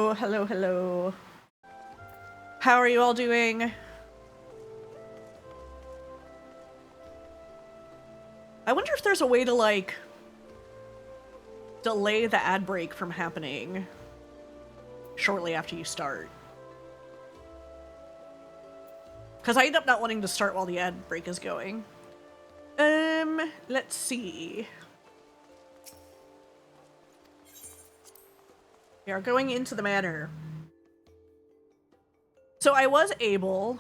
Hello, hello, hello. How are you all doing? I wonder if there's a way to, like, delay the ad break from happening shortly after you start. Because I end up not wanting to start while the ad break is going. Let's see. We are going into the manor. So I was able,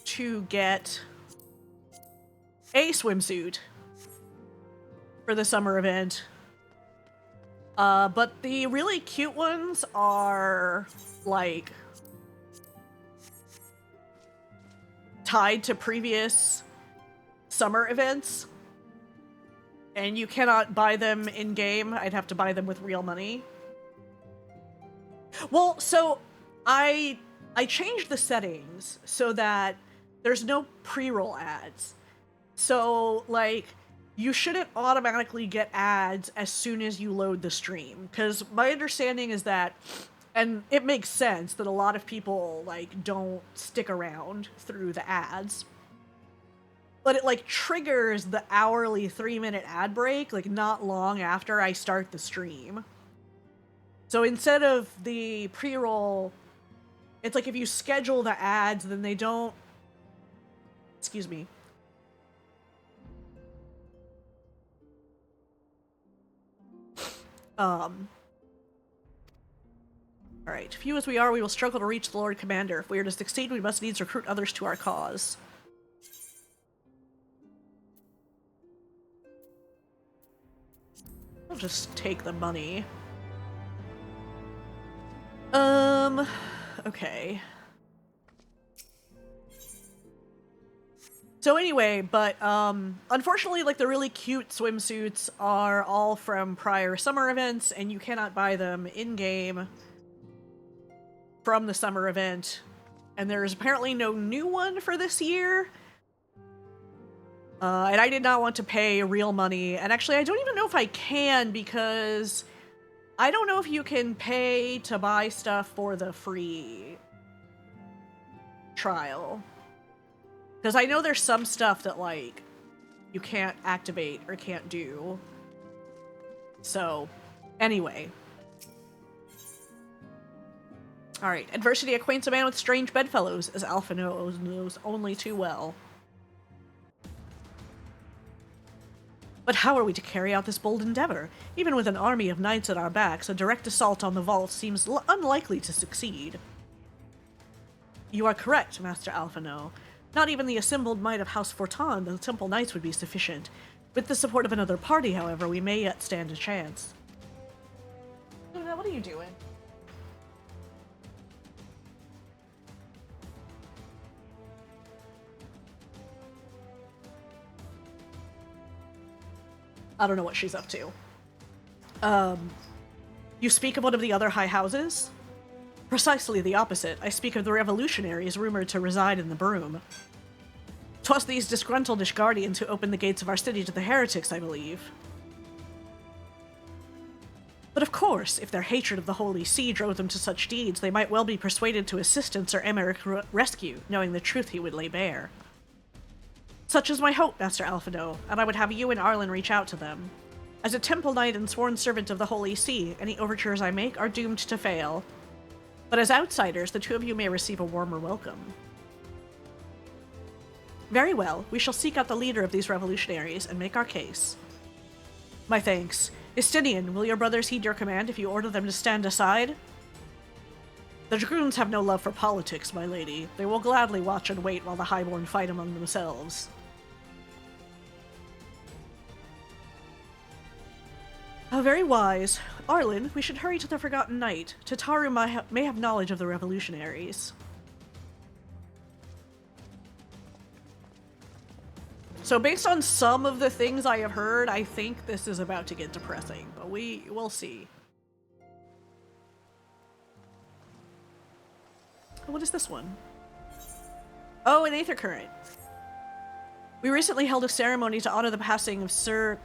to get a swimsuit for the summer event. But the really cute ones are, like, tied to previous summer events. And you cannot buy them in-game. I'd have to buy them with real money. Well, so I changed the settings so that there's no pre-roll ads. So, like, you shouldn't automatically get ads as soon as you load the stream. Because my understanding is that, and it makes sense that a lot of people, like, don't stick around through the ads. But it, like, triggers the hourly 3-minute ad break, like, not long after I start the stream. So instead of the pre-roll, it's like if you schedule the ads, then they don't... Excuse me. Alright, few as we are, we will struggle to reach the Lord Commander. If we are to succeed, we must needs recruit others to our cause. I'll just take the money. Okay. So anyway, but, unfortunately, like, the really cute swimsuits are all from prior summer events, and you cannot buy them in-game from the summer event. And there's apparently no new one for this year. And I did not want to pay real money. And actually, I don't even know if I can, because I don't know if you can pay to buy stuff for the free trial. Because I know there's some stuff that, like, you can't activate or can't do. So, anyway. Alright, adversity acquaints a man with strange bedfellows, as Alpha knows only too well. But how are we to carry out this bold endeavor? Even with an army of knights at our backs, a direct assault on the vault seems unlikely to succeed. You are correct, Master Alphino. Not even the assembled might of House Fortan, the Temple Knights, would be sufficient. With the support of another party, however, we may yet stand a chance. Luna, what are you doing? I don't know what she's up to. You speak of one of the other high houses? Precisely the opposite. I speak of the revolutionaries rumored to reside in the Broom. 'Twas these disgruntleish guardians who opened the gates of our city to the heretics, I believe. But of course, if their hatred of the Holy See drove them to such deeds, they might well be persuaded to assistance or Emmerich rescue, knowing the truth he would lay bare. Such is my hope, Master Alphino, and I would have you and Arlen reach out to them. As a Temple Knight and sworn servant of the Holy See, any overtures I make are doomed to fail. But as outsiders, the two of you may receive a warmer welcome. Very well, we shall seek out the leader of these revolutionaries and make our case. My thanks. Istinian, will your brothers heed your command if you order them to stand aside? The Dragoons have no love for politics, my lady. They will gladly watch and wait while the Highborn fight among themselves. How very wise. Arlen, we should hurry to the Forgotten Knight. Tataru may have knowledge of the revolutionaries. So based on some of the things I have heard, I think this is about to get depressing, but we'll see. What is this one? Oh, an Aether Current. We recently held a ceremony to honor the passing of Sir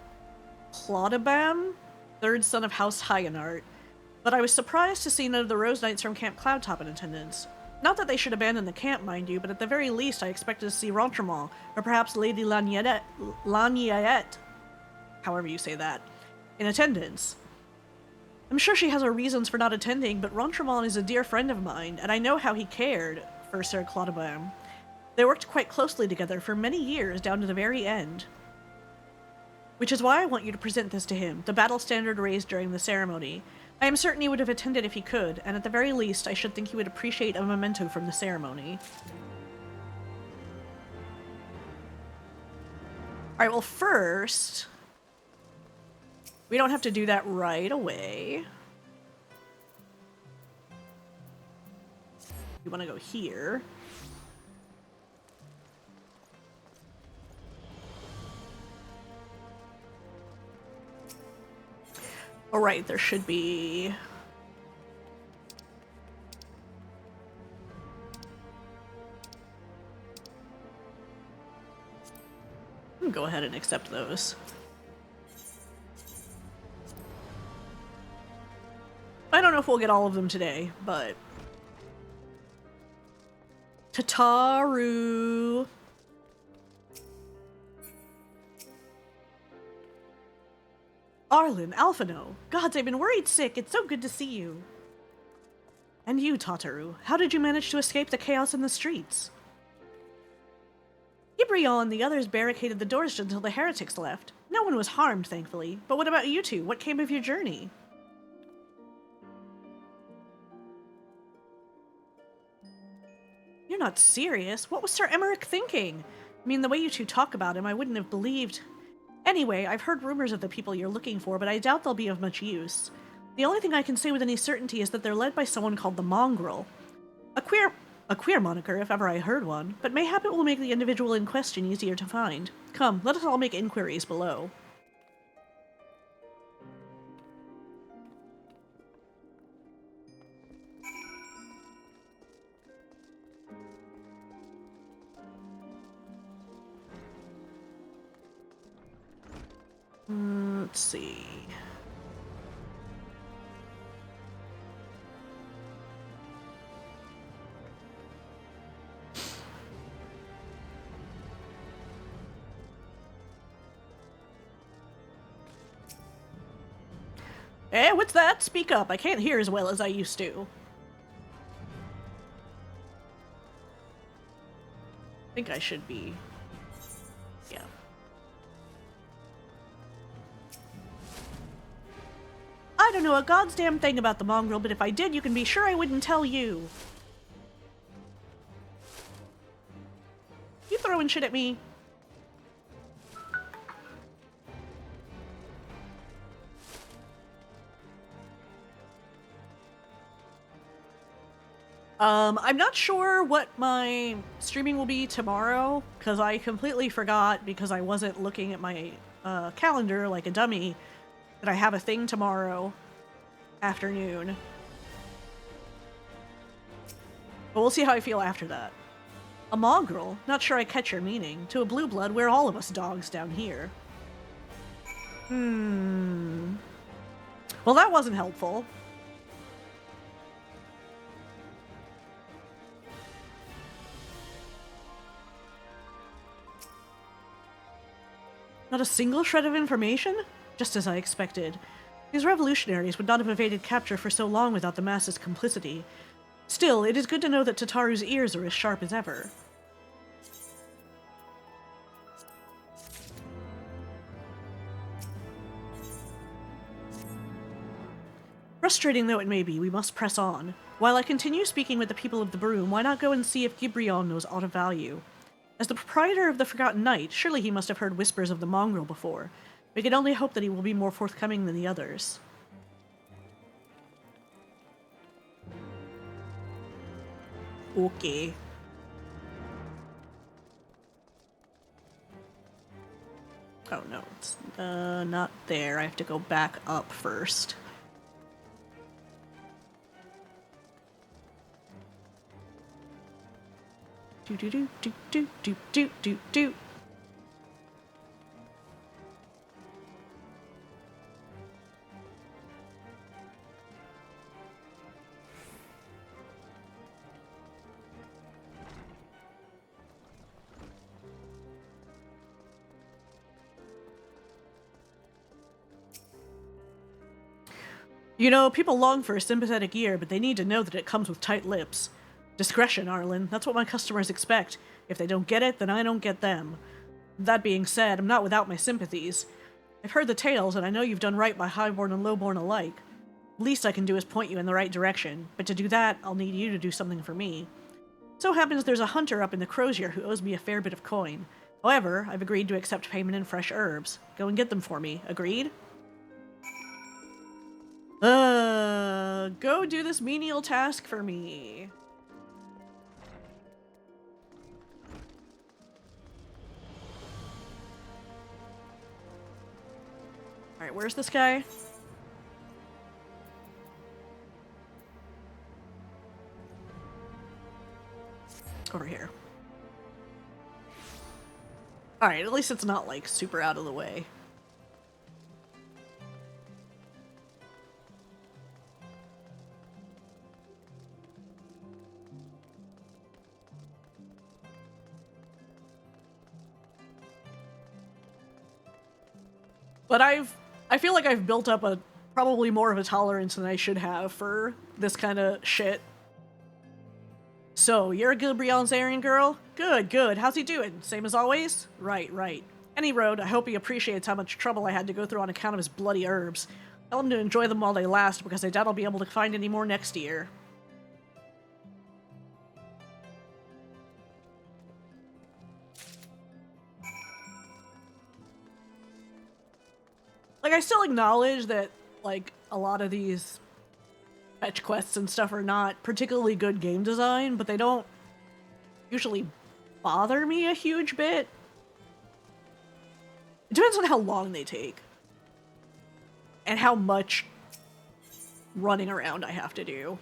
Clodabam, third son of House Hyaenart. but I was surprised to see none of the Rose Knights from Camp Cloudtop in attendance. Not that they should abandon the camp, mind you, but at the very least I expected to see Rentremont, or perhaps Lady Laniette, however you say that, in attendance. I'm sure she has her reasons for not attending, but Rentremont is a dear friend of mine, and I know how he cared for Sir Claudebain. They worked quite closely together for many years, down to the very end. Which is why I want you to present this to him, the battle standard raised during the ceremony. I am certain he would have attended if he could, and at the very least, I should think he would appreciate a memento from the ceremony. Alright, well first... we don't have to do that right away. You want to go here. Alright, there should be... go ahead and accept those. I don't know if we'll get all of them today, but... Tataru! Arlen, Alphino! Gods, I've been worried sick. It's so good to see you. And you, Tataru. How did you manage to escape the chaos in the streets? Ibrion and the others barricaded the doors until the heretics left. No one was harmed, thankfully. But what about you two? What came of your journey? You're not serious. What was Sir Emmerich thinking? I mean, the way you two talk about him, I wouldn't have believed. Anyway, I've heard rumors of the people you're looking for, but I doubt they'll be of much use. The only thing I can say with any certainty is that they're led by someone called the Mongrel. A queer moniker, if ever I heard one, but mayhap it will make the individual in question easier to find. Come, let us all make inquiries below. Let's see. Eh, what's that? Speak up. I can't hear as well as I used to. I think I should be... yeah. I don't know a god's damn thing about the mongrel, but if I did, you can be sure I wouldn't tell you. You throwing shit at me? I'm not sure what my streaming will be tomorrow, because I completely forgot, because I wasn't looking at my calendar like a dummy, that I have a thing tomorrow afternoon. But we'll see how I feel after that. A mongrel? Not sure I catch your meaning. To a blue blood, we're all of us dogs down here. Well, that wasn't helpful. Not a single shred of information? Just as I expected. These revolutionaries would not have evaded capture for so long without the mass's complicity. Still, it is good to know that Tataru's ears are as sharp as ever. Frustrating though it may be, we must press on. While I continue speaking with the people of the Broom, why not go and see if Gibrion knows aught of value? As the proprietor of the Forgotten Knight, surely he must have heard whispers of the mongrel before. We can only hope that he will be more forthcoming than the others. Okay. Oh no, it's not there. I have to go back up first. Do do do do do do do do do. You know, people long for a sympathetic ear, but they need to know that it comes with tight lips. Discretion, Arlen. That's what my customers expect. If they don't get it, then I don't get them. That being said, I'm not without my sympathies. I've heard the tales, and I know you've done right by highborn and lowborn alike. Least I can do is point you in the right direction, but to do that, I'll need you to do something for me. So happens there's a hunter up in the Crozier who owes me a fair bit of coin. However, I've agreed to accept payment in fresh herbs. Go and get them for me. Agreed? Go do this menial task for me. Alright, where's this guy? Over here. Alright, at least it's not, like, super out of the way. But I feel like I've built up probably more of a tolerance than I should have for this kind of shit. So, you're a Gilbriel's errand girl? Good, good. How's he doing? Same as always? Right, right. Any road, I hope he appreciates how much trouble I had to go through on account of his bloody herbs. Tell him to enjoy them while they last, because I doubt I'll be able to find any more next year. Like, I still acknowledge that, like, a lot of these fetch quests and stuff are not particularly good game design, but they don't usually bother me a huge bit. It depends on how long they take. And how much running around I have to do.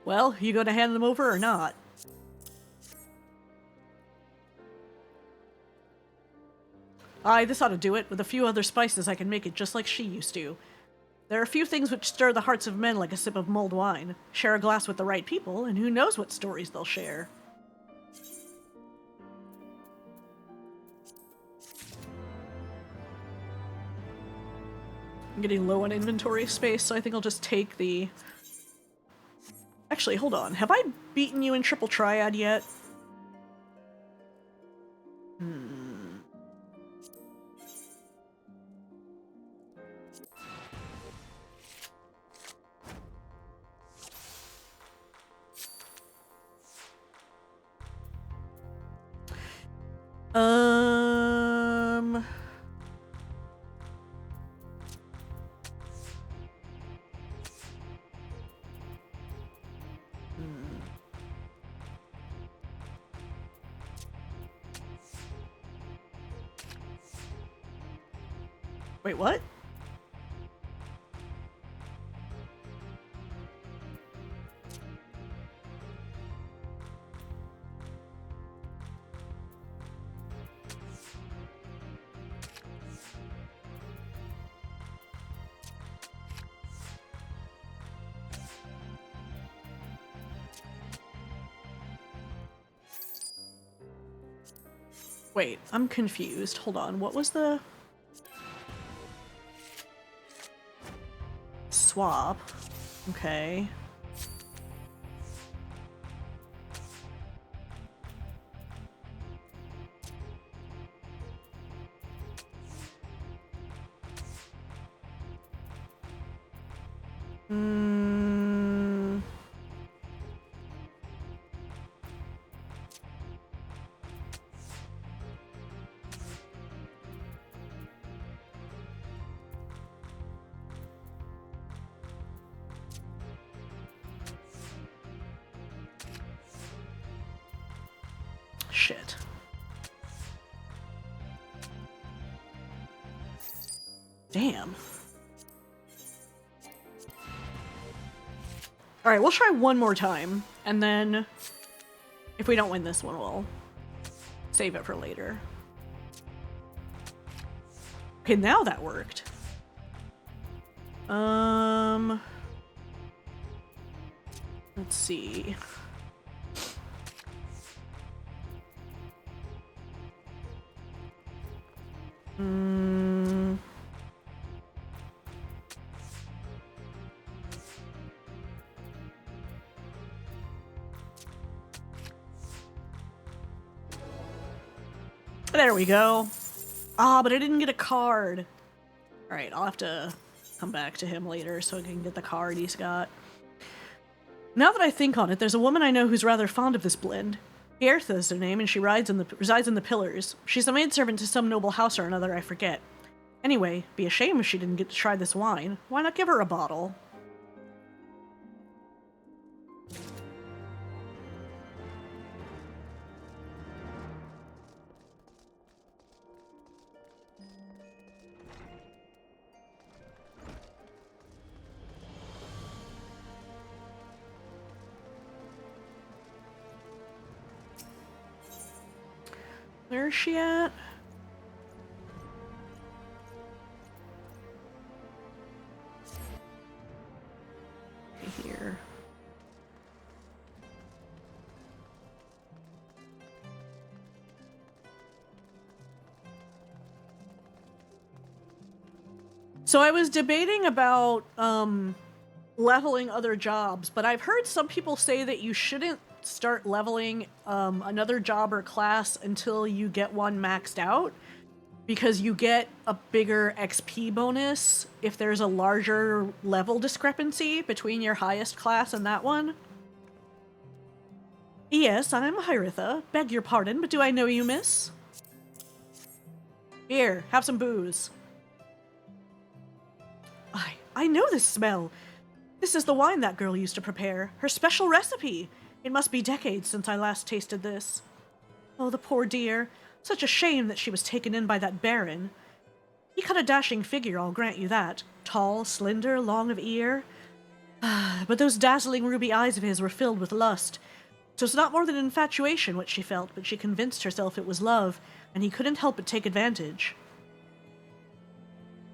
Well, you gonna hand them over or not? Aye, this ought to do it. With a few other spices, I can make it just like she used to. There are few things which stir the hearts of men like a sip of mulled wine. Share a glass with the right people, and who knows what stories they'll share. I'm getting low on inventory space, so I think I'll just take the... Actually, hold on. Have I beaten you in Triple Triad yet? Wait, what? Wait, I'm confused. Hold on, what was the... Swap. Okay. Shit. Damn. Alright, we'll try one more time, and then if we don't win this one, we'll save it for later. Okay, now that worked. Let's see. There we go. Ah, but I didn't get a card. Alright, I'll have to come back to him later so I can get the card he's got. Now that I think on it, there's a woman I know who's rather fond of this blend. Bertha is her name, and she resides in the Pillars. She's a maidservant to some noble house or another, I forget. Anyway, be a shame if she didn't get to try this wine. Why not give her a bottle? Where is she at? Here. So I was debating about leveling other jobs, but I've heard some people say that you shouldn't start leveling another job or class until you get one maxed out, because you get a bigger XP bonus if there's a larger level discrepancy between your highest class and that one. Yes, I'm Hyritha. Beg your pardon, but do I know you, miss? Here, have some booze. I know this smell. This is the wine that girl used to prepare. Her special recipe. It must be decades since I last tasted this. Oh, the poor dear. Such a shame that she was taken in by that baron. He cut a dashing figure, I'll grant you that. Tall, slender, long of ear. But those dazzling ruby eyes of his were filled with lust. So it's not more than infatuation what she felt, but she convinced herself it was love, and he couldn't help but take advantage.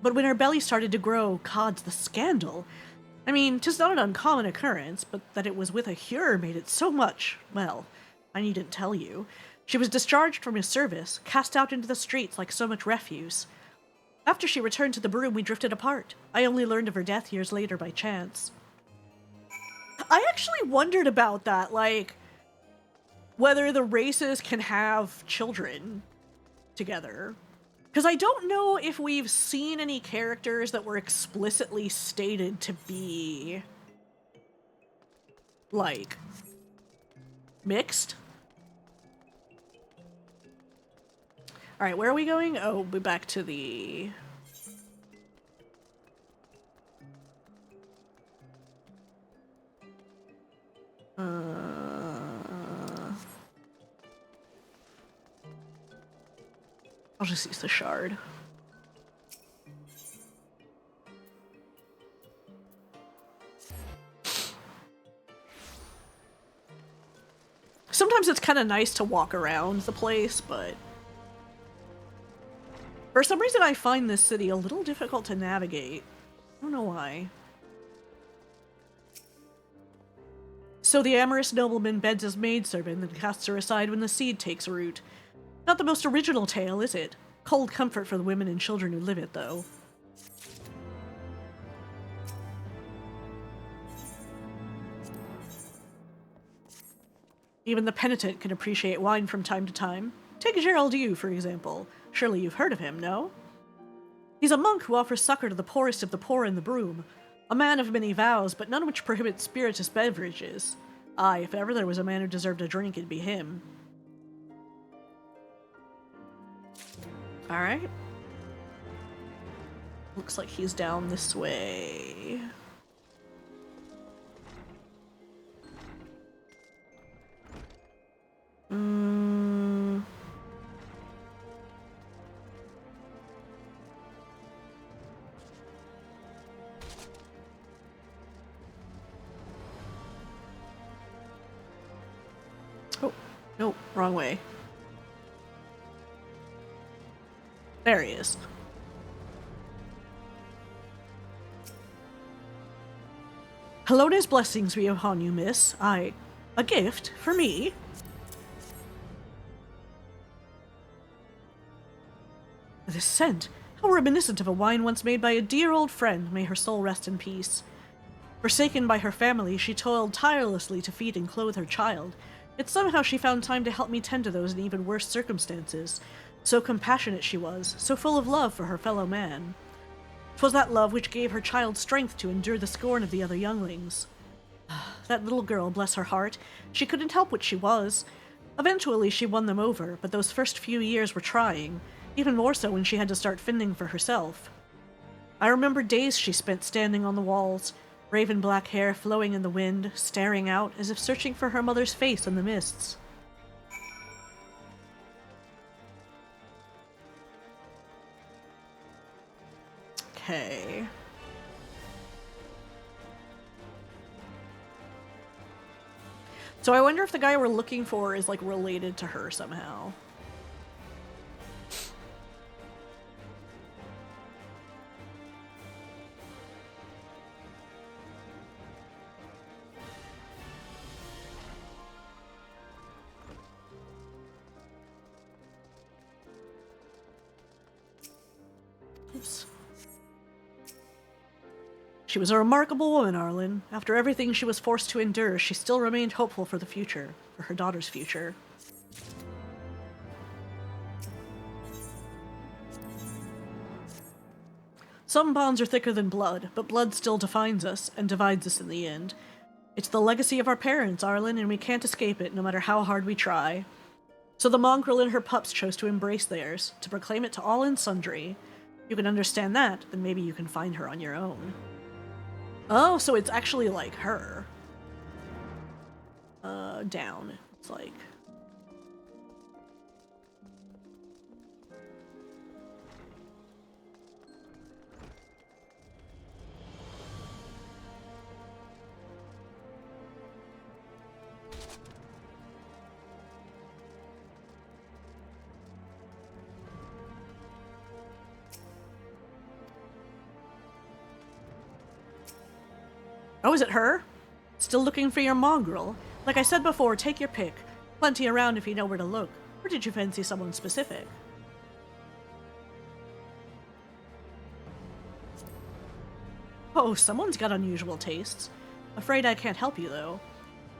But when her belly started to grow, Cod's the scandal. I mean, 'tis not an uncommon occurrence, but that it was with a Hure made it so much, well, I needn't tell you. She was discharged from his service, cast out into the streets like so much refuse. After she returned to the broom, we drifted apart. I only learned of her death years later by chance. I actually wondered about that, like, whether the races can have children together. Because I don't know if we've seen any characters that were explicitly stated to be, like, mixed. Alright, where are we going? Oh, we're back to the... I'll just use the shard. Sometimes it's kind of nice to walk around the place, but for some reason I find this city a little difficult to navigate. I don't know why. So the amorous nobleman beds his maidservant and casts her aside when the seed takes root. Not the most original tale, is it? Cold comfort for the women and children who live it, though. Even the penitent can appreciate wine from time to time. Take Gerald Yu, for example. Surely you've heard of him, no? He's a monk who offers succor to the poorest of the poor in the broom. A man of many vows, but none which prohibit spirituous beverages. Aye, if ever there was a man who deserved a drink, it'd be him. Alright. Looks like he's down this way. Oh, no, wrong way. There he is. Helona's blessings be upon you, miss. A gift? For me? This scent. How reminiscent of a wine once made by a dear old friend. May her soul rest in peace. Forsaken by her family, she toiled tirelessly to feed and clothe her child. Yet somehow she found time to help me tend to those in even worse circumstances. So compassionate she was, so full of love for her fellow man. 'Twas that love which gave her child strength to endure the scorn of the other younglings. That little girl, bless her heart, she couldn't help what she was. Eventually she won them over, but those first few years were trying, even more so when she had to start fending for herself. I remember days she spent standing on the walls, raven black hair flowing in the wind, staring out as if searching for her mother's face in the mists. Okay. So I wonder if the guy we're looking for is, like, related to her somehow. Oops. She was a remarkable woman, Arlen. After everything she was forced to endure, she still remained hopeful for the future, for her daughter's future. Some bonds are thicker than blood, but blood still defines us, and divides us in the end. It's the legacy of our parents, Arlen, and we can't escape it, no matter how hard we try. So the mongrel and her pups chose to embrace theirs, to proclaim it to all and sundry. If you can understand that, then maybe you can find her on your own. Oh, so it's actually like her. Down. It's like... Oh, is it her? Still looking for your mongrel? Like I said before, take your pick. Plenty around if you know where to look. Or did you fancy someone specific? Oh, someone's got unusual tastes. Afraid I can't help you, though.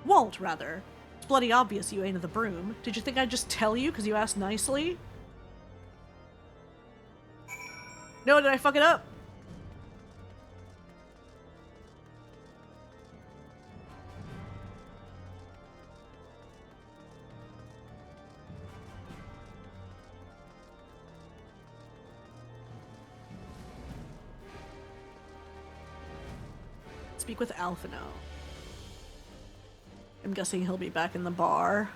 Won't, rather. It's bloody obvious you ain't of the broom. Did you think I'd just tell you because you asked nicely? No, did I fuck it up? Speak with Alpha now. I'm guessing he'll be back in the bar.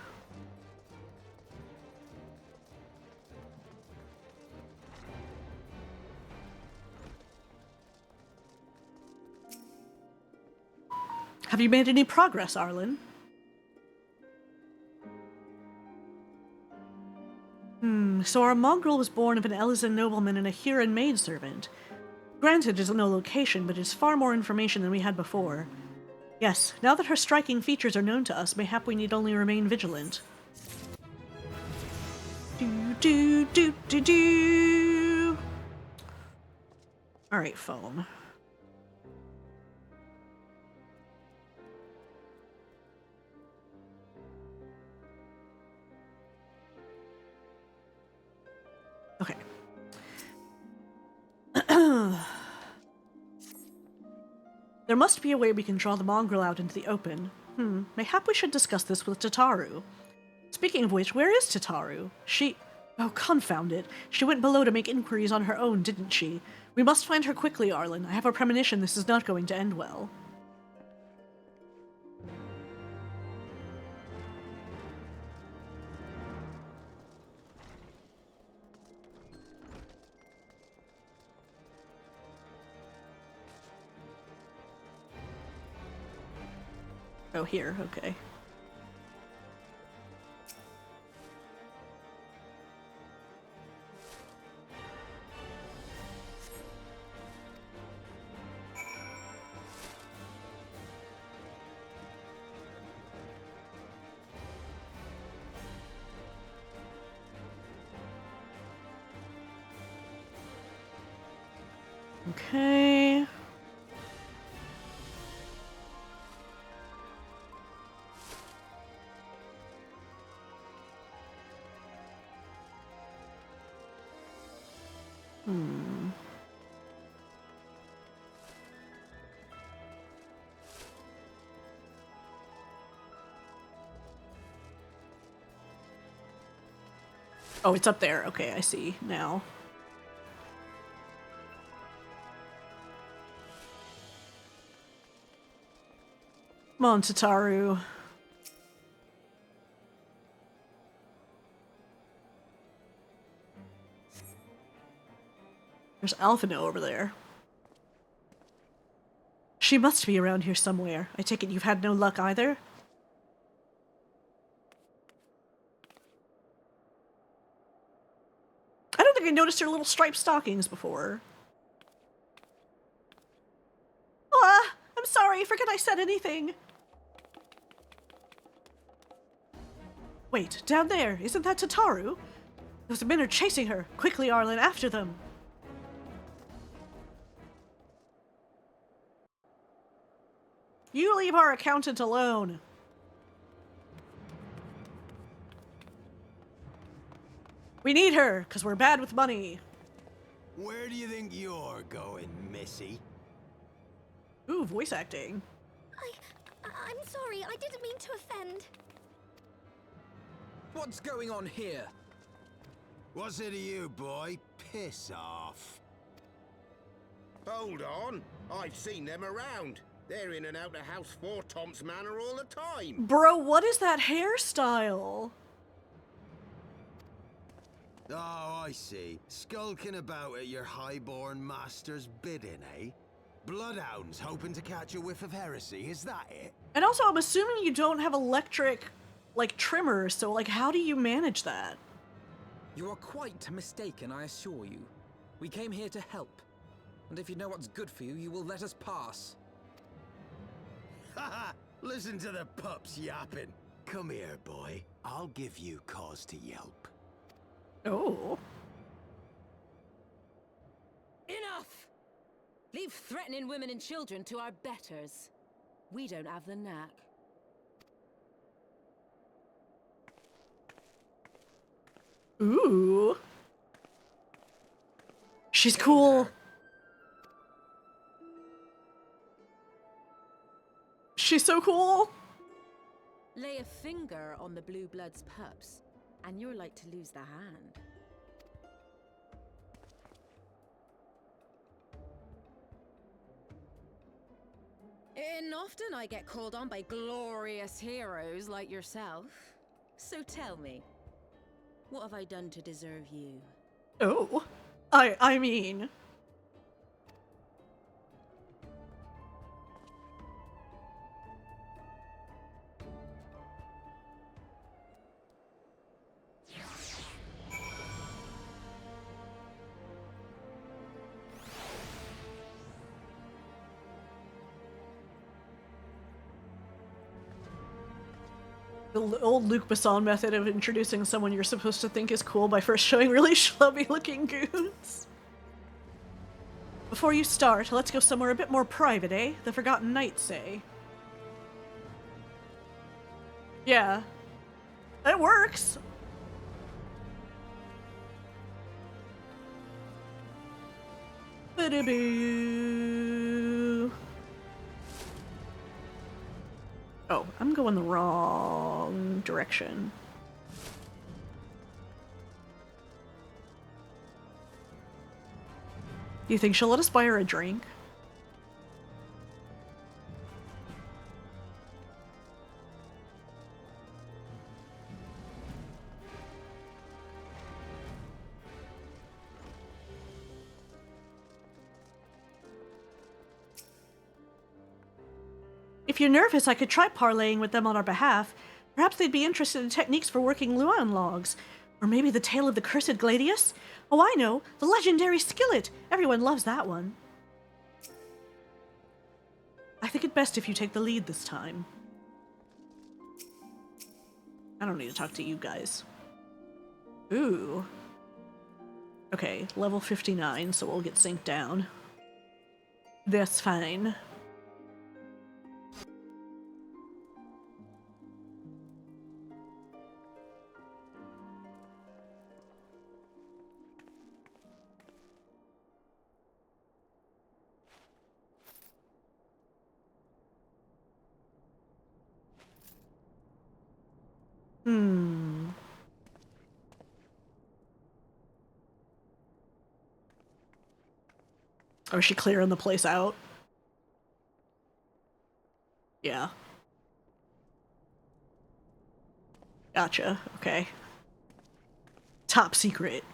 Have you made any progress, Arlen? So our mongrel was born of an Elysian nobleman and a Huron maidservant. Granted, there's no location, but it's far more information than we had before. Yes, now that her striking features are known to us, mayhap we need only remain vigilant. Do. Alright, phone. Okay. There must be a way we can draw the mongrel out into the open. Mayhap we should discuss this with Tataru. Speaking of which, where is Tataru? Oh, confound it. She went below to make inquiries on her own, didn't she? We must find her quickly, Arlen. I have a premonition this is not going to end well. Oh, here, okay. Okay. Hmm. Oh, it's up there. Okay, I see now. Come on, Tataru. There's Alphino over there. She must be around here somewhere. I take it you've had no luck either? I don't think I noticed her little striped stockings before. Ah, I'm sorry, forget I said anything. Wait, down there, isn't that Tataru? Those men are chasing her. Quickly, Arlen, after them. You leave our accountant alone. We need her, because we're bad with money. Where do you think you're going, Missy? Ooh, voice acting. I'm sorry, I didn't mean to offend. What's going on here? What's it to you, boy? Piss off. Hold on, I've seen them around. They're in and out of House 4 Tom's Manor all the time. Bro, what is that hairstyle? Oh, I see. Skulking about at your highborn master's bidding, eh? Bloodhounds hoping to catch a whiff of heresy, is that it? And also, I'm assuming you don't have electric, like, trimmers, so, like, how do you manage that? You are quite mistaken, I assure you. We came here to help. And if you know what's good for you, you will let us pass. Haha! Listen to the pups yapping. Come here, boy. I'll give you cause to yelp. Oh. Enough! Leave threatening women and children to our betters. We don't have the knack. Ooh. She's cool. She's so cool. Lay a finger on the blue blood's pups, and you're like to lose the hand. And often I get called on by glorious heroes like yourself. So tell me, what have I done to deserve you? Oh. I mean... The old Luc Besson method of introducing someone you're supposed to think is cool by first showing really schlubby-looking goons. Before you start, let's go somewhere a bit more private, eh? The Forgotten Knights, say. Yeah. It works! Ba-da-boo. Oh, I'm going the wrong direction. Do you think she'll let us buy her a drink? If you're nervous, I could try parlaying with them on our behalf. Perhaps they'd be interested in techniques for working Luan logs. Or maybe the tale of the cursed Gladius? Oh, I know! The legendary skillet! Everyone loves that one. I think it best if you take the lead this time. I don't need to talk to you guys. Ooh. Okay, level 59, so we'll get synced down. That's fine. Hmm. Oh, is she clearing the place out? Yeah. Gotcha. Okay. Top secret.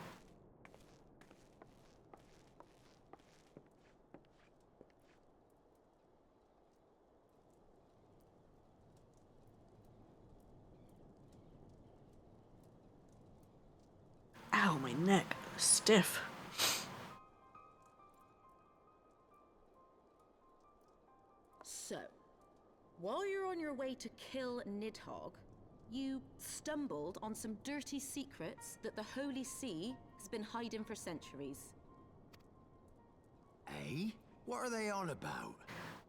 Ow, my neck. Stiff. So, while you're on your way to kill Nidhogg, you stumbled on some dirty secrets that the Holy See has been hiding for centuries. Eh? What are they on about?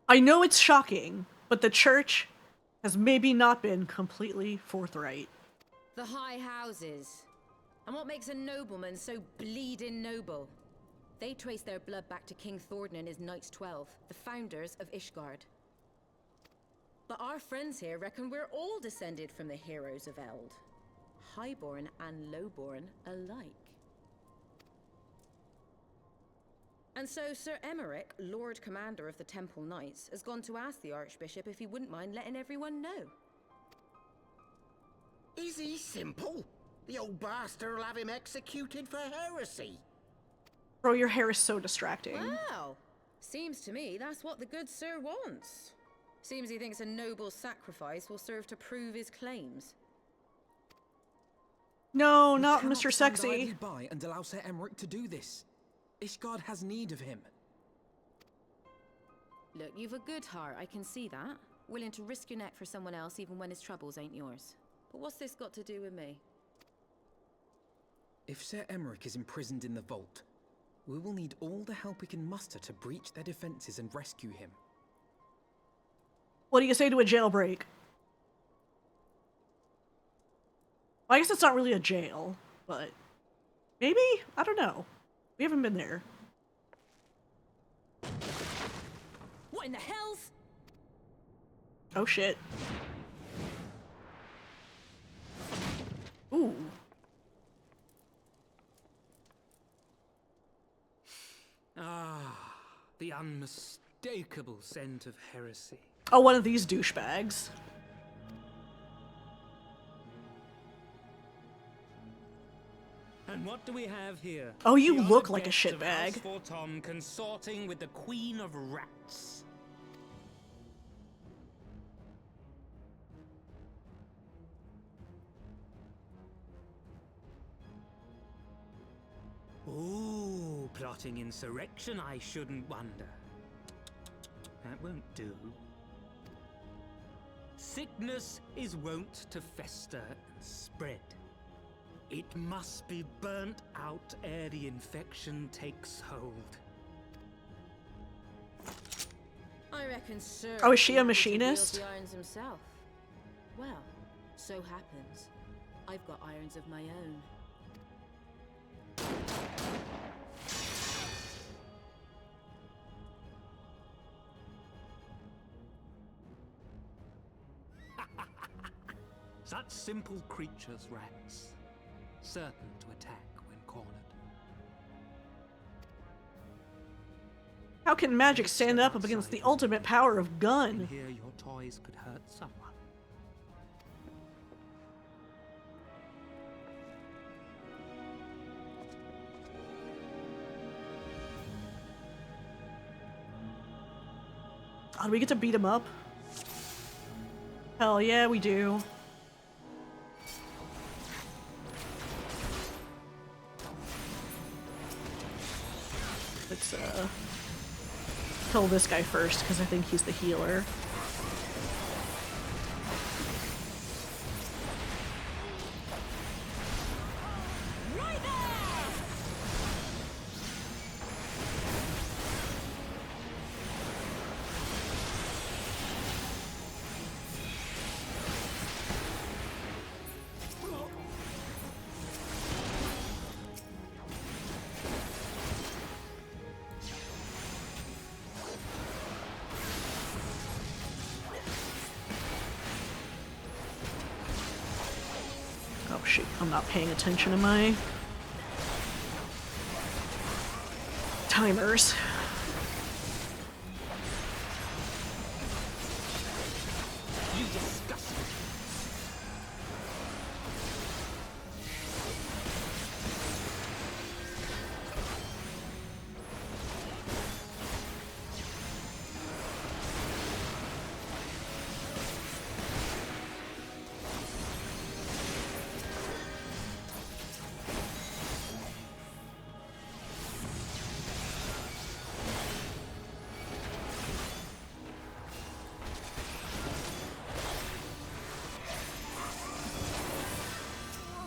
I know it's shocking, but the church has maybe not been completely forthright. The High Houses. And what makes a nobleman so bleeding noble? They trace their blood back to King Thornton and his Knights 12, the founders of Ishgard. But our friends here reckon we're all descended from the heroes of Eld. Highborn and lowborn alike. And so Sir Emmerich, Lord Commander of the Temple Knights, has gone to ask the Archbishop if he wouldn't mind letting everyone know. Is he simple? The old bastard will have him executed for heresy. Bro, your hair is so distracting. Wow! Seems to me that's what the good sir wants. Seems he thinks a noble sacrifice will serve to prove his claims. No, We not cannot Mr. stand Sexy. idly by and allow Sir Emmerich to do this. Ishgard has need of him. Look, you've a good heart, I can see that. Willing to risk your neck for someone else even when his troubles ain't yours. But what's this got to do with me? If Sir Emmerich is imprisoned in the vault, we will need all the help we can muster to breach their defenses and rescue him. What do you say to a jailbreak? Well, I guess it's not really a jail, but maybe? I don't know. We haven't been there. What in the hells? Oh shit. Ooh. Ah, the unmistakable scent of heresy. Oh, one of these douchebags. And what do we have here? Oh, you The look honored like a guest of House shitbag. Fortom consorting with the Queen of Rats. Ooh, plotting insurrection, I shouldn't wonder. That won't do. Sickness is wont to fester and spread. It must be burnt out ere the infection takes hold. I reckon Sir... Oh, is she a wields machinist? the irons himself. Well, so happens. I've got irons of my own. Such simple creatures, rats. Certain to attack when cornered. How can magic stand up against the ultimate power of And gun? here your toys could hurt someone. Oh, do we get to beat him up? Hell yeah, we do. Let's kill this guy first, because I think he's the healer. Right there! shoot, I'm not paying attention to my timers. You disgust me.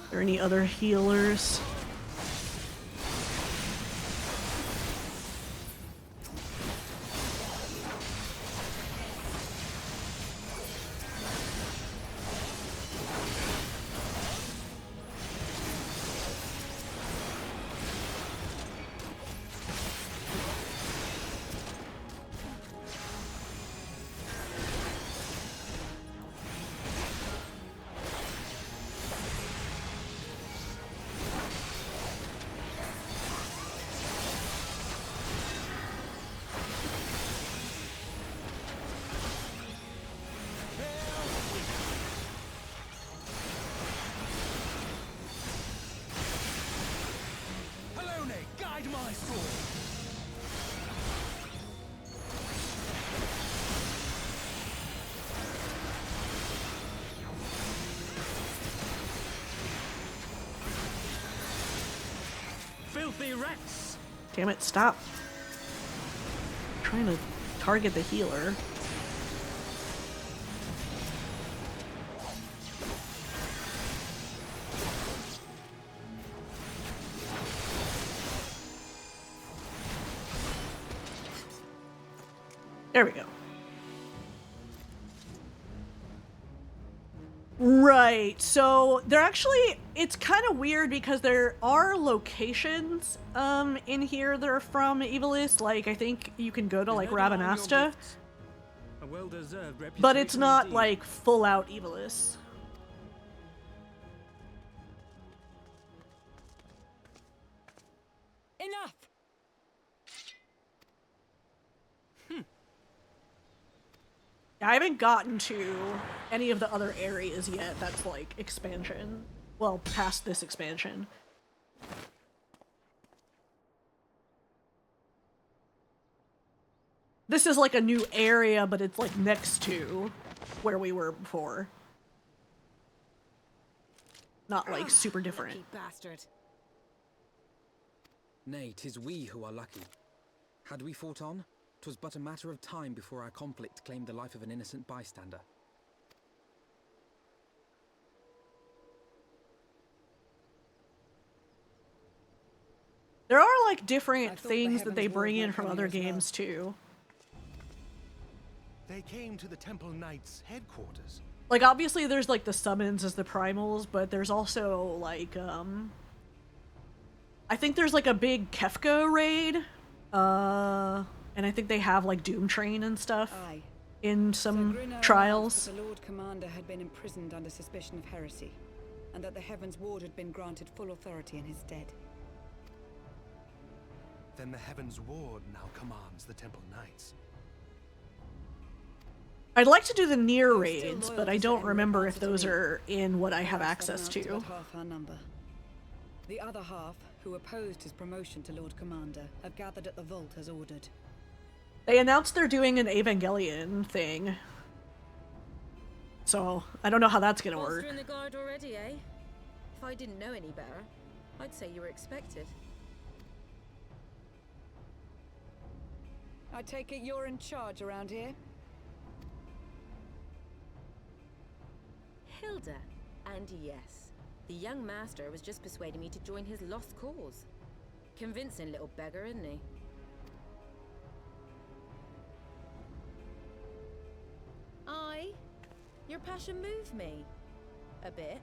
Are there any other healers? Filthy rats! Damn it, stop. I'm trying to target the healer. There we go. Right, so they're actually, it's kind of weird because there are locations in here that are from Evilist. Like, I think you can go to like Rabanasta, A well-deserved reputation but it's not indeed. like full out Evilist. Enough! I haven't gotten to any of the other areas yet that's like expansion. Well, past this expansion. This is like a new area, but it's like next to where we were before. Not like super different. Lucky bastard. Nay, 'tis we who are lucky. Had we fought on, 'twas but a matter of time before our conflict claimed the life of an innocent bystander. There are like I different thought the things that they Heavensward bring in were from coming other as well. games too. They came to the Temple Knights' headquarters. Like obviously there's like the summons as the primals, but there's also like I think there's like a big Kefka raid. And I think they have like Doom Train and stuff Aye. in Sir some Grinno trials. announced that the Lord Commander had been imprisoned under suspicion of heresy, and that the Heavensward had been granted full authority in his stead. Then the Heavensward now commands the Temple Knights. I'd like to do the near Those still raids, loyal but to I Sir don't Enric remember if answer to those me. are in what I have That access amounts to. about half our number. The other half, who opposed his promotion to Lord Commander, have gathered at the vault as ordered. They announced they're doing an Evangelion thing. So, I don't know how that's gonna work. Bolstering the guard already, eh? If I didn't know any better, I'd say you were expected. I take it you're in charge around here? Hilda. And yes, the young master was just persuading me to join his lost cause. Convincing little beggar, isn't he? Aye. Your passion moved me. A bit.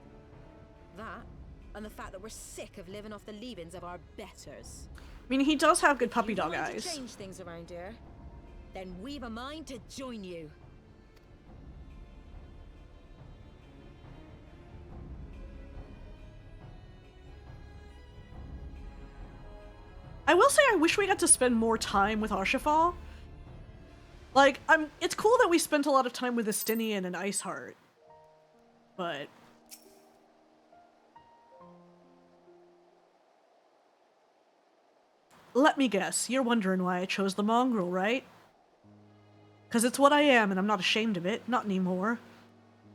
That, and the fact that we're sick of living off the leavings of our betters. I mean, he does have good puppy You dog want to eyes. change things around here? Then we've a mind to join you. I will say I wish we got to spend more time with Arshafal. Like, it's cool that we spent a lot of time with Estinian and Iceheart. But... let me guess, you're wondering why I chose the mongrel, right? Because it's what I am, and I'm not ashamed of it. Not anymore.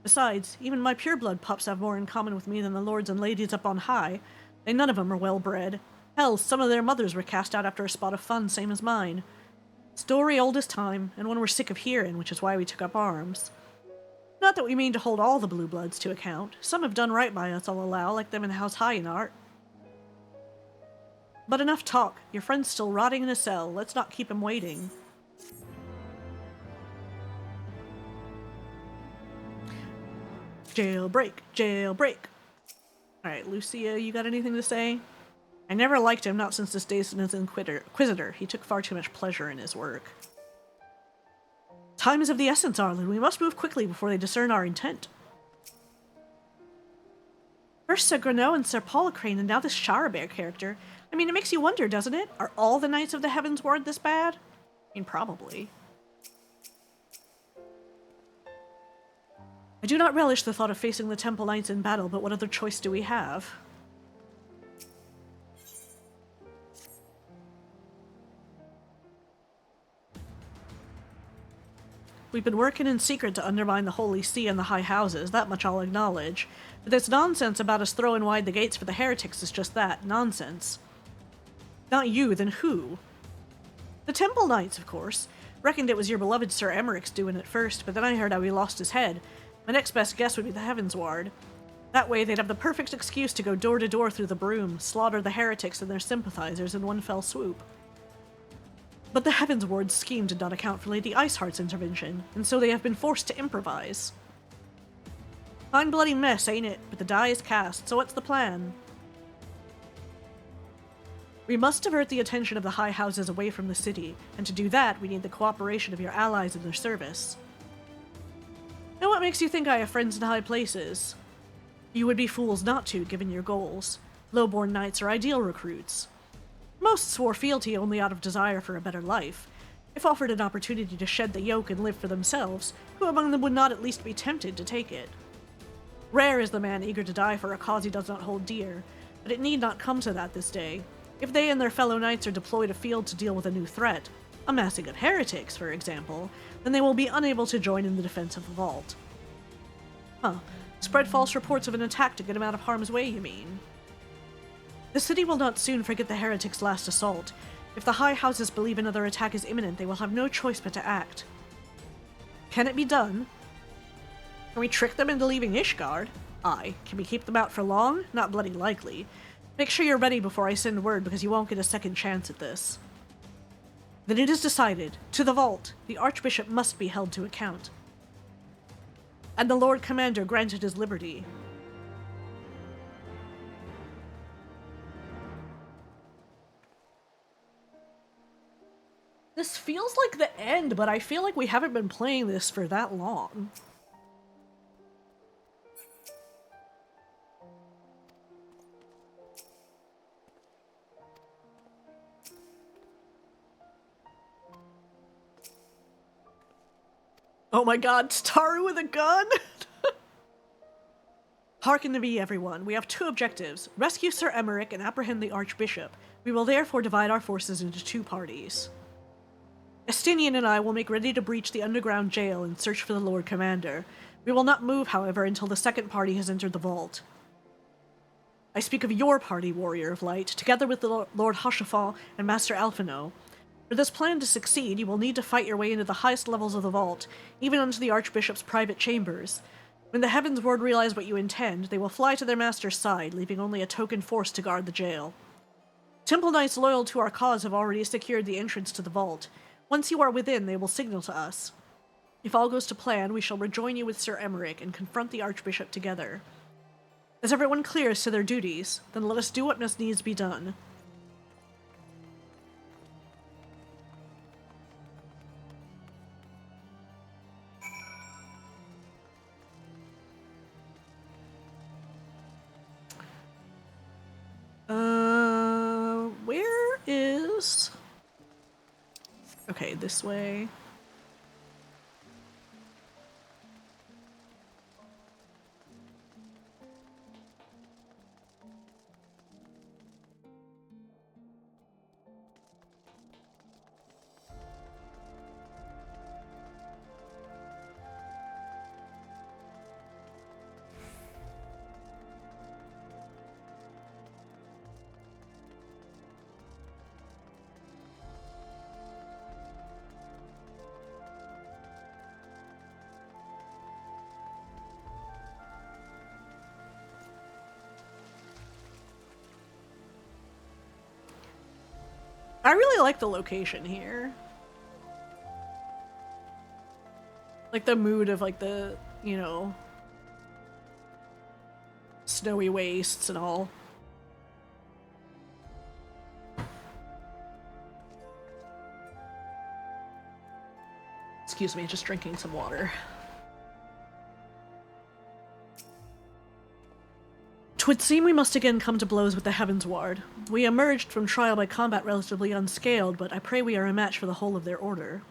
Besides, even my pureblood pups have more in common with me than the lords and ladies up on high. They none of them are well-bred. Hell, some of their mothers were cast out after a spot of fun, same as mine. Story old as time, and one we're sick of hearing, which is why we took up arms. Not that we mean to hold all the blue bloods to account. Some have done right by us, I'll allow, like them in House High-in-Art. But enough talk. Your friend's still rotting in a cell. Let's not keep him waiting. Jailbreak, jailbreak. Alright, Lucia, you got anything to say? I never liked him, not since his days as Inquisitor. He took far too much pleasure in his work. Time is of the essence, Arlen. We must move quickly before they discern our intent. First Sir Grenot and Sir Polycrane, and now this Sharabear character. I mean, it makes you wonder, doesn't it? Are all the Knights of the Heavensward this bad? I mean, probably. I do not relish the thought of facing the Temple Knights in battle, but what other choice do we have? We've been working in secret to undermine the Holy See and the High Houses, that much I'll acknowledge. But this nonsense about us throwing wide the gates for the heretics is just that, nonsense. Not you, then who? The Temple Knights, of course. Reckoned it was your beloved Sir Emmerich's doing it first, but then I heard how he lost his head. My next best guess would be the Heavensward. That way they'd have the perfect excuse to go door to door through the broom, slaughter the heretics and their sympathizers in one fell swoop. But the Heavensward's scheme did not account for Lady Iceheart's intervention, and so they have been forced to improvise. Fine bloody mess, ain't it? But the die is cast, so what's the plan? We must divert the attention of the High Houses away from the city, and to do that we need the cooperation of your allies in their service. Now what makes you think I have friends in high places? You would be fools not to, given your goals. Lowborn knights are ideal recruits. Most swore fealty only out of desire for a better life. If offered an opportunity to shed the yoke and live for themselves, who among them would not at least be tempted to take it? Rare is the man eager to die for a cause he does not hold dear, but it need not come to that this day. If they and their fellow knights are deployed afield to deal with a new threat, a massing of heretics, for example, then they will be unable to join in the defense of the vault. Huh. Spread false reports of an attack to get him out of harm's way, you mean? The city will not soon forget the heretics' last assault. If the High Houses believe another attack is imminent, they will have no choice but to act. Can it be done? Can we trick them into leaving Ishgard? Aye. Can we keep them out for long? Not bloody likely. Make sure you're ready before I send word, because you won't get a second chance at this. Then it is decided. To the vault. The Archbishop must be held to account. And the Lord Commander granted his liberty. This feels like the end, but I feel like we haven't been playing this for that long. Oh my god, Taru with a gun? Hearken to me, everyone. We have two objectives. Rescue Sir Emmerich and apprehend the Archbishop. We will therefore divide our forces into two parties. Estinian and I will make ready to breach the underground jail and search for the Lord Commander. We will not move, however, until the second party has entered the vault. I speak of your party, Warrior of Light, together with the Lord Hoshafal and Master Alphino. For this plan to succeed, you will need to fight your way into the highest levels of the vault, even unto the Archbishop's private chambers. When the Heavensward realize what you intend, they will fly to their master's side, leaving only a token force to guard the jail. Temple Knights loyal to our cause have already secured the entrance to the vault. Once you are within, they will signal to us. If all goes to plan, we shall rejoin you with Sir Emmerich and confront the Archbishop together. As everyone clear as to their duties, then let us do what must needs be done. Where is suppose? Okay, this way. I really like the location here. Like the mood of like the, you know, snowy wastes and all. Excuse me, just drinking some water. 'Twould seem we must again come to blows with the Heavensward. We emerged from trial by combat relatively unscaled, but I pray we are a match for the whole of their order.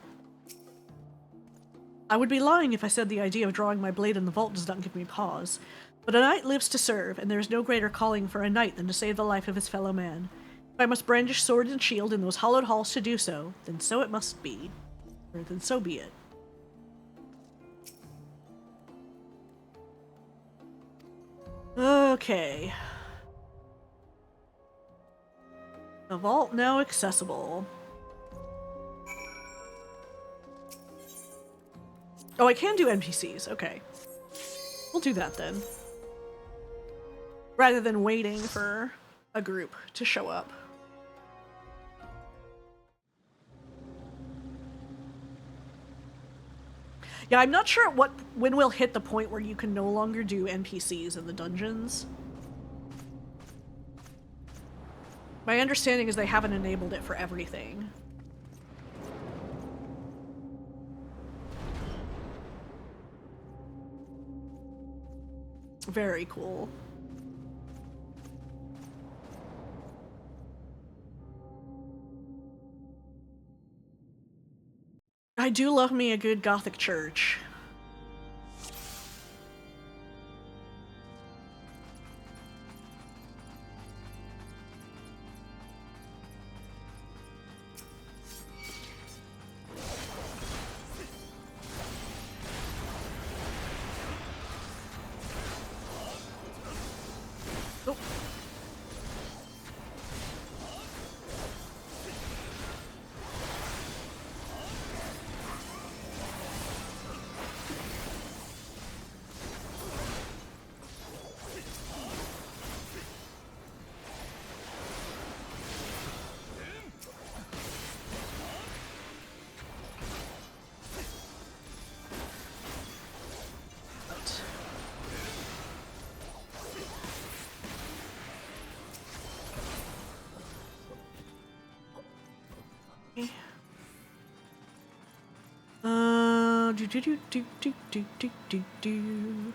I would be lying if I said the idea of drawing my blade in the vault does not give me pause. But a knight lives to serve, and there is no greater calling for a knight than to save the life of his fellow man. If I must brandish sword and shield in those hallowed halls to do so, then so it must be. Or then so be it. Okay. The vault now accessible. Oh, I can do NPCs. Okay. We'll do that then. Rather than waiting for a group to show up. Yeah, I'm not sure when we'll hit the point where you can no longer do NPCs in the dungeons. My understanding is they haven't enabled it for everything. Very cool. I do love me a good Gothic church. Oh. Do.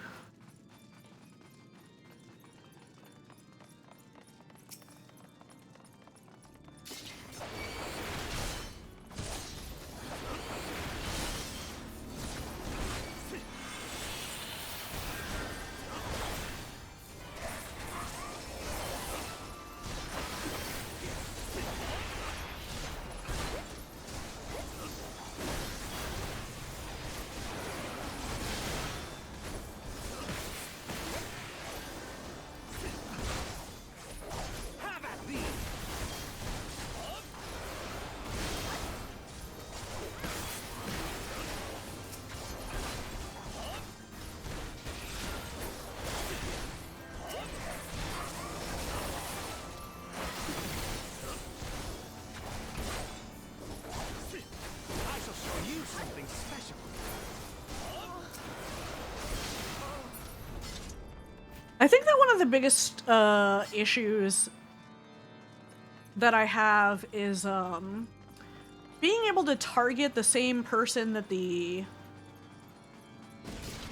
I think that one of the biggest issues that I have is being able to target the same person that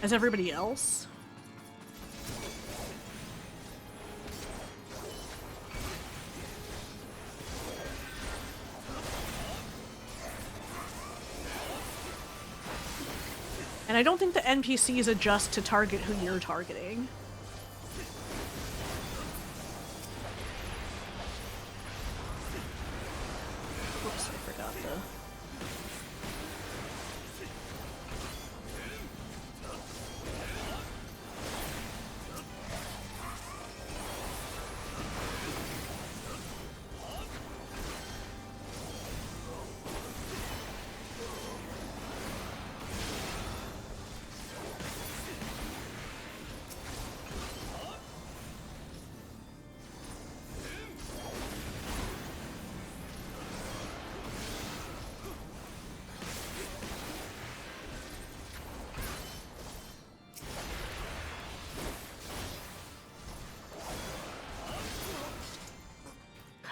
as everybody else. And I don't think the NPCs adjust to target who you're targeting. Oops, I forgot the...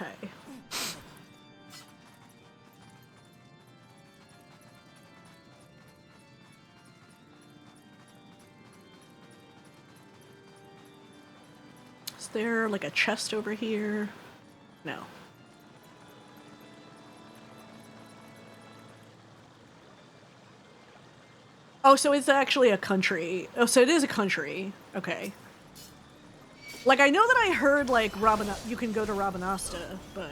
Okay. Is there like a chest over here? No. Oh, so it's actually a country. Oh, so it is a country. Okay. Like, I know that I heard, like, you can go to Rabanasta, but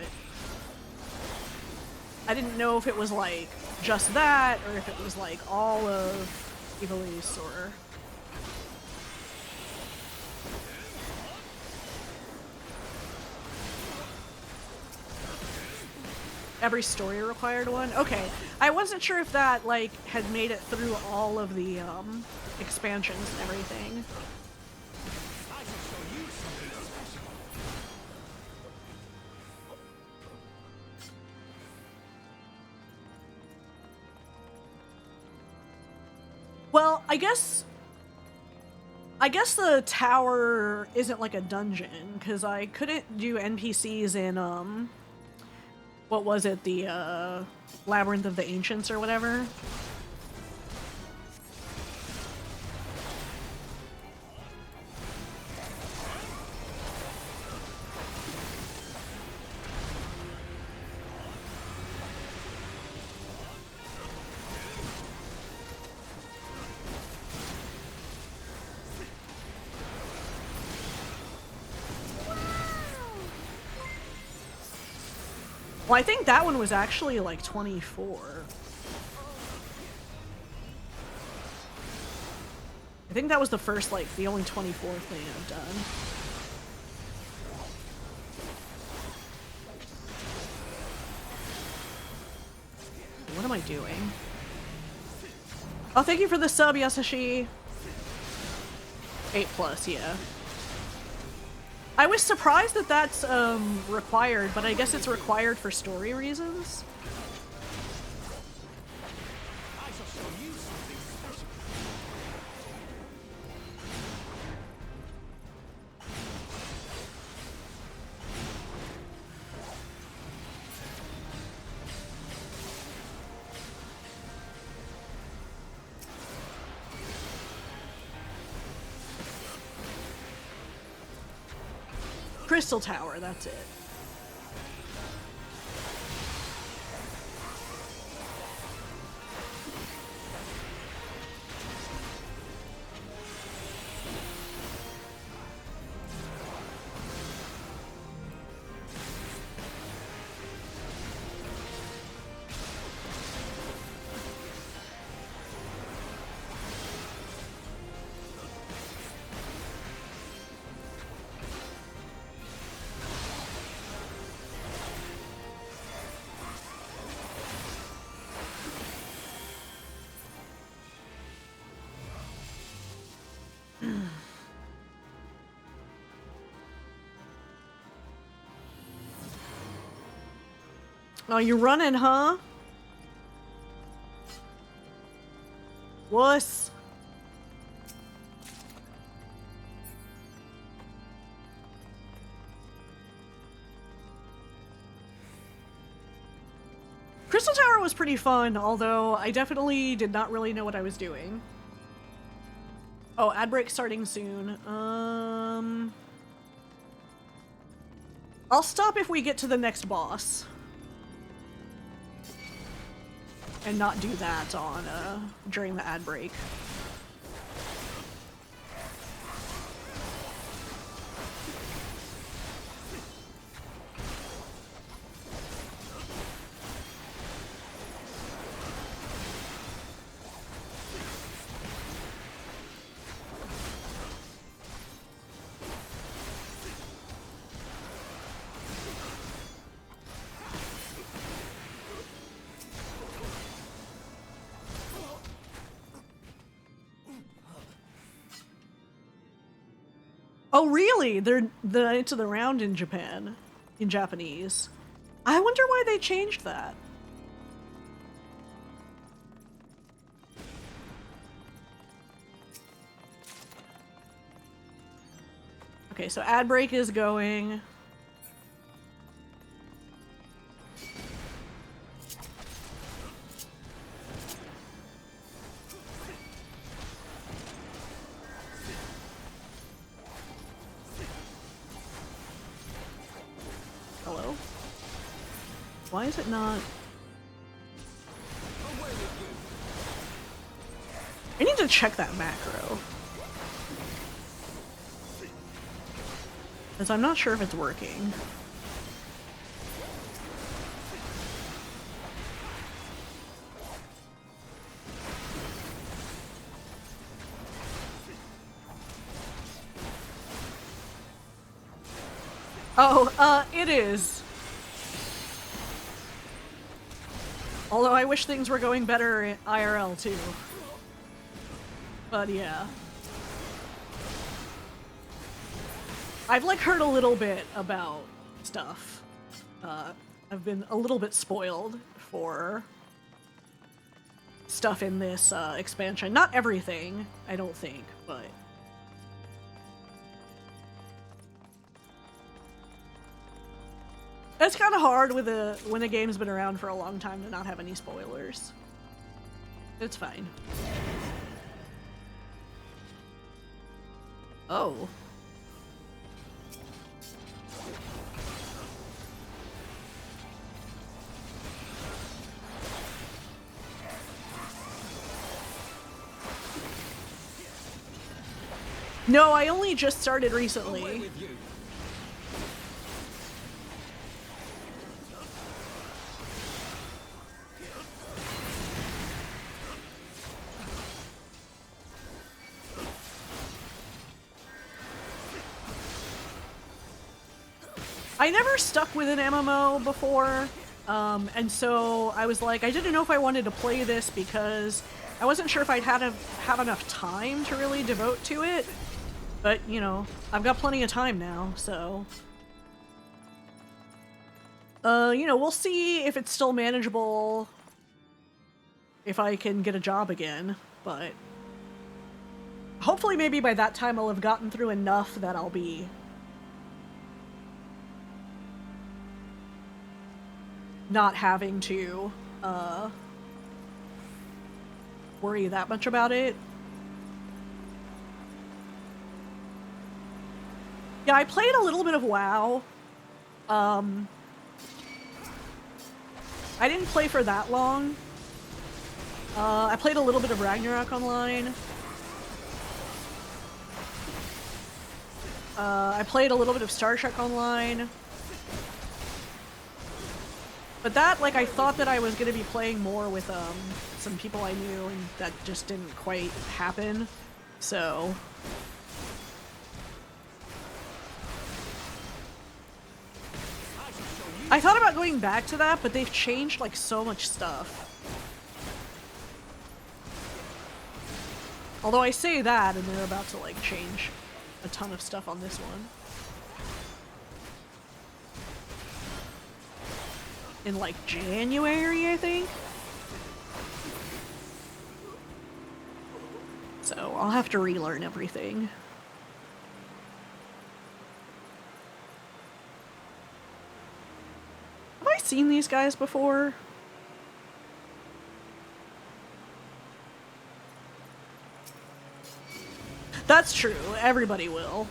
I didn't know if it was, like, just that, or if it was, like, all of Ivalice, or... Every story required one? Okay. I wasn't sure if that, like, had made it through all of the, expansions and everything. Well, I guess the tower isn't like a dungeon, because I couldn't do NPCs in, what was it, the, Labyrinth of the Ancients or whatever? Well, I think that one was actually like 24. I think that was the first, like, the only 24 thing I've done. What am I doing? Oh, thank you for the sub, Yasashi. 8+, yeah. I was surprised that that's required, but I guess it's required for story reasons. Crystal Tower, that's it. Oh, you running, huh? Wuss. Crystal Tower was pretty fun, although I definitely did not really know what I was doing. Oh, ad break starting soon. I'll stop if we get to the next boss. And not do that on, during the ad break. Oh, really? They're the Knights of the Round in Japan, in Japanese. I wonder why they changed that. Okay, so ad break is going. Hello? Why is it not? I need to check that macro. Because I'm not sure if it's working. Oh, it is. Although I wish things were going better in IRL too. But yeah. I've like heard a little bit about stuff. I've been a little bit spoiled for stuff in this expansion. Not everything, I don't think, but it's kind of hard with when a game's been around for a long time to not have any spoilers. It's fine. Oh. No, I only just started recently. I never stuck with an MMO before, and so I was like, I didn't know if I wanted to play this because I wasn't sure if I'd have enough time to really devote to it. But, you know, I've got plenty of time now, so... you know, we'll see if it's still manageable if I can get a job again, but... hopefully maybe by that time I'll have gotten through enough that I'll be... not having to, worry that much about it. Yeah, I played a little bit of WoW. I didn't play for that long. I played a little bit of Ragnarok Online. I played a little bit of Star Trek Online. But that, like, I thought that I was gonna be playing more with, some people I knew, and that just didn't quite happen. So... I thought about going back to that, but they've changed, like, so much stuff. Although I say that, and they're about to, like, change a ton of stuff on this one. In, like, January, I think? So, I'll have to relearn everything. Have I seen these guys before? That's true, everybody will.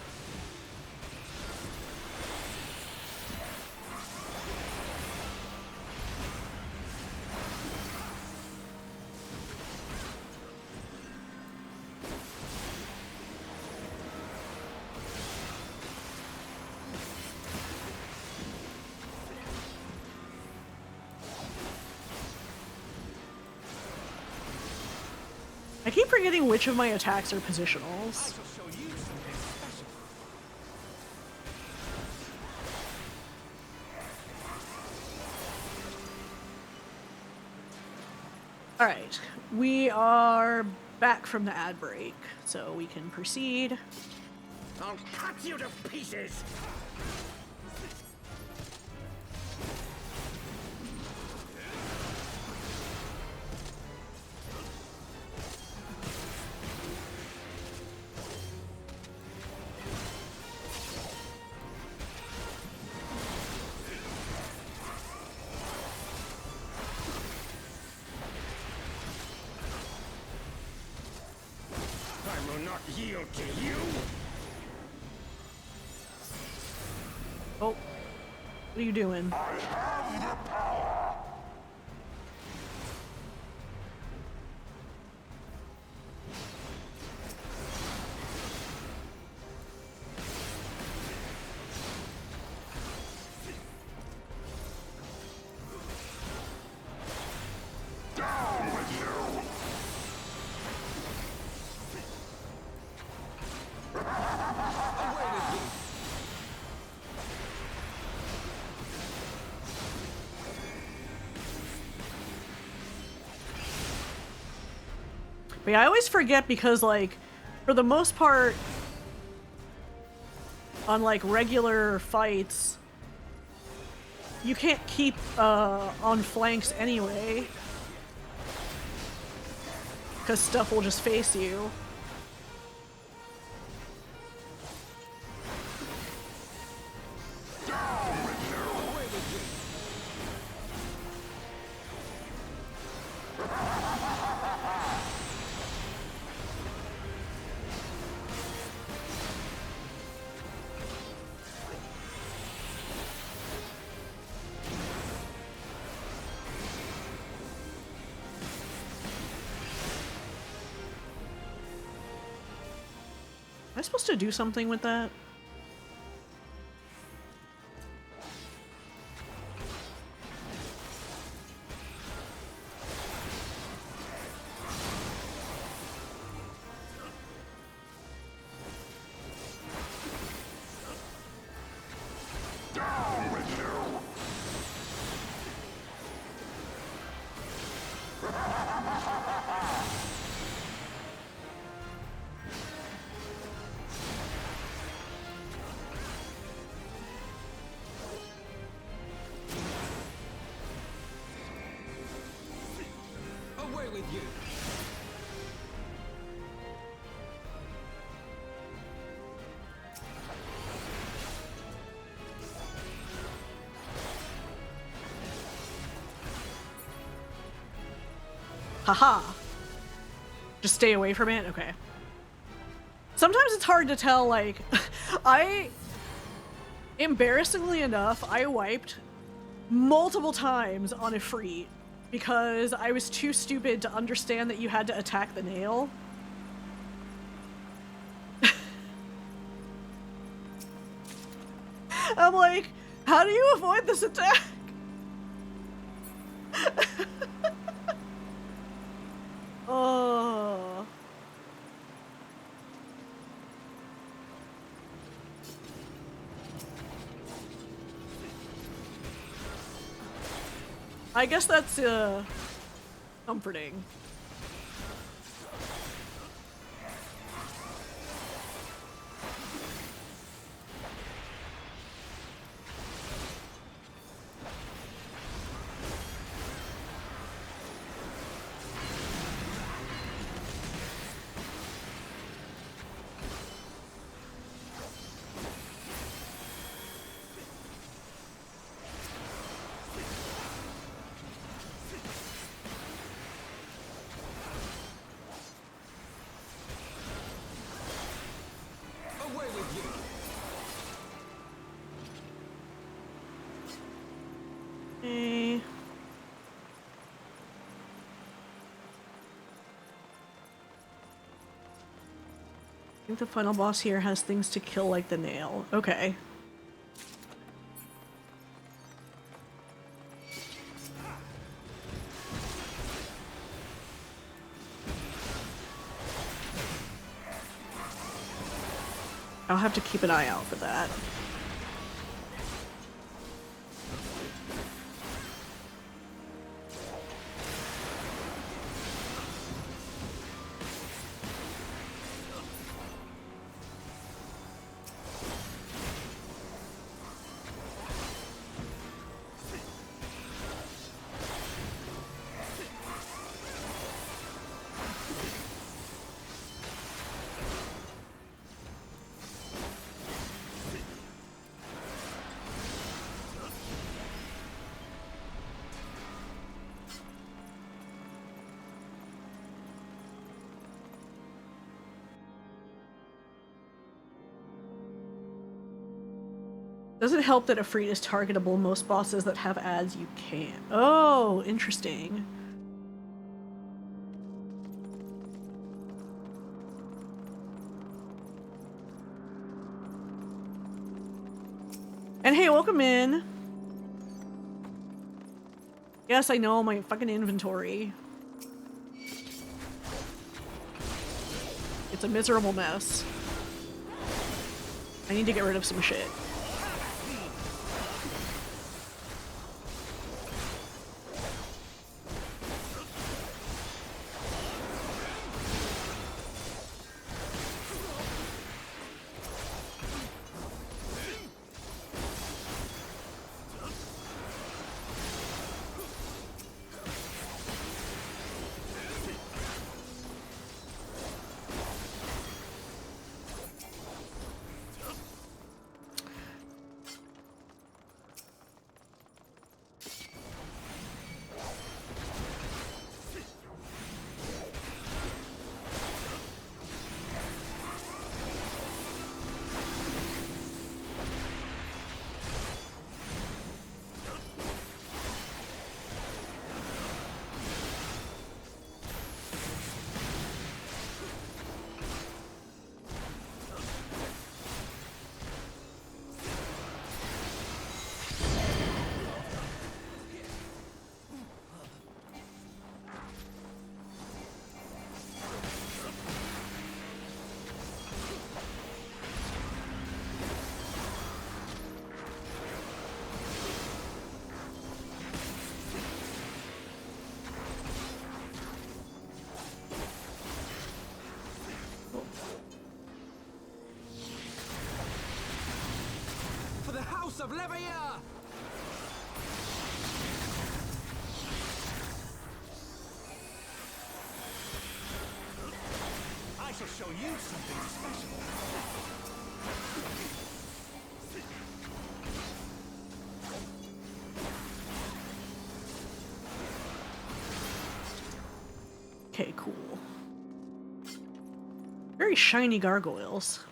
I keep forgetting which of my attacks are positionals. Alright, we are back from the ad break, so we can proceed. I'll cut you to pieces! I will not yield to you! Oh, what are you doing? But yeah, I always forget because, like, for the most part, on, like, regular fights, you can't keep, on flanks anyway. Because stuff will just face you. Am I supposed to do something with that? Away with you! Haha. Just stay away from it? Okay. Sometimes it's hard to tell, like, embarrassingly enough, I wiped multiple times on a Ifrit because I was too stupid to understand that you had to attack the nail. I'm like, how do you avoid this attack? Oh. I guess that's comforting. Away with you! Eh. I think the final boss here has things to kill like the nail. Okay. I'll have to keep an eye out for that. Does it help that Ifrit is targetable? Most bosses that have ads, you can't. Oh, interesting. And hey, welcome in. Yes, I know, my fucking inventory. It's a miserable mess. I need to get rid of some shit. Of Levier! I shall show you something special. Okay, cool. Very shiny gargoyles.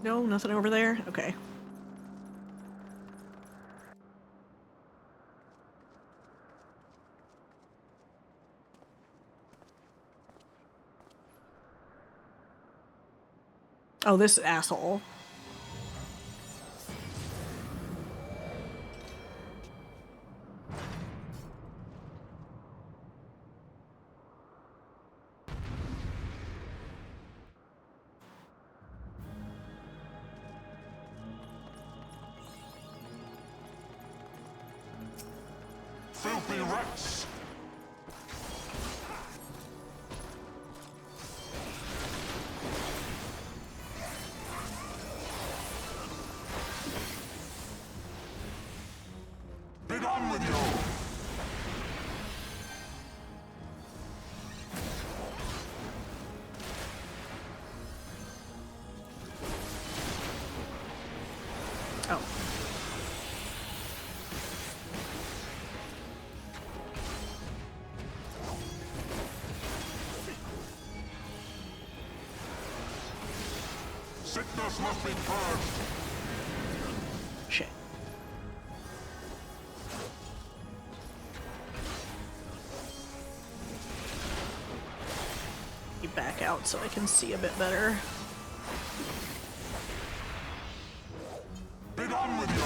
No, nothing over there? Okay. Oh, this asshole. Filthy rats! Be done with you! Oh. Sickness must be purged! Shit. You back out so I can see a bit better. Be done with you!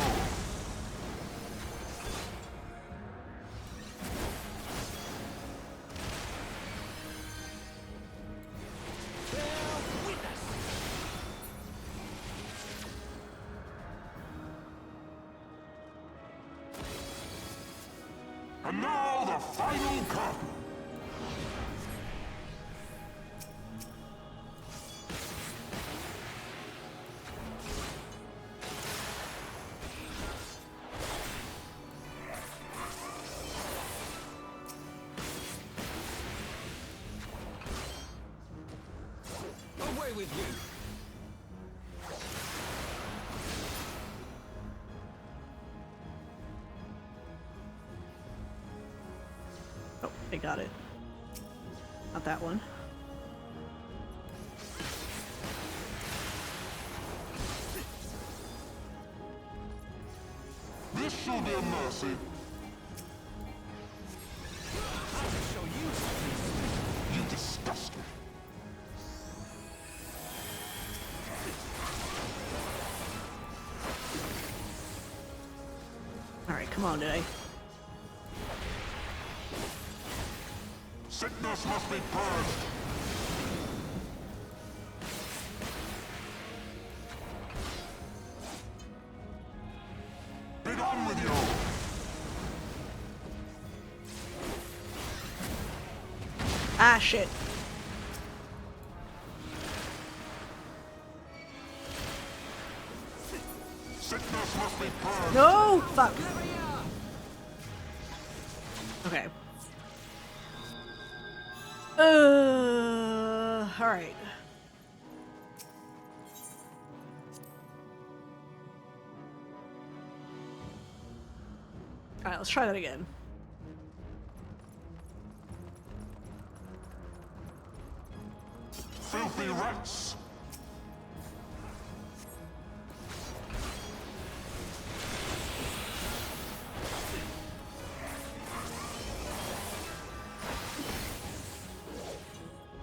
And now the final curtain! Away with you! Oh, I got it. Not that one. This shall be a mercy. You disgust me. Alright, come on, Day. Sickness must be purged. Be done with you. Ah, shit. Sickness must be purged. No! Fuck. Okay. Alright. Alright, let's try that again. Filthy rats.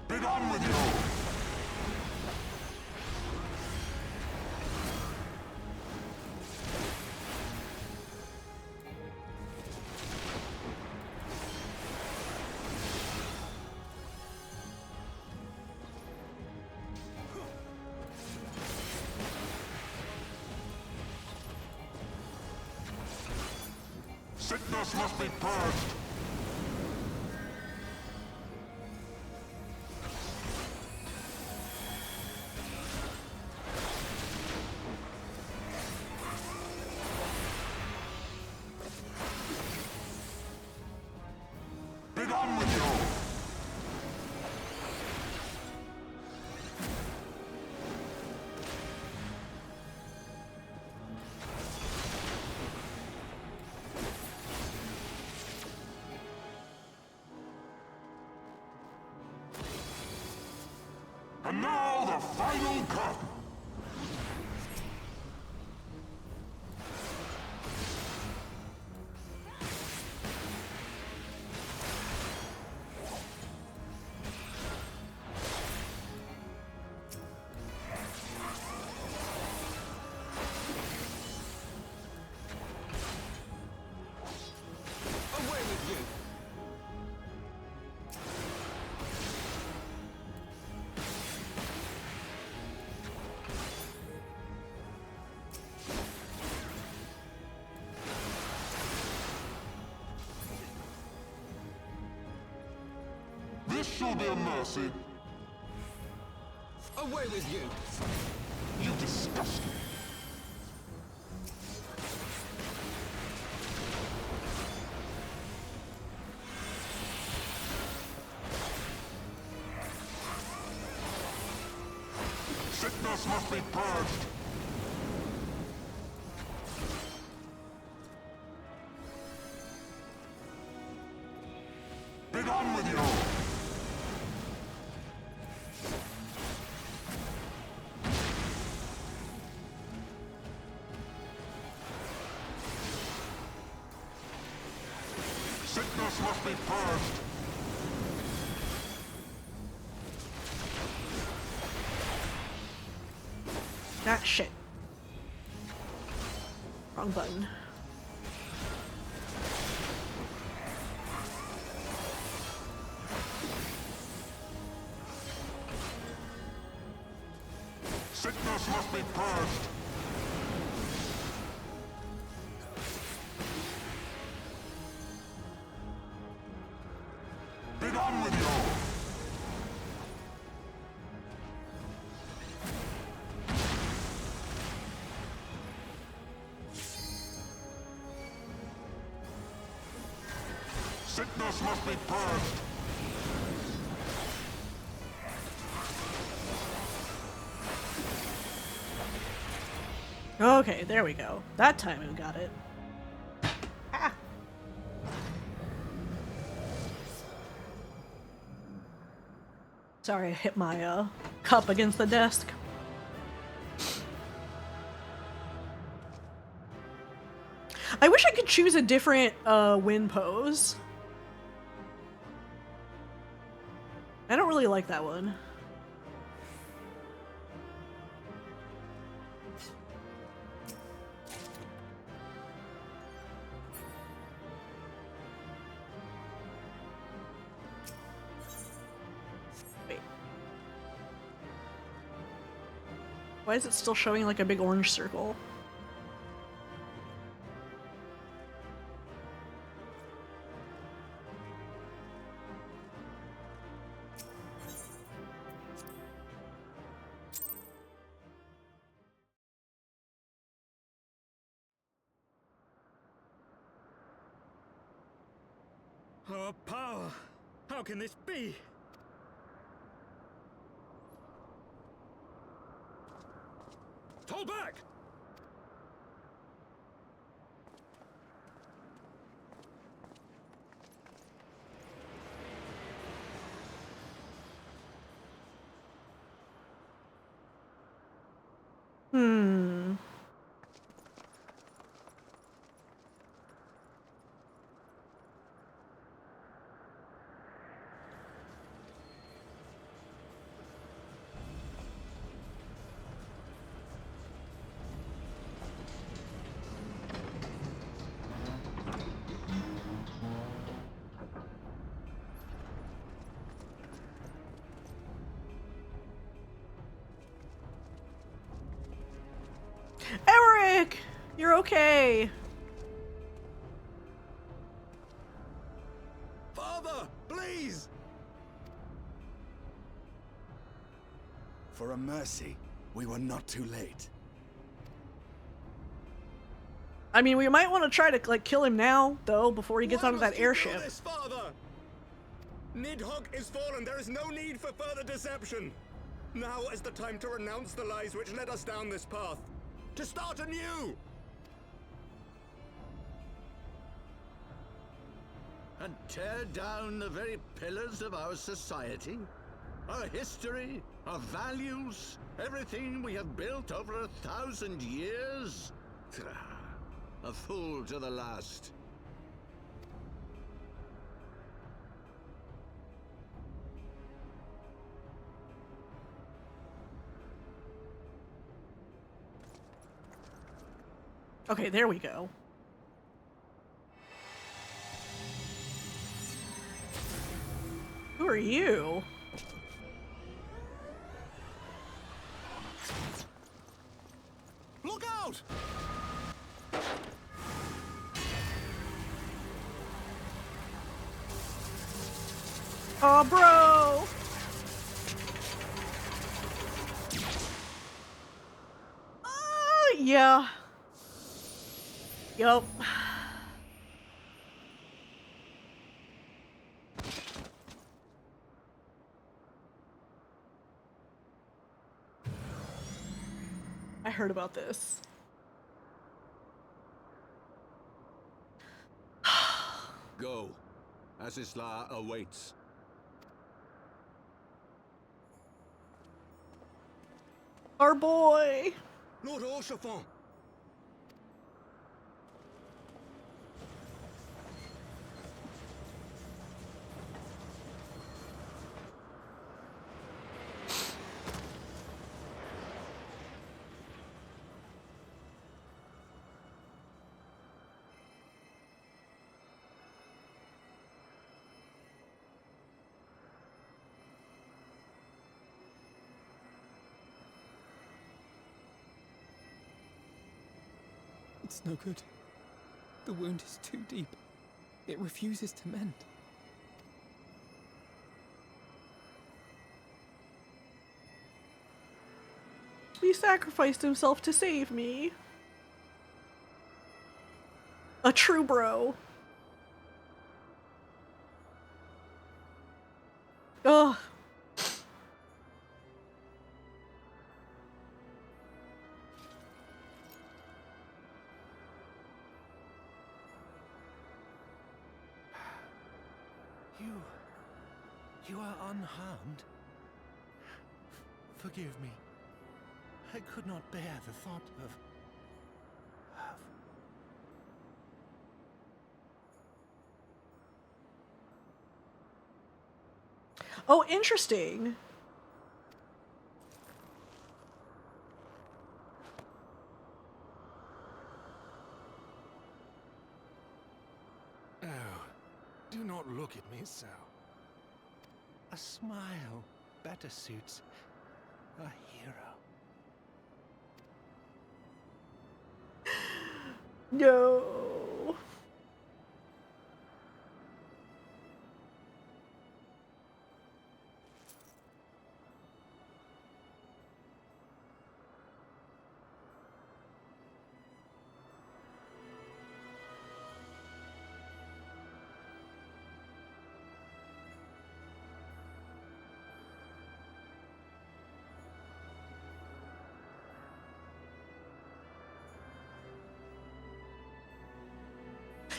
Be done with you. Sickness must be purged. Be done with you. And now the final curtain. Away with you! This shall be a mercy. Away with you! You disgust me. Sickness must be purged. Be done with you. Sickness must be purged. Ah, shit. Wrong button. Sickness must be purged. Be done with you. Sickness must be purged. Okay, there we go. That time we got it. Ah. Sorry, I hit my cup against the desk. I wish I could choose a different win pose. I don't really like that one. Wait. Why is it still showing like a big orange circle? Our power! How can this be? Fall back! Eric! You're okay. Father, please! For a mercy, we were not too late. I mean, we might want to try to like kill him now, though, before he gets onto that airship. This, Father? Nidhogg is fallen. There is no need for further deception. Now is the time to renounce the lies which led us down this path. To start anew! And tear down the very pillars of our society? Our history, our values, everything we have built over 1,000 years? A fool to the last. Okay, there we go. Who are you? Look out! Oh, bro! Yeah. Yup. I heard about this. Go. Asisla awaits. Our boy! Lord Orchefort! It's no good. The wound is too deep. It refuses to mend. He sacrificed himself to save me. A true bro. Ugh. You are unharmed? Forgive me. I could not bear the thought of... Oh, interesting. Oh, do not look at me so. A smile better suits a hero. No.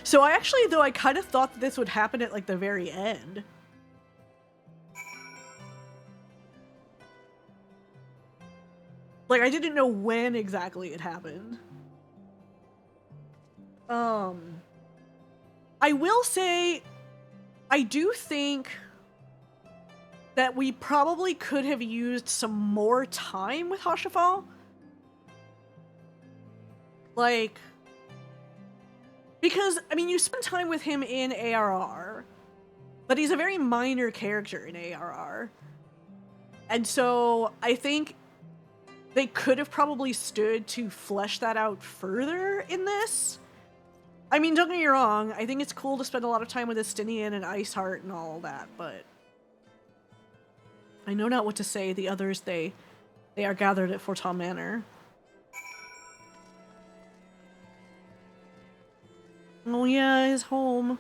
So I actually, though, I kind of thought that this would happen at like the very end. Like, I didn't know when exactly it happened. I will say, I do think that we probably could have used some more time with Hashafal. Like, because, I mean, you spend time with him in ARR, but he's a very minor character in ARR. And so I think they could have probably stood to flesh that out further in this. I mean, don't get me wrong, I think it's cool to spend a lot of time with Estinian and Iceheart and all that, but I know not what to say. The others, they are gathered at Forton Manor. Oh yeah, his home.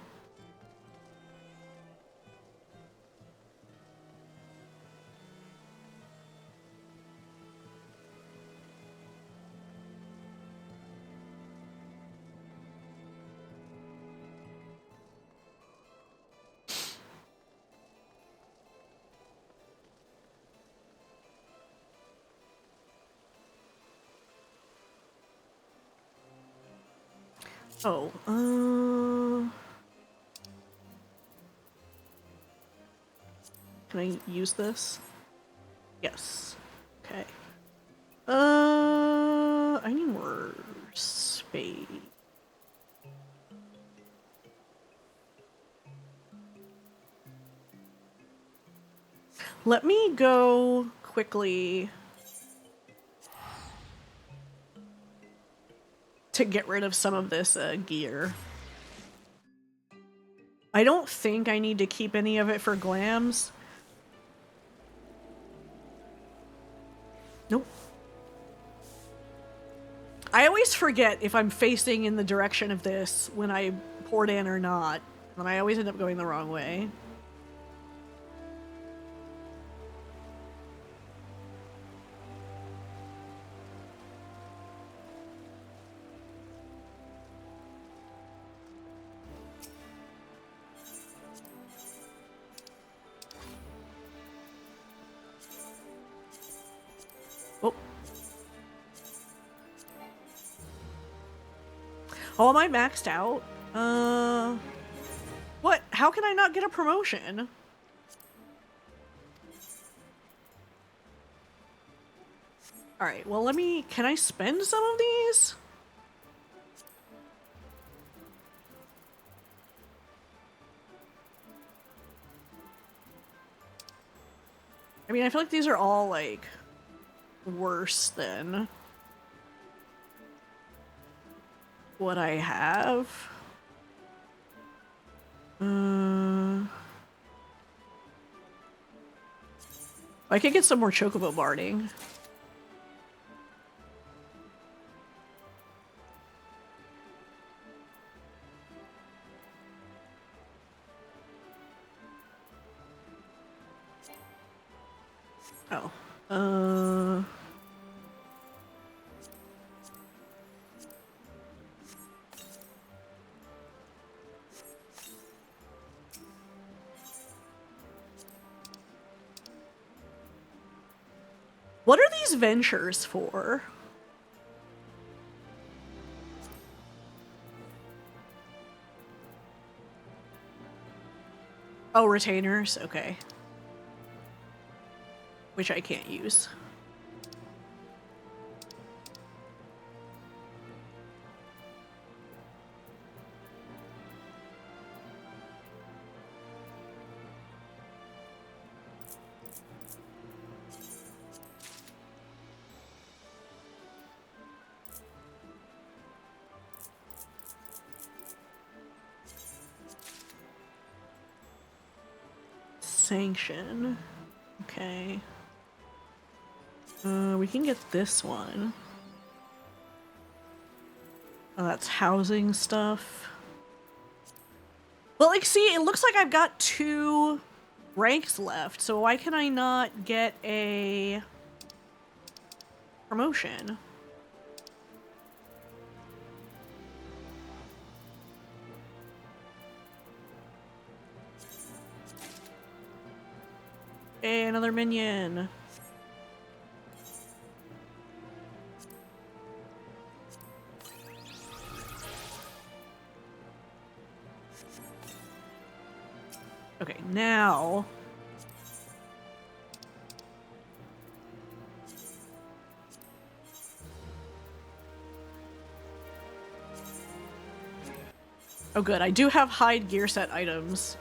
Oh, can I use this? Yes. Okay. I need more space. Let me go quickly to get rid of some of this gear. I don't think I need to keep any of it for glams. Nope. I always forget if I'm facing in the direction of this when I port in or not, and I always end up going the wrong way. Oh, am I maxed out? What? How can I not get a promotion? Alright, well let me... Can I spend some of these? I mean, I feel like these are all, like, worse than what I have. I could get some more chocobo barding. Oh. What are these ventures for? Oh, retainers? Okay. Which I can't use. Sanction. Okay. We can get this one. Oh, that's housing stuff. Well, like, see, it looks like I've got 2 ranks left, so why can I not get a promotion? Hey, another minion. Okay, now... Oh good, I do have hide gear set items.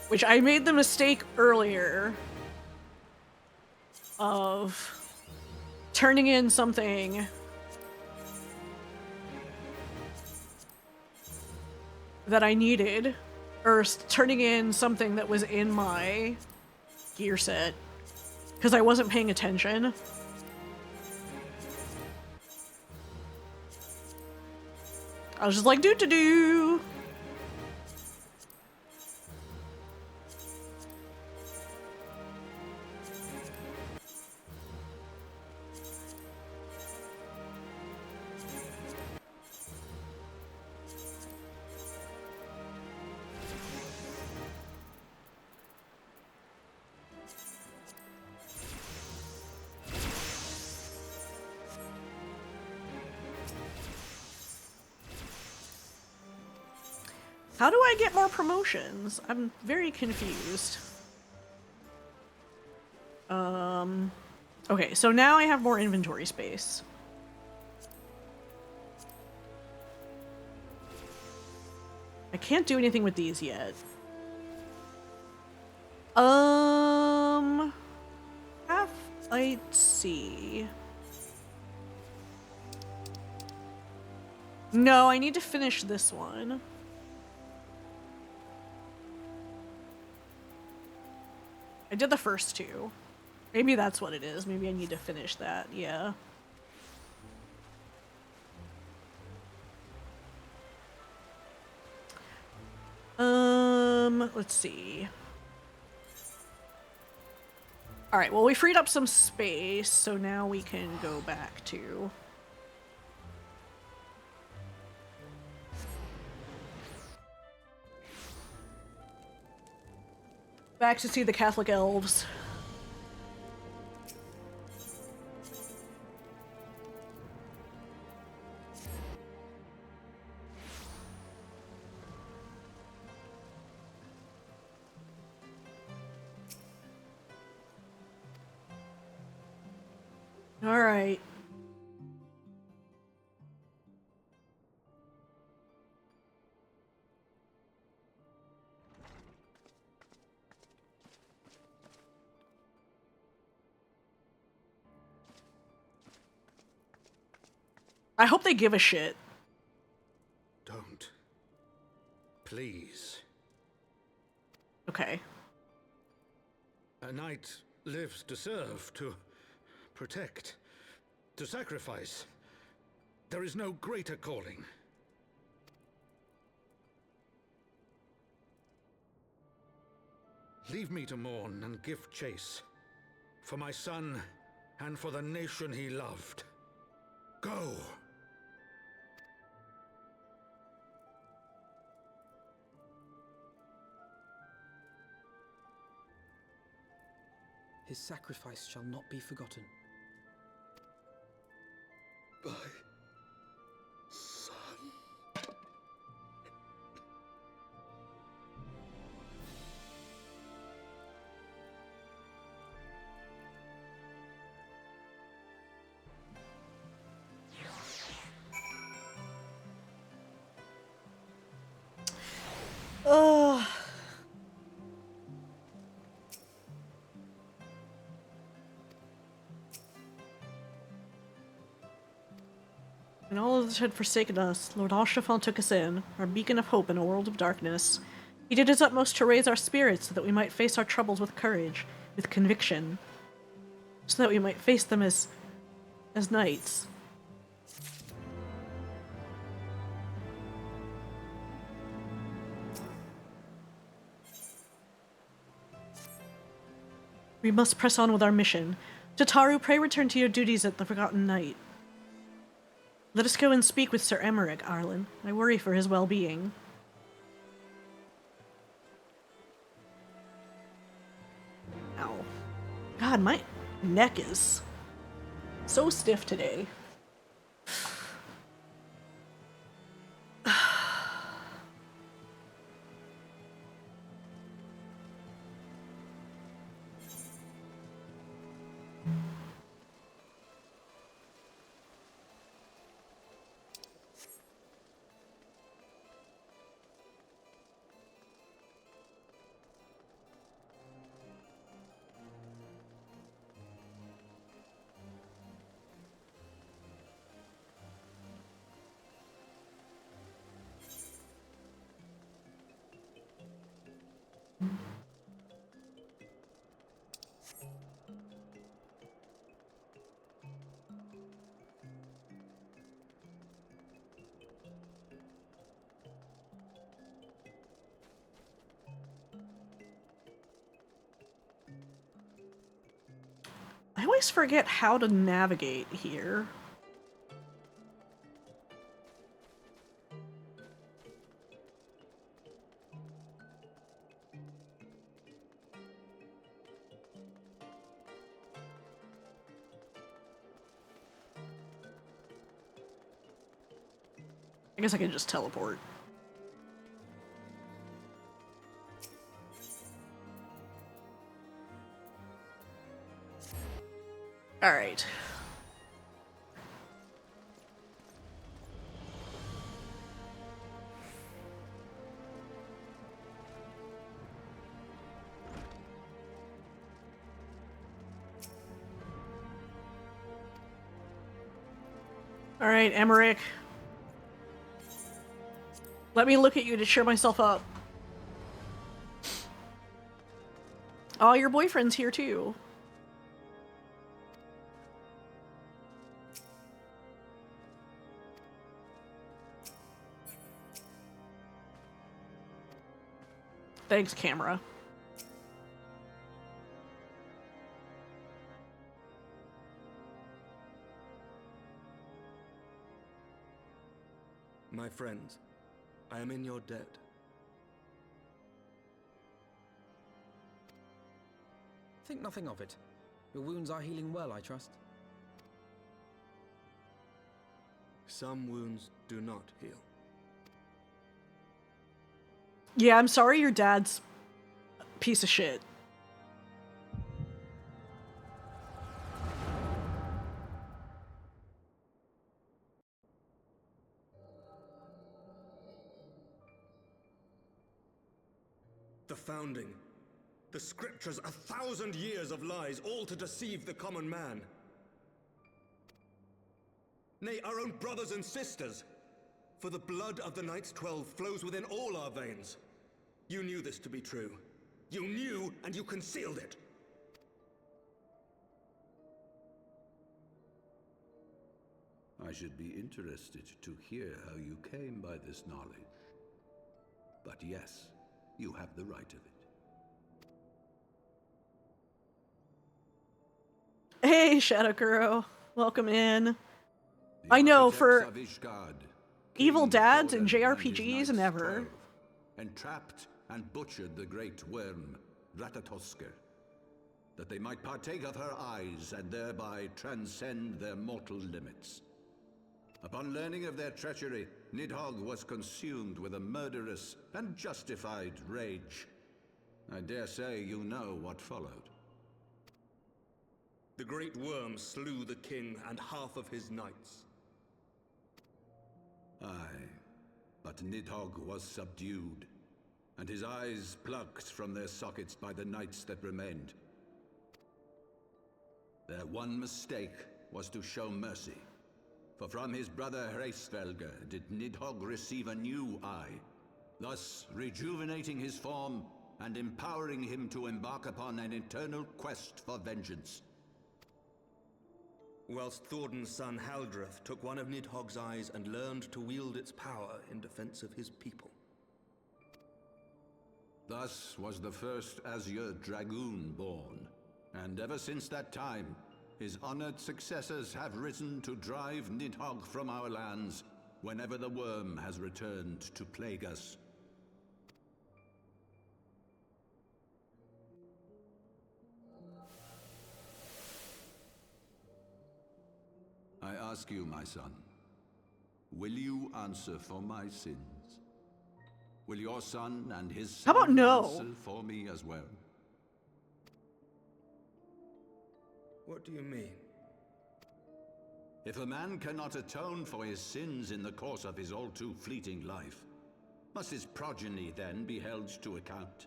Which I made the mistake earlier of turning in something that I needed, or turning in something that was in my gear set because I wasn't paying attention. I was just like, doo-doo-doo. How do I get more promotions? I'm very confused. Okay, so now I have more inventory space. I can't do anything with these yet. Let's see. No, I need to finish this one. I did the first 2. Maybe that's what it is. Maybe I need to finish that. Yeah. Let's see. All right, well, we freed up some space, so now we can go back to... back to see the Catholic elves. All right. I hope they give a shit. Don't. Please. Okay. A knight lives to serve, to protect, to sacrifice. There is no greater calling. Leave me to mourn and give chase. For my son and for the nation he loved. Go! His sacrifice shall not be forgotten. My son. Ugh. When all others had forsaken us, Lord Alshafan took us in, our beacon of hope in a world of darkness. He did his utmost to raise our spirits so that we might face our troubles with courage, with conviction, so that we might face them as knights. We must press on with our mission. Tataru, pray return to your duties at the Forgotten Knight. Let us go and speak with Sir Emmerich, Arlen. I worry for his well-being. Ow. God, my neck is so stiff today. I always forget how to navigate here. I guess I can just teleport. All right. All right, Emmerich. Let me look at you to cheer myself up. Oh, your boyfriend's here too. Thanks, camera. My friends, I am in your debt. Think nothing of it. Your wounds are healing well, I trust. Some wounds do not heal. Yeah, I'm sorry your dad's a piece of shit. The founding. The scriptures, 1,000 years of lies, all to deceive the common man. Nay, our own brothers and sisters. For the blood of the Knights 12 flows within all our veins. You knew this to be true. You knew, and you concealed it. I should be interested to hear how you came by this knowledge. But yes, you have the right of it. Hey, Shadowkuro. Welcome in. I know, for evil dads and JRPGs and ever. Entrapped and butchered the great worm, Ratatosker. that they might partake of her eyes and thereby transcend their mortal limits. Upon learning of their treachery, Nidhogg was consumed with a murderous and justified rage. I dare say you know what followed. The great worm slew the king and half of his knights. Aye, but Nidhogg was subdued, and his eyes plucked from their sockets by the knights that remained. Their one mistake was to show mercy, for from his brother Hreysvelger did Nidhogg receive a new eye, thus rejuvenating his form and empowering him to embark upon an eternal quest for vengeance. Whilst Thorden's son Haldreth took one of Nidhogg's eyes and learned to wield its power in defense of his people. Thus was the first Azure Dragoon born, and ever since that time, his honored successors have risen to drive Nidhogg from our lands whenever the worm has returned to plague us. I ask you, my son, will you answer for my sins? Will your son and his son How about no? answer for me as well? What do you mean? If a man cannot atone for his sins in the course of his all too fleeting life, must his progeny then be held to account?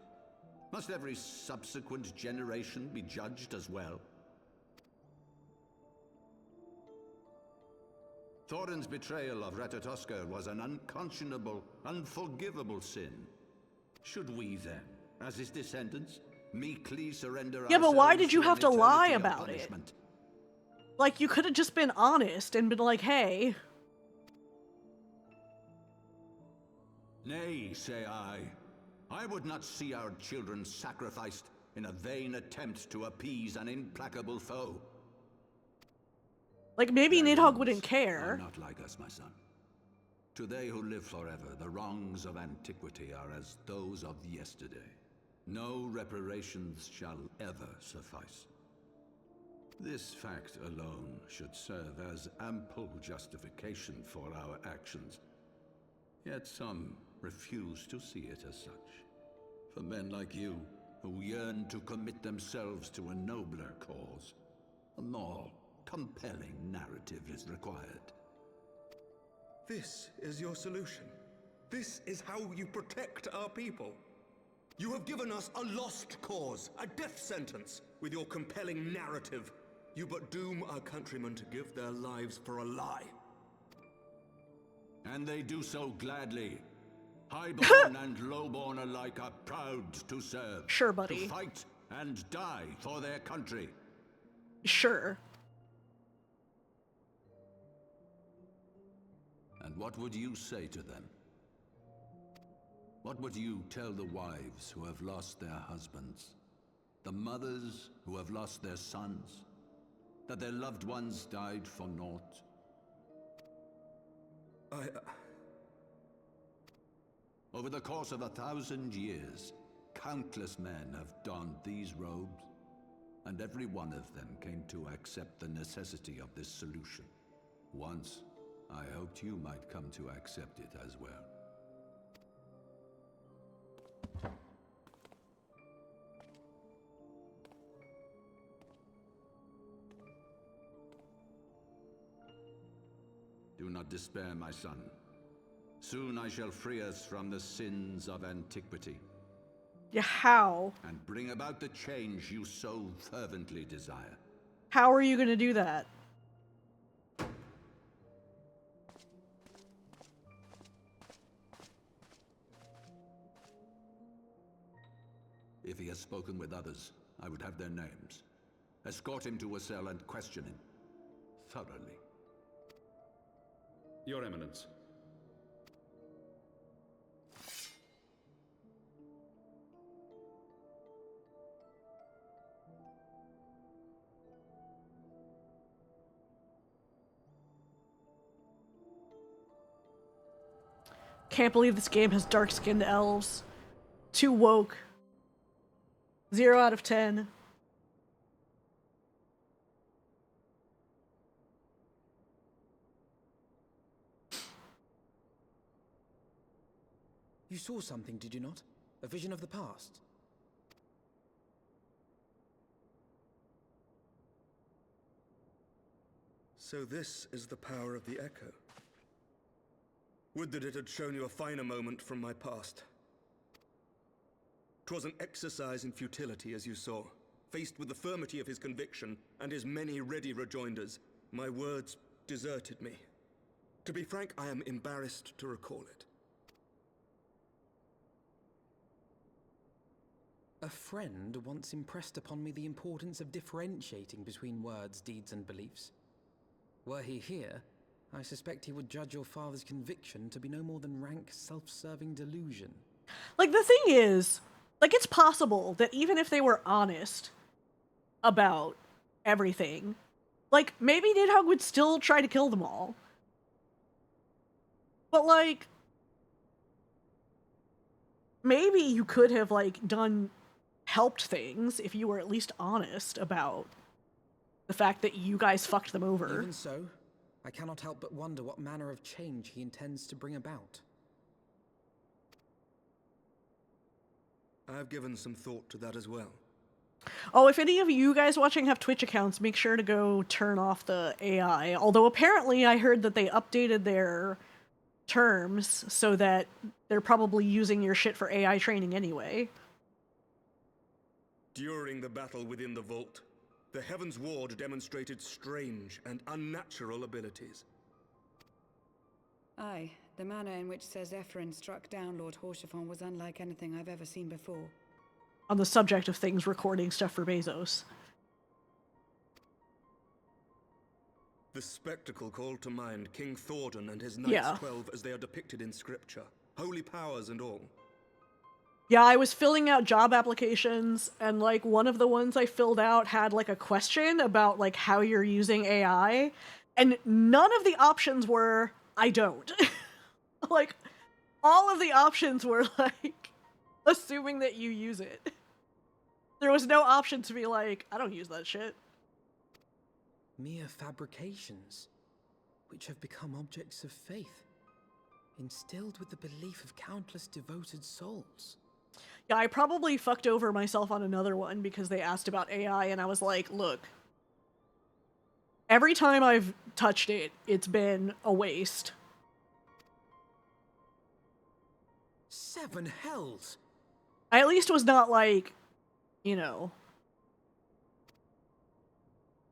Must every subsequent generation be judged as well? Thorin's betrayal of Ratatoskr was an unconscionable, unforgivable sin. Should we then, as his descendants, meekly surrender Yeah, but why ourselves did you to have an to lie eternity of about it? punishment? Like, you could have just been honest and been like, hey. Nay, say I. I would not see our children sacrificed in a vain attempt to appease an implacable foe. Like, maybe Nidhogg Dragons wouldn't are care. not like us, my son. To they who live forever, the wrongs of antiquity are as those of yesterday. No reparations shall ever suffice. This fact alone should serve as ample justification for our actions. Yet some refuse to see it as such. For men like you, who yearn to commit themselves to a nobler cause, a more compelling narrative is required. This is your solution. This is how you protect our people. You have given us a lost cause, a death sentence. With your compelling narrative, you but doom our countrymen to give their lives for a lie. And they do so gladly. Highborn and lowborn alike are proud to serve. Sure, buddy. To fight and die for their country. Sure. And what would you say to them? What would you tell the wives who have lost their husbands? The mothers who have lost their sons? That their loved ones died for naught? Over the course of 1,000 years, countless men have donned these robes, and every one of them came to accept the necessity of this solution. Once, I hoped you might come to accept it as well. Do not despair, my son. Soon I shall free us from the sins of antiquity. Yeah, how? And bring about the change you so fervently desire. How are you gonna do that? If he has spoken with others, I would have their names. Escort him to a cell and question him thoroughly. Your Eminence. Can't believe this game has dark-skinned elves. Too woke. 0 out of 10. You saw something, did you not? A vision of the past? So this is the power of the Echo. Would that it had shown you a finer moment from my past. 'Twas an exercise in futility, as you saw. Faced with the firmity of his conviction and his many ready rejoinders, my words deserted me. To be frank, I am embarrassed to recall it. A friend once impressed upon me the importance of differentiating between words, deeds, and beliefs. Were he here, I suspect he would judge your father's conviction to be no more than rank self-serving delusion. Like, the thing is, like, it's possible that even if they were honest about everything, like, maybe Nidhogg would still try to kill them all. But, like, maybe you could have, like, helped things if you were at least honest about the fact that you guys fucked them over. Even so, I cannot help but wonder what manner of change he intends to bring about. I've given some thought to that as well. Oh, if any of you guys watching have Twitch accounts, make sure to go turn off the AI. Although apparently I heard that they updated their terms so that they're probably using your shit for AI training anyway. During the battle within the vault, the Heavensward demonstrated strange and unnatural abilities. Aye, the manner in which Ser Zephyrin struck down Lord Horschiffon was unlike anything I've ever seen before. On the subject of things recording stuff for Bezos. The spectacle called to mind King Thordan and his Knights 12 as they are depicted in scripture. Holy powers and all. Yeah, I was filling out job applications, and, like, one of the ones I filled out had, like, a question about, like, how you're using AI, and none of the options were, I don't. Like, all of the options were, like, assuming that you use it. There was no option to be like, I don't use that shit. Mere fabrications, which have become objects of faith, instilled with the belief of countless devoted souls. Yeah, I probably fucked over myself on another one because they asked about AI, and I was like, look, every time I've touched it, it's been a waste. 7 hells! I at least was not like, you know.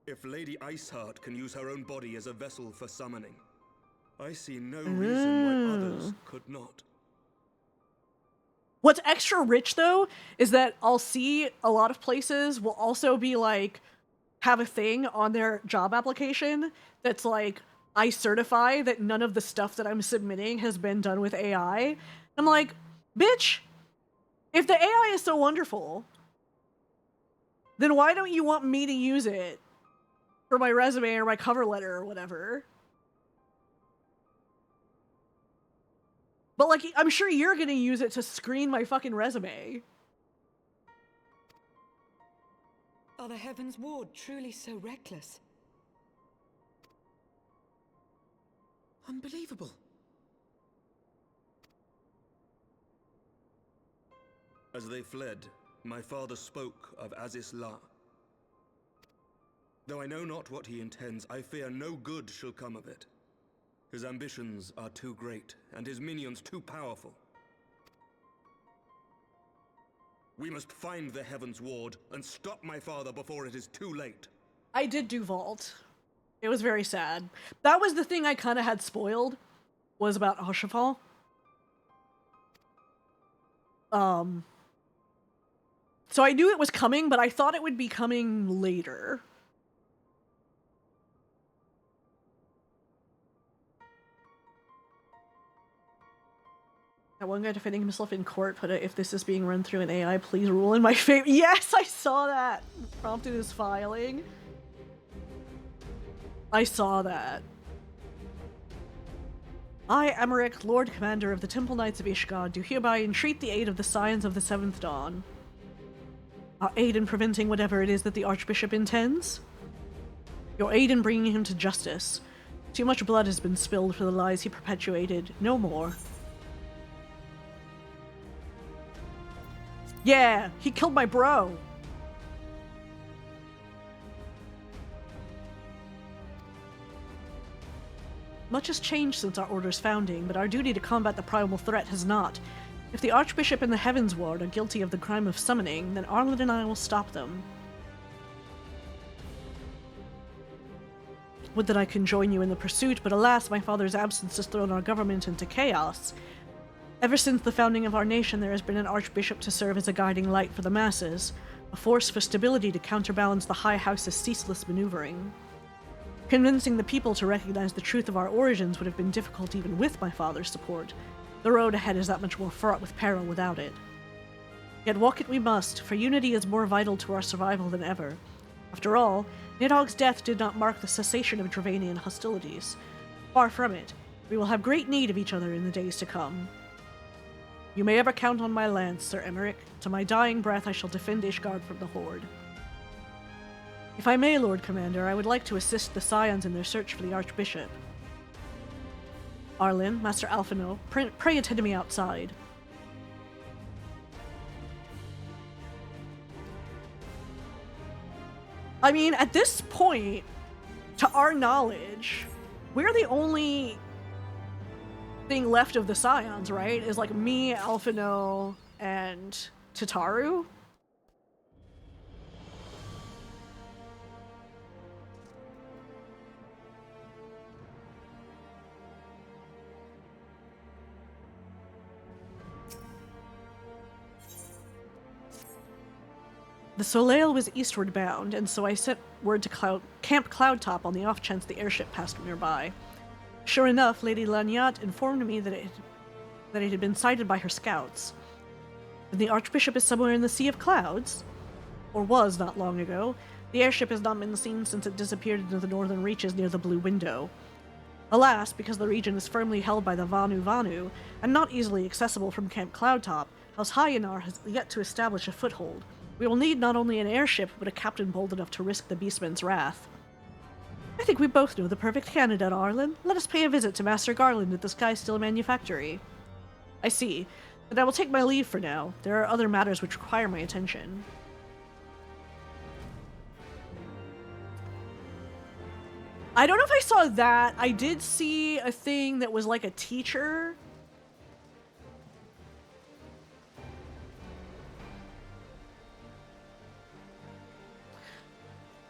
If Lady Iceheart can use her own body as a vessel for summoning, I see no reason why others could not. What's extra rich, though, is that I'll see a lot of places will also be like, have a thing on their job application that's like, I certify that none of the stuff that I'm submitting has been done with AI. I'm like, bitch, if the AI is so wonderful, then why don't you want me to use it for my resume or my cover letter or whatever? But, like, I'm sure you're gonna use it to screen my fucking resume. Are the Heavensward truly so reckless? Unbelievable. As they fled, my father spoke of Aziz La. Though I know not what he intends, I fear no good shall come of it. His ambitions are too great, and his minions too powerful. We must find the Heavensward and stop my father before it is too late. I did do Vault. It was very sad. That was the thing I kind of had spoiled, was about Hoshafal. So I knew it was coming, but I thought it would be coming later. That one guy defending himself in court put it, if this is being run through an AI, please rule in my favor. Yes, I saw that! Prompted his filing. I saw that. I, Emmerich, Lord Commander of the Temple Knights of Ishgard, do hereby entreat the aid of the Scions of the Seventh Dawn. Our aid in preventing whatever it is that the Archbishop intends. Your aid in bringing him to justice. Too much blood has been spilled for the lies he perpetuated. No more. Yeah, he killed my bro. Much has changed since our order's founding, but our duty to combat the primal threat has not. If the Archbishop and the Heavensward are guilty of the crime of summoning, then Arlen and I will stop them. Would that I can join you in the pursuit, but alas, my father's absence has thrown our government into chaos. Ever since the founding of our nation, there has been an Archbishop to serve as a guiding light for the masses, a force for stability to counterbalance the High House's ceaseless maneuvering. Convincing the people to recognize the truth of our origins would have been difficult even with my father's support. The road ahead is that much more fraught with peril without it. Yet walk it we must, for unity is more vital to our survival than ever. After all, Nidhogg's death did not mark the cessation of Dravanian hostilities. Far from it. We will have great need of each other in the days to come. You may ever count on my lance, Sir Emmerich. To my dying breath I shall defend Ishgard from the Horde. If I may, Lord Commander, I would like to assist the Scions in their search for the Archbishop. Arlen, Master Alphino, pray attend to me outside. I mean, at this point, to our knowledge, we're the only thing left of the Scions, right? Is like me, Alphino, and Tataru. The Soleil was eastward bound, and so I sent word to Camp Cloudtop on the off chance the airship passed nearby. Sure enough, Lady Lanyat informed me that it had been sighted by her scouts. And the Archbishop is somewhere in the Sea of Clouds? Or was not long ago. The airship has not been seen since it disappeared into the northern reaches near the Blue Window. Alas, because the region is firmly held by the Vanu, and not easily accessible from Camp Cloudtop, House Hyanar has yet to establish a foothold. We will need not only an airship, but a captain bold enough to risk the Beastman's wrath. I think we both know the perfect candidate, Arlen. Let us pay a visit to Master Garland at the Sky Steel Manufactory. I see. Then I will take my leave for now. There are other matters which require my attention. I don't know if I saw that. I did see a thing that was like a teacher.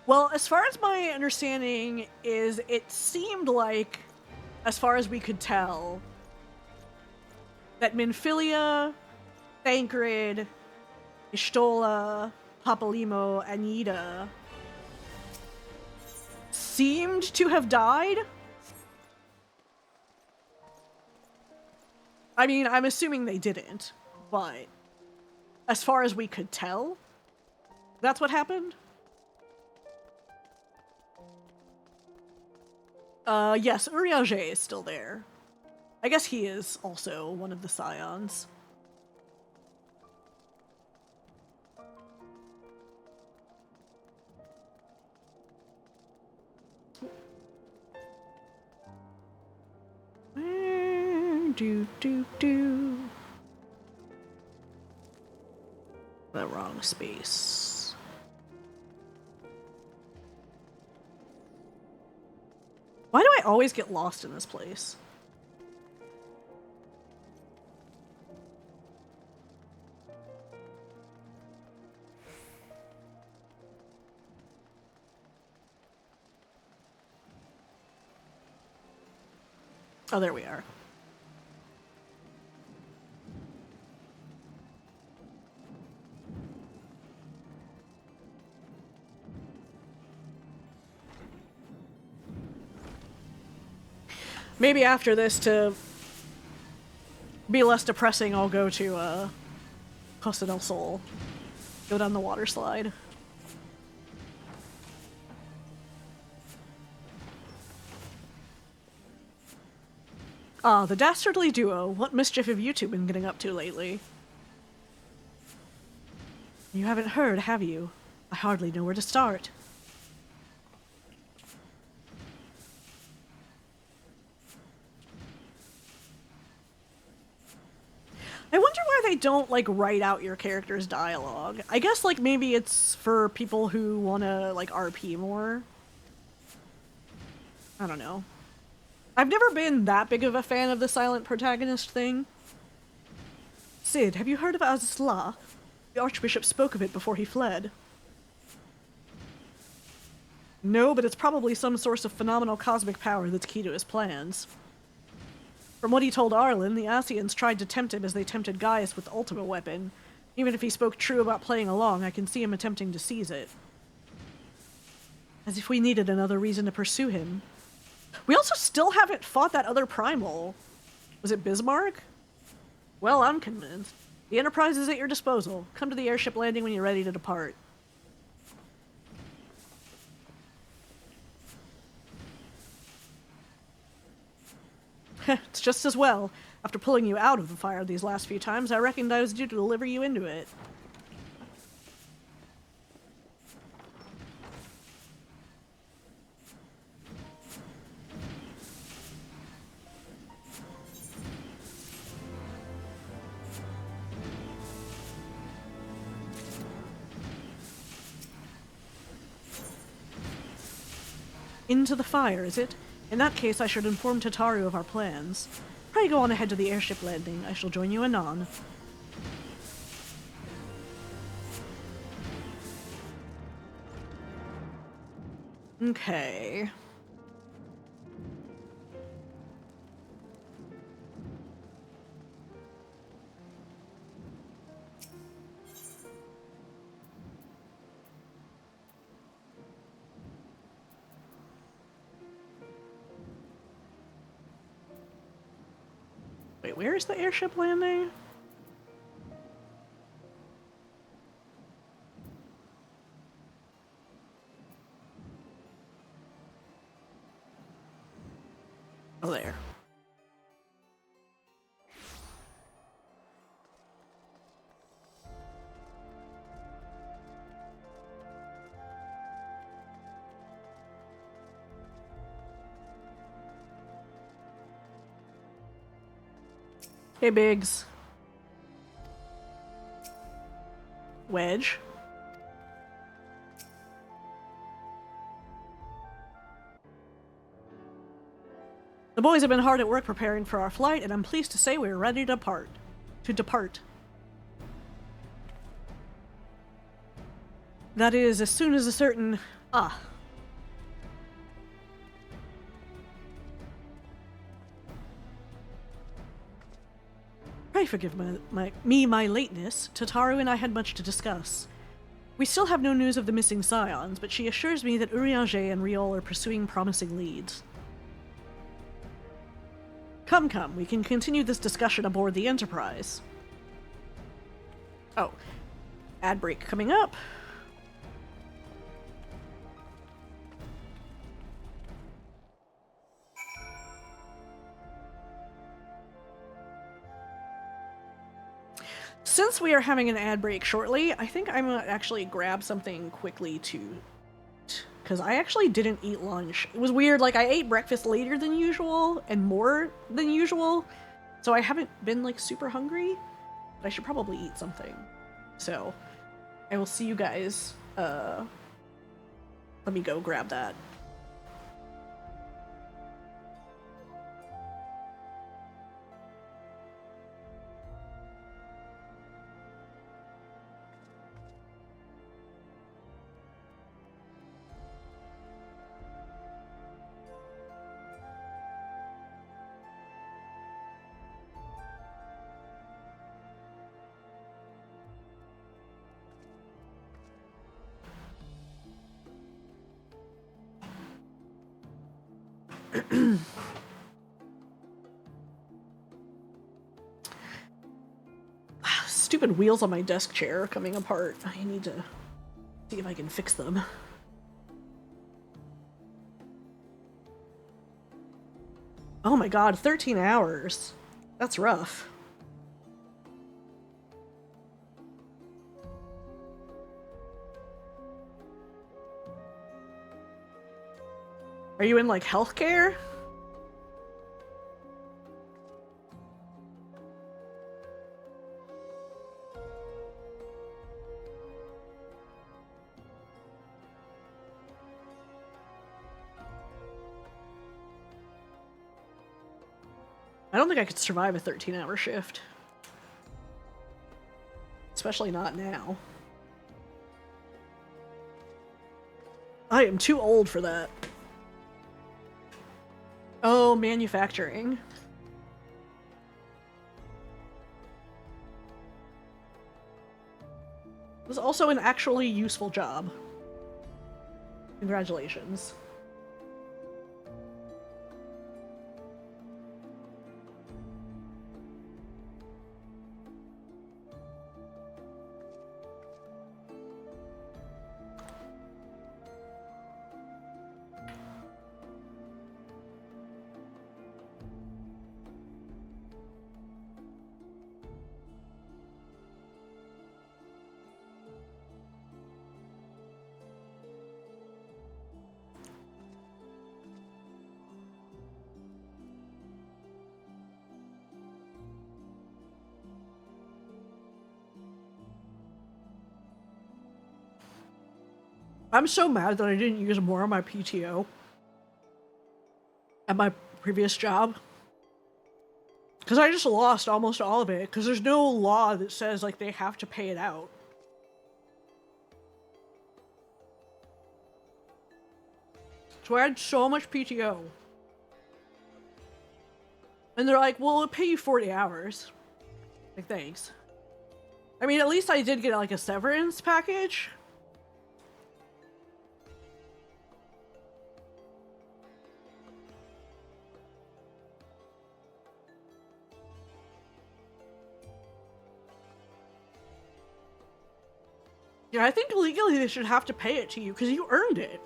Well, as far as my understanding is, it seemed like, as far as we could tell, that Minfilia, Thancred, Ishtola, Papalimo, and Yida seemed to have died. I mean, I'm assuming they didn't, but as far as we could tell, that's what happened. Yes, Urianger is still there. I guess he is also one of the Scions. The wrong space. Why do I always get lost in this place? Oh, there we are. Maybe after this, to be less depressing, I'll go to Costa del Sol. Go down the water slide. Ah, the dastardly duo. What mischief have you two been getting up to lately? You haven't heard, have you? I hardly know where to start. I wonder why they don't, like, write out your character's dialogue. I guess, like, maybe it's for people who want to, like, RP more. I don't know. I've never been that big of a fan of the silent protagonist thing. Sid, have you heard of Azsla? The Archbishop spoke of it before he fled. No, but it's probably some source of phenomenal cosmic power that's key to his plans. From what he told Arlen, the Asians tried to tempt him as they tempted Gaius with the ultimate weapon. Even if he spoke true about playing along, I can see him attempting to seize it. As if we needed another reason to pursue him. We also still haven't fought that other primal. Was it Bismarck? Well, I'm convinced. The Enterprise is at your disposal. Come to the airship landing when you're ready to depart. It's just as well. After pulling you out of the fire these last few times, I reckoned I was due to deliver you into it. Into the fire, is it? In that case, I should inform Tataru of our plans. Pray go on ahead to the airship landing. I shall join you anon. Okay. Wait, where is the airship landing? Oh, there. Hey, Biggs. Wedge. The boys have been hard at work preparing for our flight, and I'm pleased to say we're ready to depart. That is, as soon as a certain... Pray forgive my lateness. Tataru and I had much to discuss. We still have no news of the missing scions, but she assures me that Urianger and Riol are pursuing promising leads. Come, we can continue this discussion aboard the Enterprise. Oh, ad break coming up. Since we are having an ad break shortly, I think I'm gonna actually grab something quickly to... because I actually didn't eat lunch. It was weird, like, I ate breakfast later than usual, and more than usual, so I haven't been, like, super hungry, but I should probably eat something. So, I will see you guys, let me go grab that. Stupid wheels on my desk chair are coming apart. I need to see if I can fix them. Oh my god, 13 hours. That's rough. Are you in, like, healthcare? I don't think I could survive a 13-hour shift. Especially not now. I am too old for that. Oh, manufacturing. It was also an actually useful job. Congratulations. I'm so mad that I didn't use more of my PTO at my previous job. Because I just lost almost all of it, because there's no law that says, like, they have to pay it out. So I had so much PTO. And they're like, well, we'll pay you 40 hours. Like, thanks. I mean, at least I did get, like, a severance package. Yeah, I think legally they should have to pay it to you because you earned it.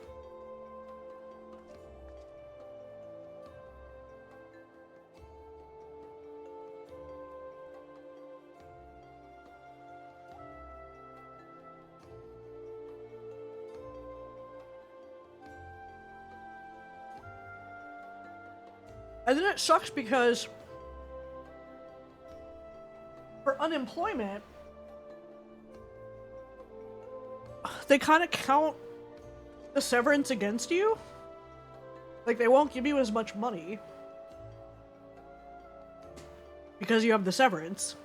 And then it sucks because for unemployment, they kind of count the severance against you. Like, they won't give you as much money because you have the severance.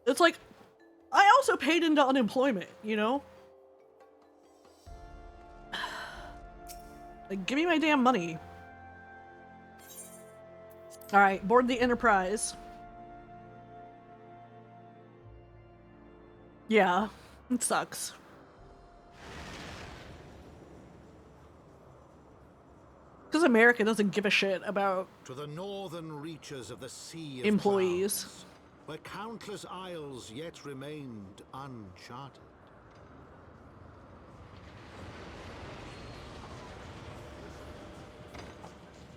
It's like, I also paid into unemployment, you know? Like, give me my damn money. Alright, board the Enterprise. Yeah, it sucks. Because America doesn't give a shit about to the northern reaches of the Sea of employees. Clouds, where countless isles yet remained uncharted.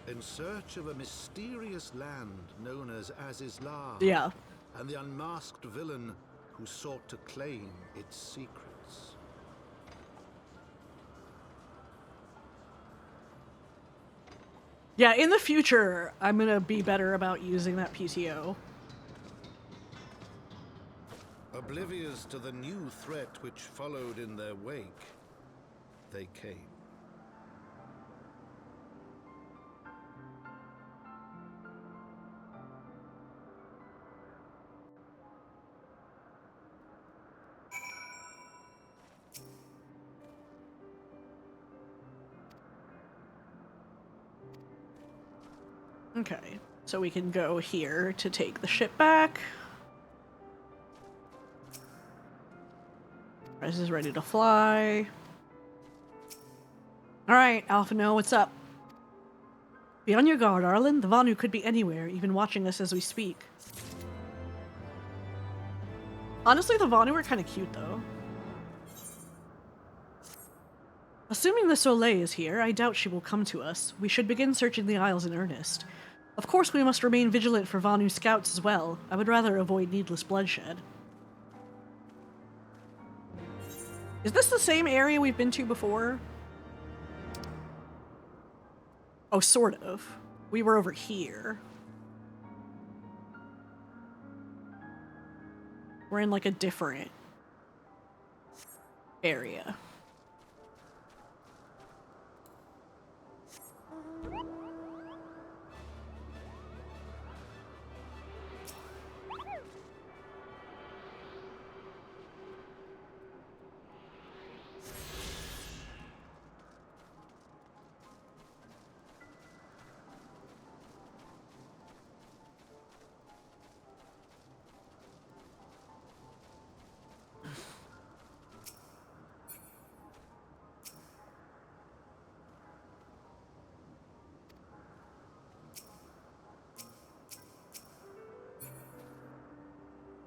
In search of a mysterious land known as Azizlar. Yeah. And the unmasked villain who sought to claim its secrets. Yeah, in the future, I'm gonna be better about using that PTO. Oblivious to the new threat which followed in their wake, they came. Okay, so we can go here to take the ship back. Price is ready to fly. Alright, Alpha No, what's up? Be on your guard, Arlen. The Vanu could be anywhere, even watching us as we speak. Honestly, the Vanu are kind of cute, though. Assuming the Soleil is here, I doubt she will come to us. We should begin searching the Isles in earnest. Of course, we must remain vigilant for Vanu scouts as well. I would rather avoid needless bloodshed. Is this the same area we've been to before? Oh, sort of. We were over here. We're in like a different area.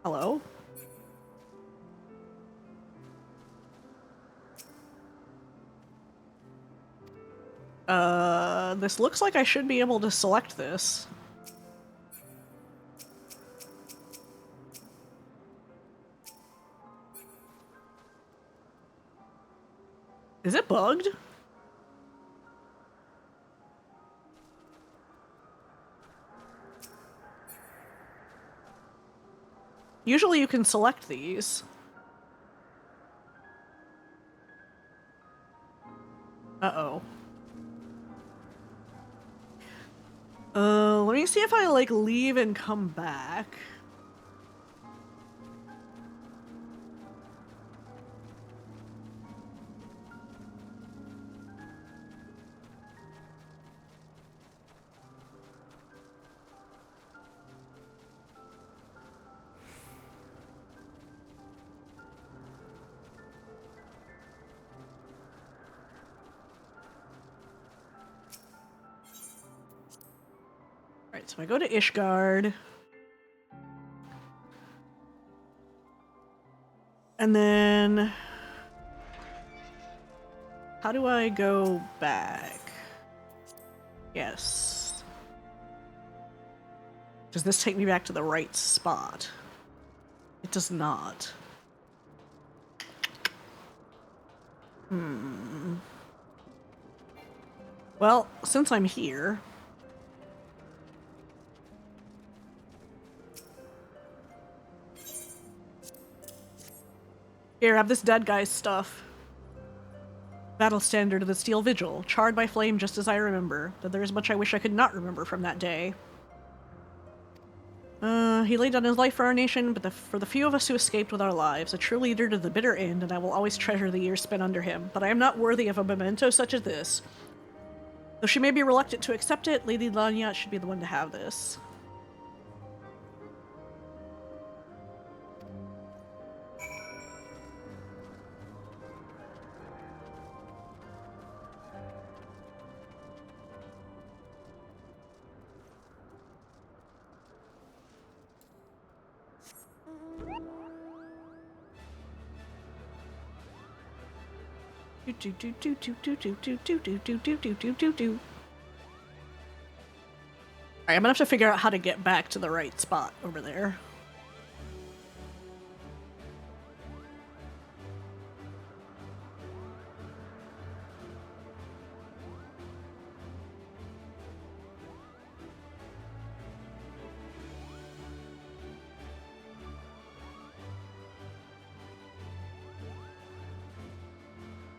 Hello? This looks like I should be able to select this. Is it bugged? Usually you can select these. Uh-oh. Let me see if I, like, leave and come back. Alright, so I go to Ishgard. And then... how do I go back? Yes. Does this take me back to the right spot? It does not. Well, since I'm here... here, have this dead guy's stuff. Battle standard of the Steel Vigil, charred by flame just as I remember, though there is much I wish I could not remember from that day. He laid down his life for our nation, but for the few of us who escaped with our lives, a true leader to the bitter end, and I will always treasure the years spent under him. But I am not worthy of a memento such as this. Though she may be reluctant to accept it, Lady Lanyat should be the one to have this. Alright, I'm gonna have to figure out how to get back to the right spot over there.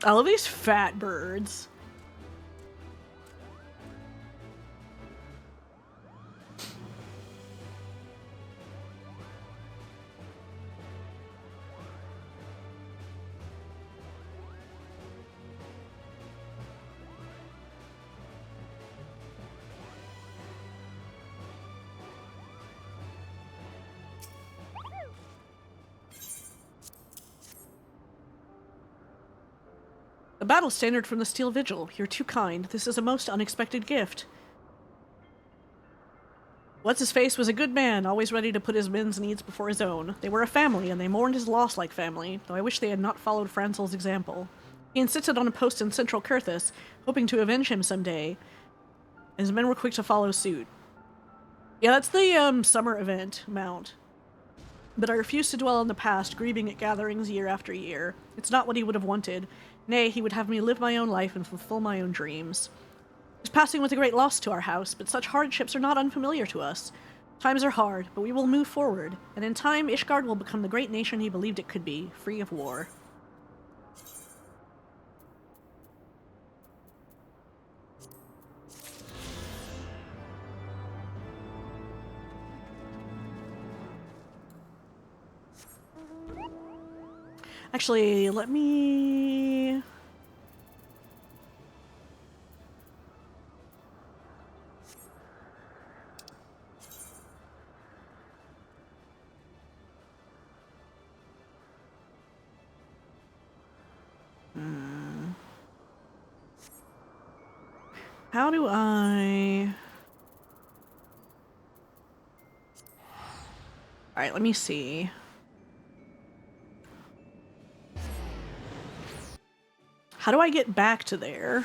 I love these fat birds. The battle standard from the Steel Vigil. You're too kind. This is a most unexpected gift. What's-his-face was a good man, always ready to put his men's needs before his own. They were a family, and they mourned his loss like family, though I wish they had not followed Franzel's example. He insisted on a post in Central Kurthus, hoping to avenge him someday, and his men were quick to follow suit. Yeah, that's the, summer event mount. But I refuse to dwell on the past, grieving at gatherings year after year. It's not what he would have wanted. Nay, he would have me live my own life and fulfill my own dreams. His passing was a great loss to our house, but such hardships are not unfamiliar to us. Times are hard, but we will move forward, and in time, Ishgard will become the great nation he believed it could be, free of war. Actually, let me... How do I... Alright, let me see. How do I get back to there?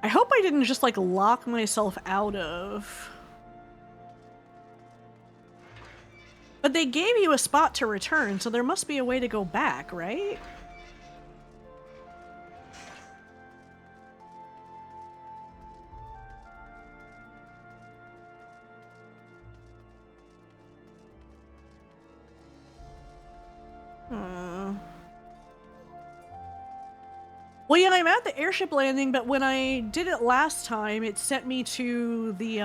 I hope I didn't just like lock myself out of. But they gave you a spot to return, so there must be a way to go back, right? Well, yeah, I'm at the airship landing, but when I did it last time, it sent me to the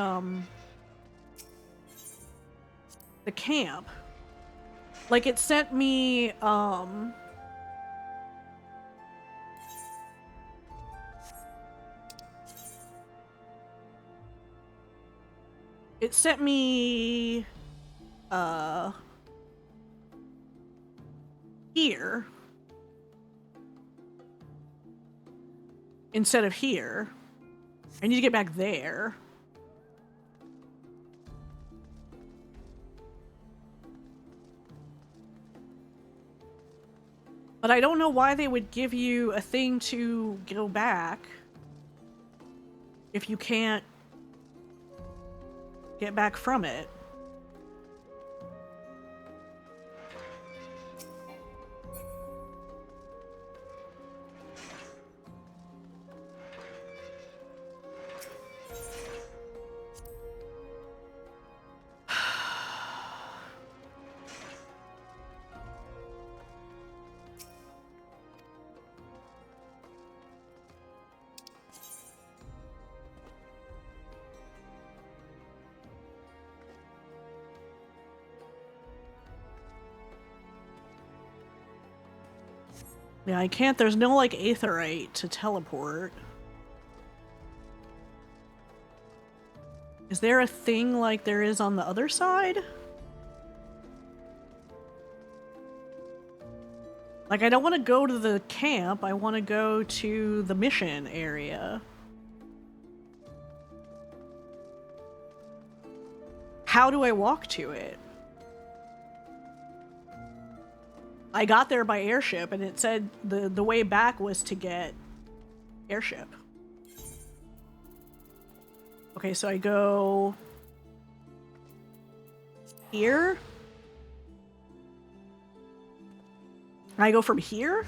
camp. Like, it sent me, it sent me, here. Instead of here. I need to get back there. But I don't know why they would give you a thing to go back if you can't get back from it. Yeah, I can't. There's no, like, aetherite to teleport. Is there a thing like there is on the other side? Like, I don't want to go to the camp. I want to go to the mission area. How do I walk to it? I got there by airship, and it said the way back was to get airship. Okay, so I go here. I go from here?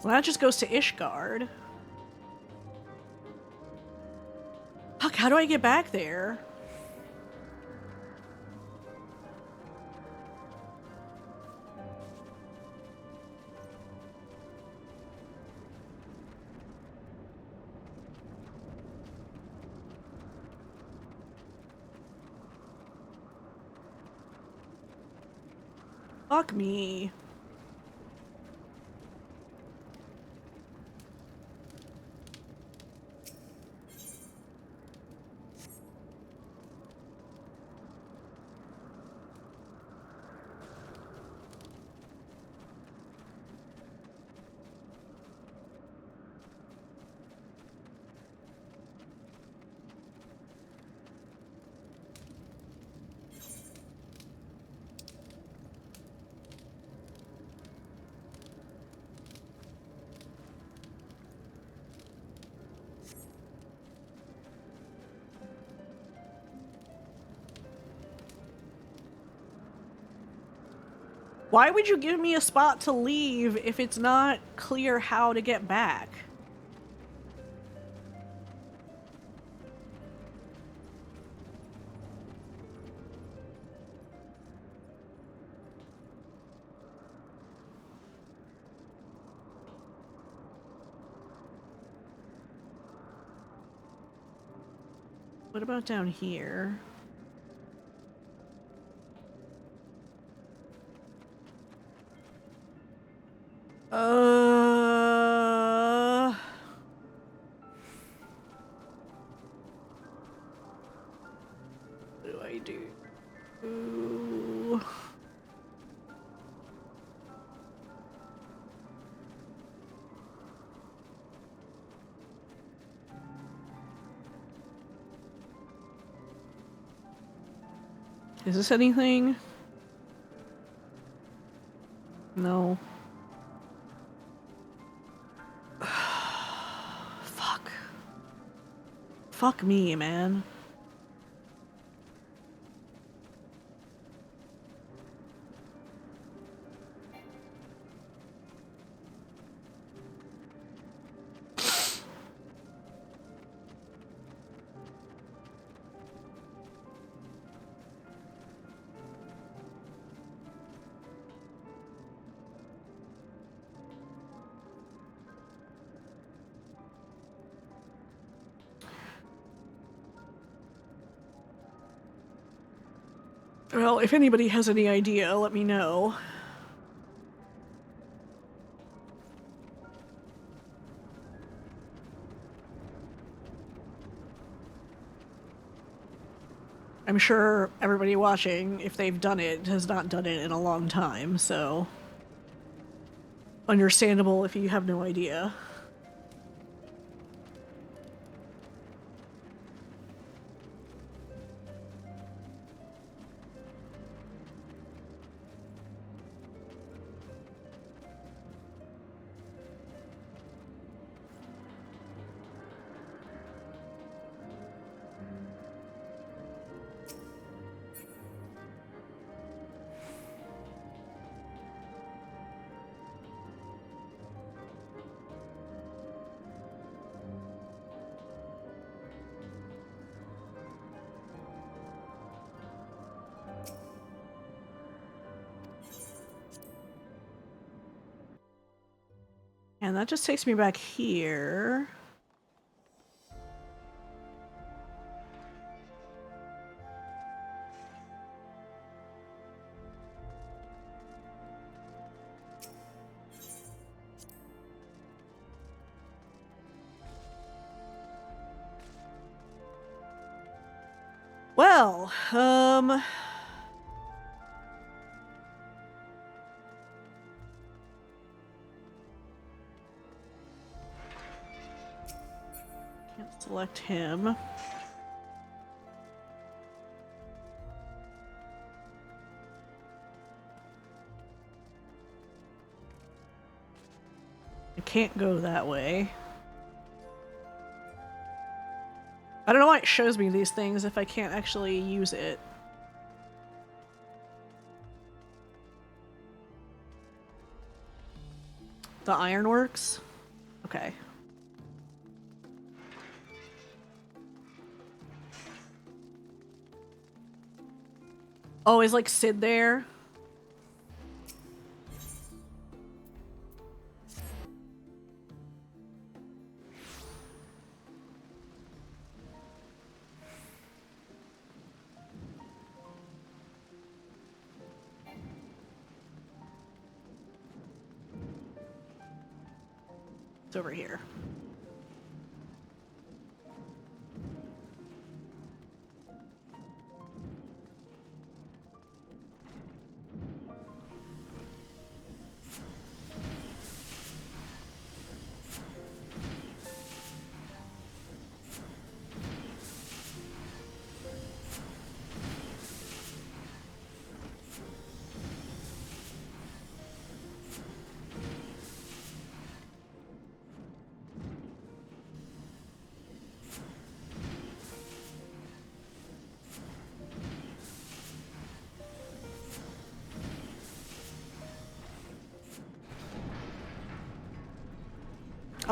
Well, that just goes to Ishgard. Fuck, how do I get back there? Fuck me. Why would you give me a spot to leave if it's not clear how to get back? What about down here? What do I do? Ooh. Is this anything? No. Fuck. Fuck me, man. Well, if anybody has any idea, let me know. I'm sure everybody watching, if they've done it, has not done it in a long time, so understandable if you have no idea. And that just takes me back here. Well, can't select him. I can't go that way. I don't know why it shows me these things if I can't actually use it. The ironworks? Okay. Oh, is like Sid there? It's over here.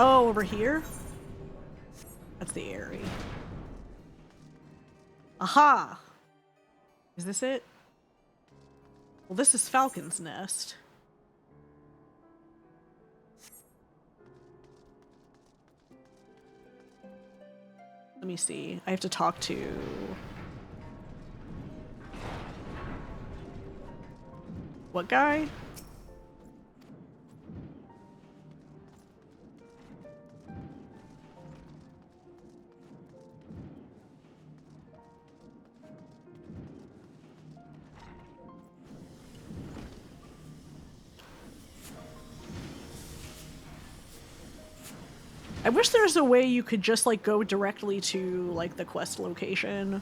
Oh, over here? That's the Airy. Aha! Is this it? Well, this is Falcon's Nest. Let me see. I have to talk to... What guy? I wish there was a way you could just, like, go directly to, like, the quest location.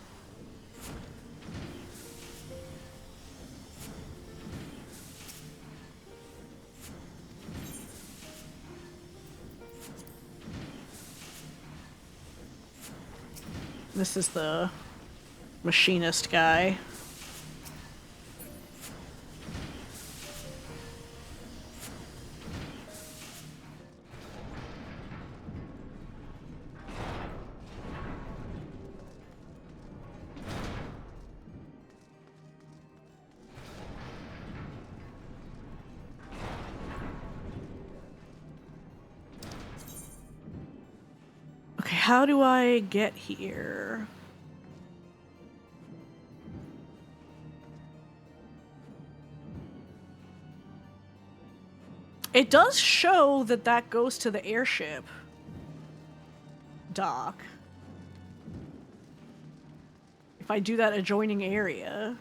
This is the machinist guy. Okay, how do I get here? It does show that that goes to the airship dock. If I do that adjoining area.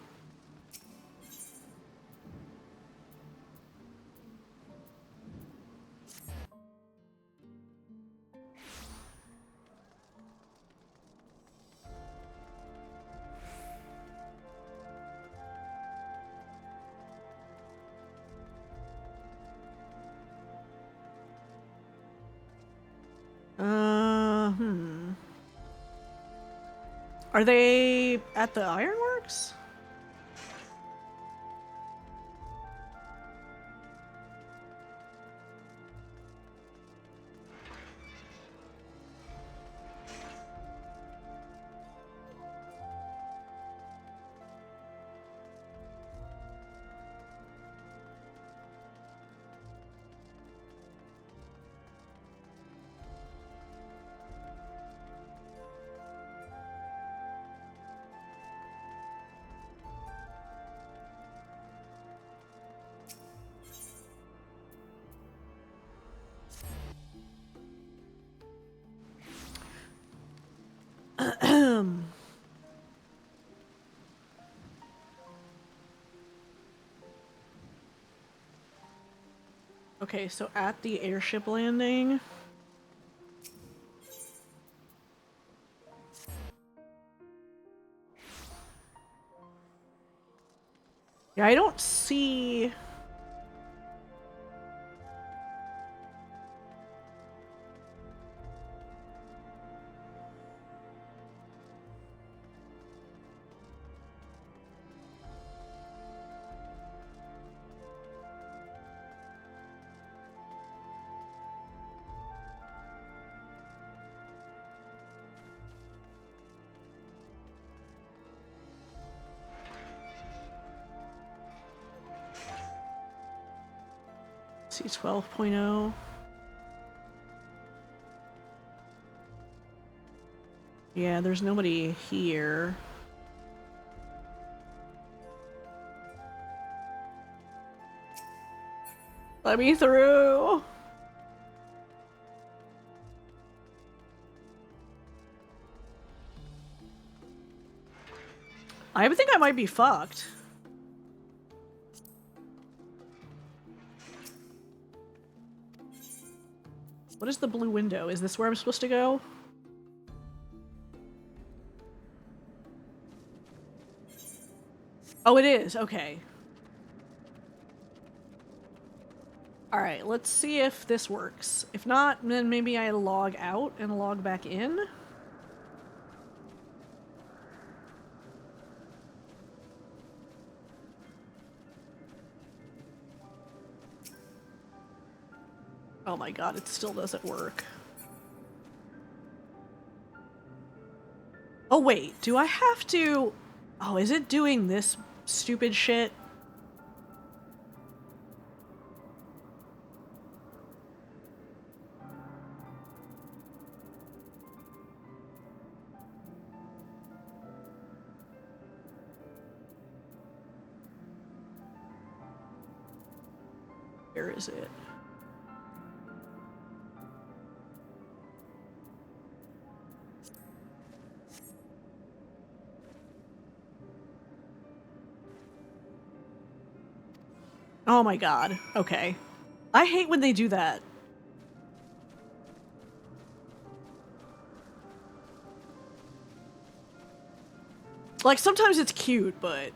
Are they at the ironworks? Okay, so at the airship landing. Yeah, I don't see... See 12.0. Yeah, there's nobody here. Let me through. I think I might be fucked. What is the blue window? Is this where I'm supposed to go? Oh, it is. Okay. Alright, let's see if this works. If not, then maybe I log out and log back in. Oh, Oh my god, it still doesn't work. Oh wait, do I have to... Oh, is it doing this stupid shit? Where is it? Oh my god. Okay. I hate when they do that. Like, sometimes it's cute, but...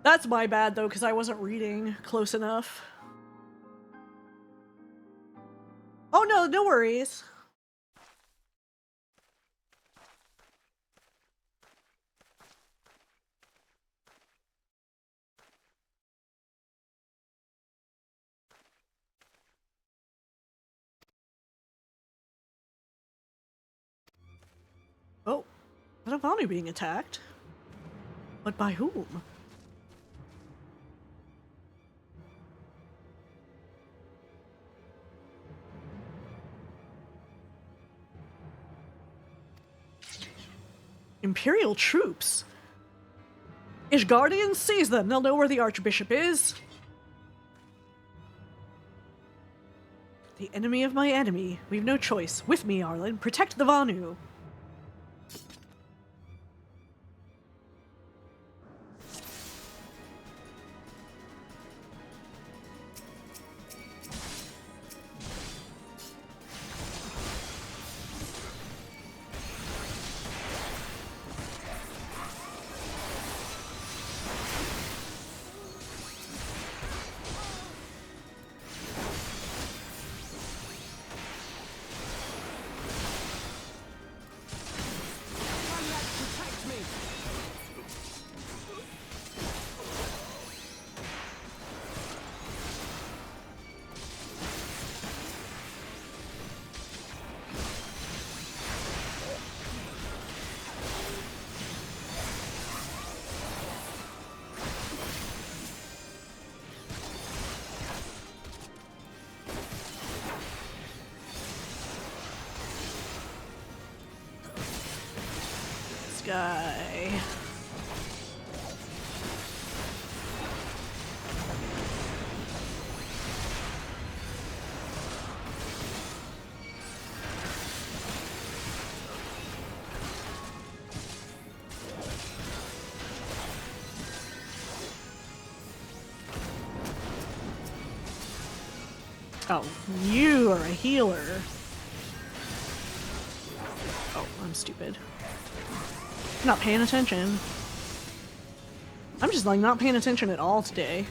That's my bad, though, because I wasn't reading close enough. Oh no, no worries. Oh, Vanu being attacked? But by whom? Imperial troops? Ishgardians, seize them! They'll know where the Archbishop is! The enemy of my enemy. We've no choice. With me, Arlen. Protect the Vanu. Guy. Oh, you are a healer. Oh, I'm stupid. Not paying attention. I'm just like not paying attention at all today.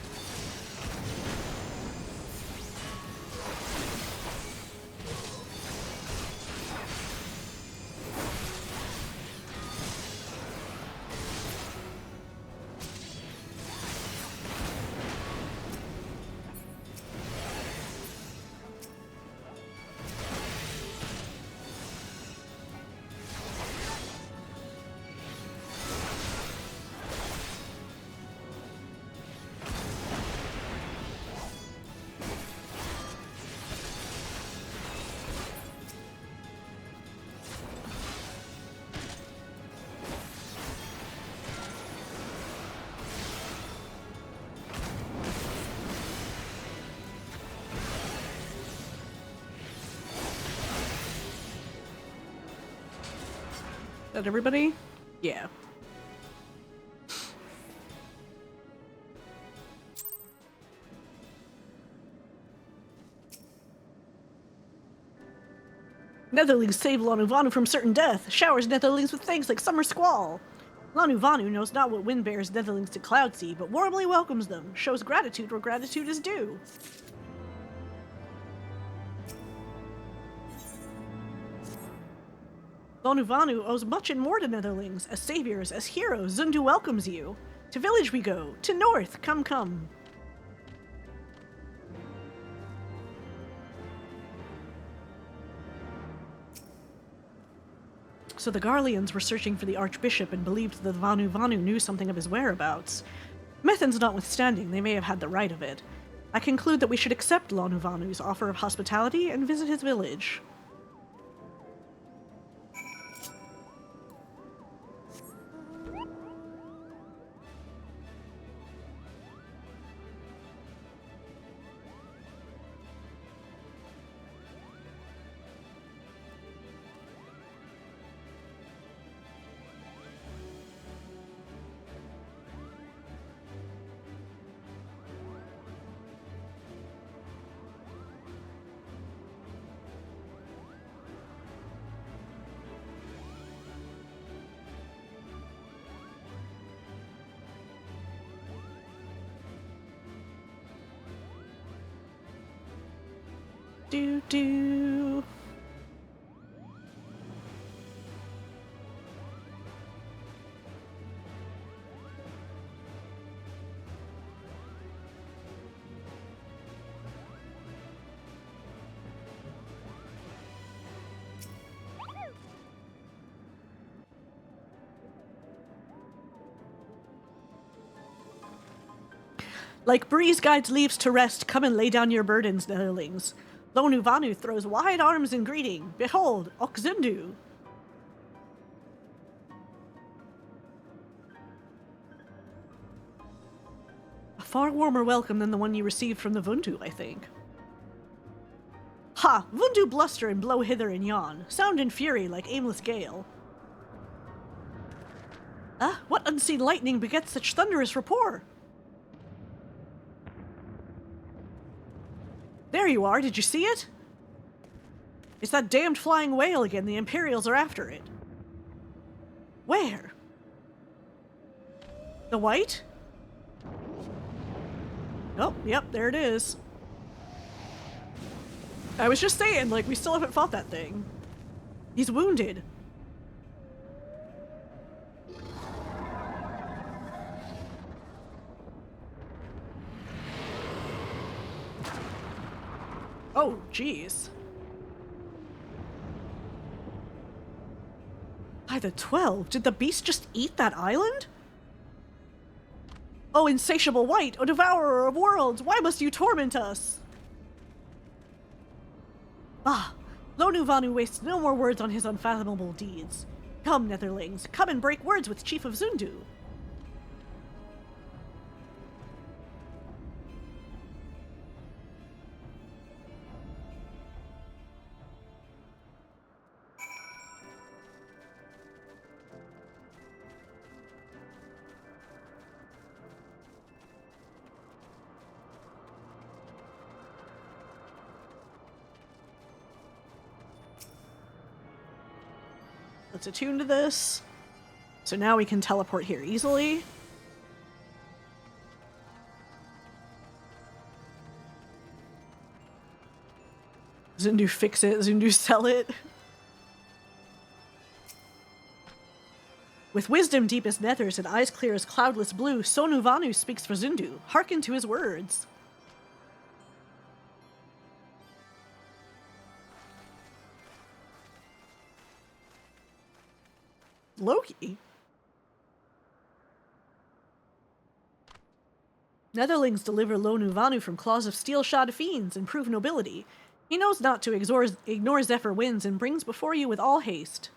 That everybody? Yeah. Netherlings save Vanu from certain death. Showers Netherlings with things like summer squall. Lanu Vanu knows not what wind bears netherlings to Cloudsea, but warmly welcomes them, shows gratitude where gratitude is due. Lanu Vanu owes much and more to netherlings. As saviors, as heroes, Zundu welcomes you. To village we go, to north, come, come. So the Garleans were searching for the Archbishop and believed that Vanu Vanu knew something of his whereabouts. Methods notwithstanding, they may have had the right of it. I conclude that we should accept Lanu Vanu's offer of hospitality and visit his village. Do. Like breeze guides leaves to rest, come and lay down your burdens, netherlings. Lanu Vanu throws wide arms in greeting. Behold, Okzundu. A far warmer welcome than the one you received from the Vundu, I think. Ha! Vundu bluster and blow hither and yon, sound and fury like aimless gale. Ah, what unseen lightning begets such thunderous rapport? There you are, did you see it? It's that damned flying whale again, the Imperials are after it. Where? The white? Oh, yep, there it is. I was just saying, like, we still haven't fought that thing. He's wounded. Oh, jeez. By the 12, did the beast just eat that island? Oh, insatiable wight, O devourer of worlds, why must you torment us? Ah, Lanu Vanu wastes no more words on his unfathomable deeds. Come, netherlings, come and break words with Chief of Zundu. Let's attune to this. So now we can teleport here easily. Zundu fix it, Zundu sell it. With wisdom deep as nethers and eyes clear as cloudless blue, Sonu Vanu speaks for Zundu. Hearken to his words. Loki? Netherlings deliver Lonu Vanu from claws of steel-shod fiends and prove nobility. He knows not to ignore Zephyr winds and brings before you with all haste.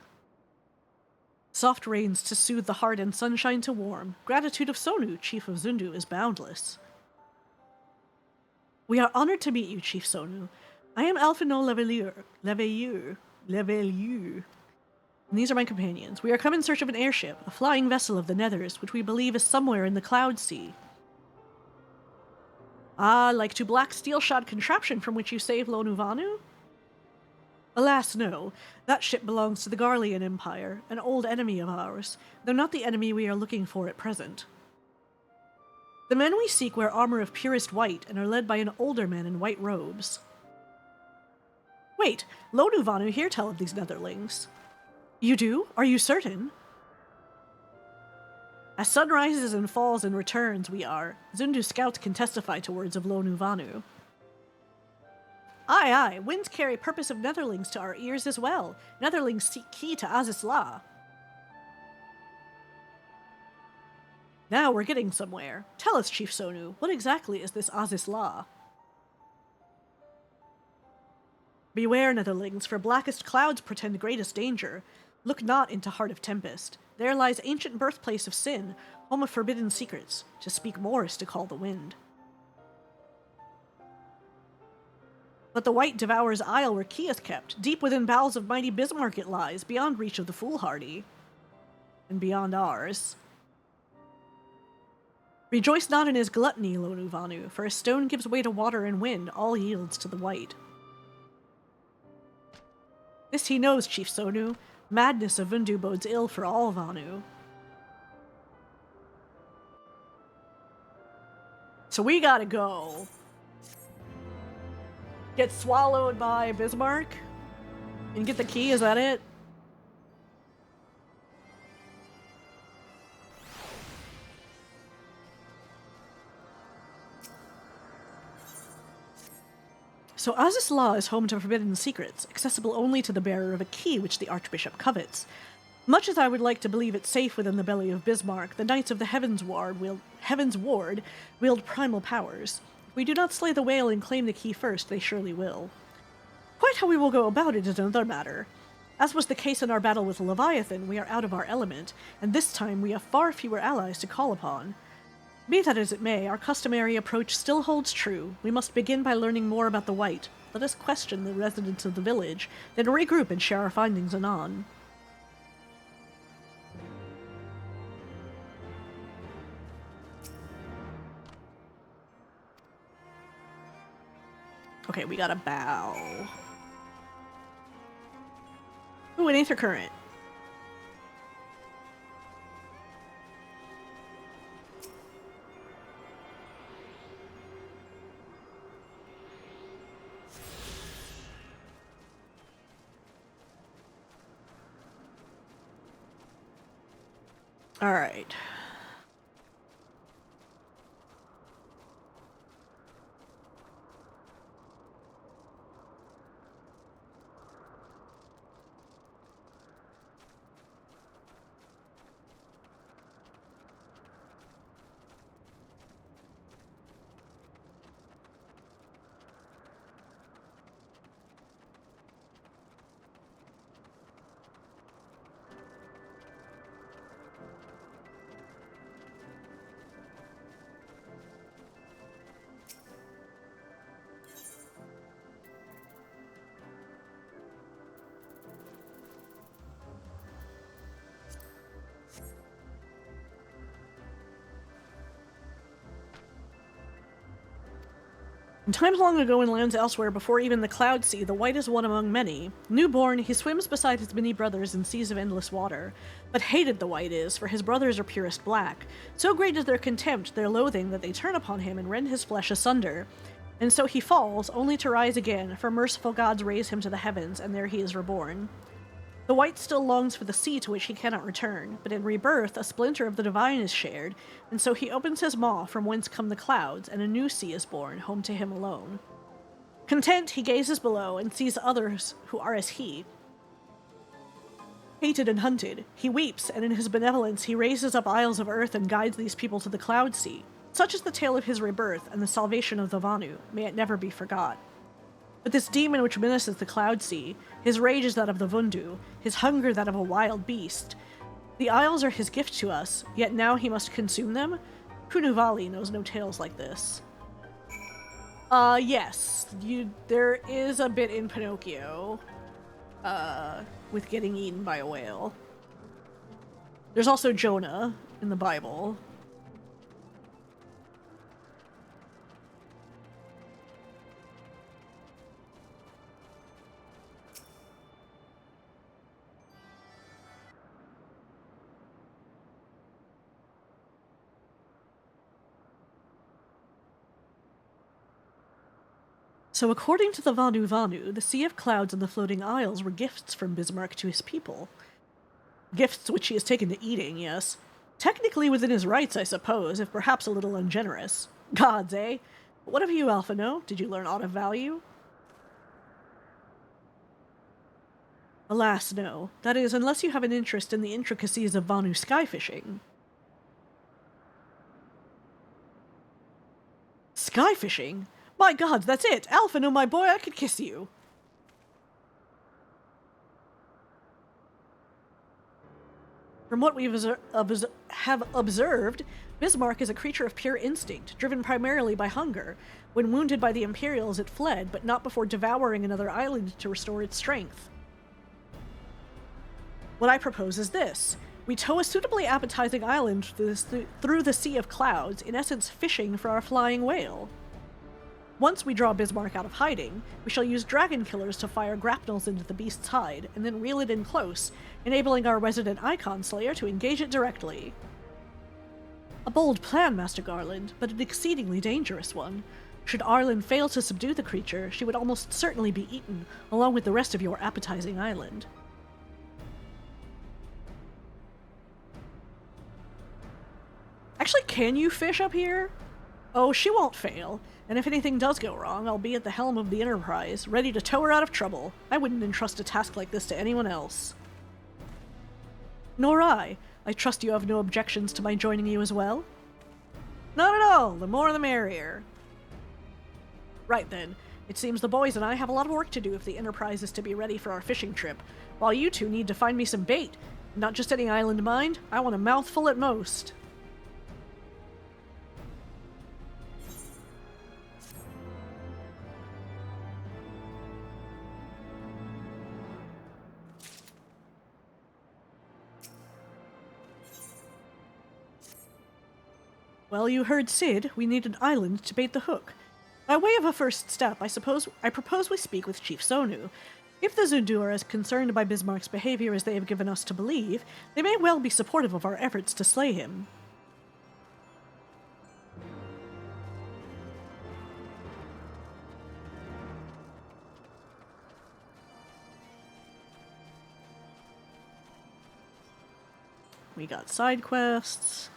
Soft rains to soothe the heart and sunshine to warm. Gratitude of Sonu, Chief of Zundu, is boundless. We are honored to meet you, Chief Sonu. I am Alphino Leveilleur. And these are my companions. We are come in search of an airship, a flying vessel of the Nethers, which we believe is somewhere in the Cloud Sea. Ah, like to black steel-shod contraption from which you saved Lonu Vanu? Alas, no. That ship belongs to the Garlean Empire, an old enemy of ours, though not the enemy we are looking for at present. The men we seek wear armor of purest white and are led by an older man in white robes. Wait, Lonu Vanu here tell of these Netherlings. You do? Are you certain? As sun rises and falls and returns, we are. Zundu scouts can testify to words of Lonu Vanu. Aye, aye, winds carry purpose of Netherlings to our ears as well. Netherlings seek key to Azis La. Now we're getting somewhere. Tell us, Chief Sonu, what exactly is this Azis La? Beware, Netherlings, for blackest clouds portend greatest danger. Look not into heart of tempest. There lies ancient birthplace of sin, home of forbidden secrets. To speak more is to call the wind. But the white devours isle where key is kept. Deep within bowels of mighty Bismarck it lies, beyond reach of the foolhardy. And beyond ours. Rejoice not in his gluttony, Lonu Vanu, for a stone gives way to water and wind, all yields to the white. This he knows, Chief Sonu. Madness of Vundu bodes ill for all Vanu. So we gotta go. Get swallowed by Bismarck? And get the key, is that it? So Azis La is home to forbidden secrets, accessible only to the bearer of a key which the Archbishop covets. Much as I would like to believe it safe within the belly of Bismarck, the Knights of the Heavensward wield primal powers. If we do not slay the whale and claim the key first, they surely will. Quite how we will go about it is another matter. As was the case in our battle with Leviathan, we are out of our element, and this time we have far fewer allies to call upon. Be that as it may, our customary approach still holds true. We must begin by learning more about the White. Let us question the residents of the village, then regroup and share our findings anon. Okay, we gotta bow. Ooh, an Aether Current. All right. In times long ago in lands elsewhere before even the Cloud Sea, the White is one among many. Newborn, he swims beside his many brothers in seas of endless water. But hated the White is, for his brothers are purest black. So great is their contempt, their loathing, that they turn upon him and rend his flesh asunder. And so he falls, only to rise again, for merciful gods raise him to the heavens, and there he is reborn. The White still longs for the sea to which he cannot return, but in rebirth a splinter of the divine is shared, and so he opens his maw from whence come the clouds, and a new sea is born, home to him alone. Content, he gazes below and sees others who are as he. Hated and hunted, he weeps, and in his benevolence he raises up isles of earth and guides these people to the Cloud Sea. Such is the tale of his rebirth and the salvation of the Vanu, may it never be forgot. But this demon which menaces the Cloud Sea, his rage is that of the Vundu, his hunger that of a wild beast. The isles are his gift to us, yet now he must consume them? Kunuvali knows no tales like this. Yes, there is a bit in Pinocchio, with getting eaten by a whale. There's also Jonah in the Bible. So according to the Vanu Vanu, the Sea of Clouds and the Floating Isles were gifts from Bismarck to his people. Gifts which he has taken to eating, yes. Technically within his rights, I suppose, if perhaps a little ungenerous. Gods, eh? But what of you, Alpha No? Did you learn aught of value? Alas, no. That is, unless you have an interest in the intricacies of Vanu skyfishing. Skyfishing? My god, that's it! Alpha No, my boy, I could kiss you! From what we have observed, Bismarck is a creature of pure instinct, driven primarily by hunger. When wounded by the Imperials, it fled, but not before devouring another island to restore its strength. What I propose is this. We tow a suitably appetizing island through the Sea of Clouds, in essence fishing for our flying whale. Once we draw Bismarck out of hiding, we shall use dragon killers to fire grapnels into the beast's hide, and then reel it in close, enabling our resident Icon Slayer to engage it directly. A bold plan, Master Garland, but an exceedingly dangerous one. Should Arlen fail to subdue the creature, she would almost certainly be eaten, along with the rest of your appetizing island. Actually, can you fish up here? Oh, she won't fail. And if anything does go wrong, I'll be at the helm of the Enterprise, ready to tow her out of trouble. I wouldn't entrust a task like this to anyone else. Nor I. I trust you have no objections to my joining you as well? Not at all. The more the merrier. Right then. It seems the boys and I have a lot of work to do if the Enterprise is to be ready for our fishing trip, while you two need to find me some bait. Not just any island, mind. I want a mouthful at most. Well, you heard Sid. We need an island to bait the hook. By way of a first step, I propose we speak with Chief Sonu. If the Zundu are as concerned by Bismarck's behavior as they have given us to believe, they may well be supportive of our efforts to slay him. We got side quests.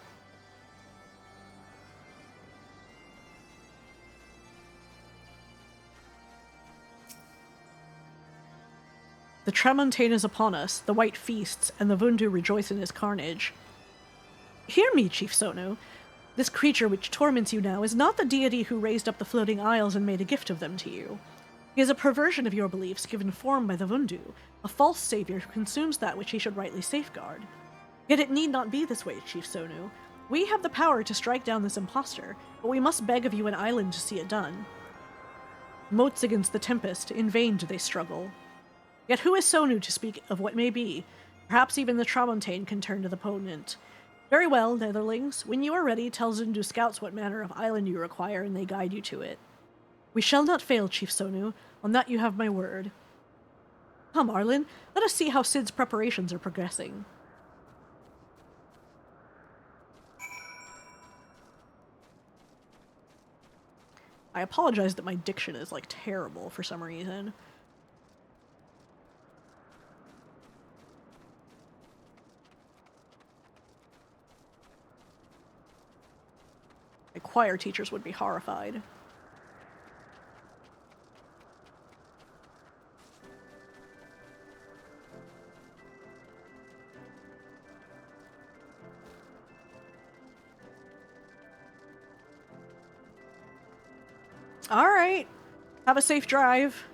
The Tramontane is upon us, the White feasts, and the Vundu rejoice in his carnage. Hear me, Chief Sonu. This creature which torments you now is not the deity who raised up the floating isles and made a gift of them to you. He is a perversion of your beliefs given form by the Vundu, a false savior who consumes that which he should rightly safeguard. Yet it need not be this way, Chief Sonu. We have the power to strike down this impostor, but we must beg of you an island to see it done. Moats against the tempest, in vain do they struggle. Yet who is Sonu to speak of what may be? Perhaps even the Tramontane can turn to the opponent. Very well, Netherlings. When you are ready, tell Zundu scouts what manner of island you require, and they guide you to it. We shall not fail, Chief Sonu. On that you have my word. Come, Arlen, let us see how Sid's preparations are progressing. I apologize that my diction is, like, terrible for some reason. My choir teachers would be horrified. All right. Have a safe drive.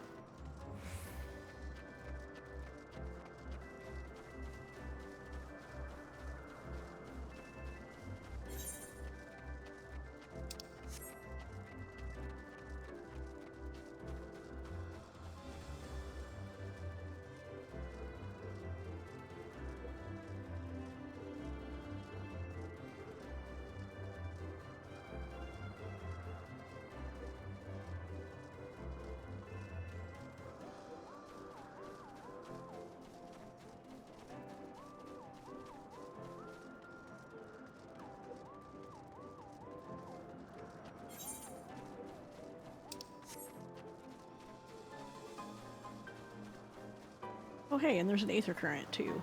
Oh hey, and there's an aether current too.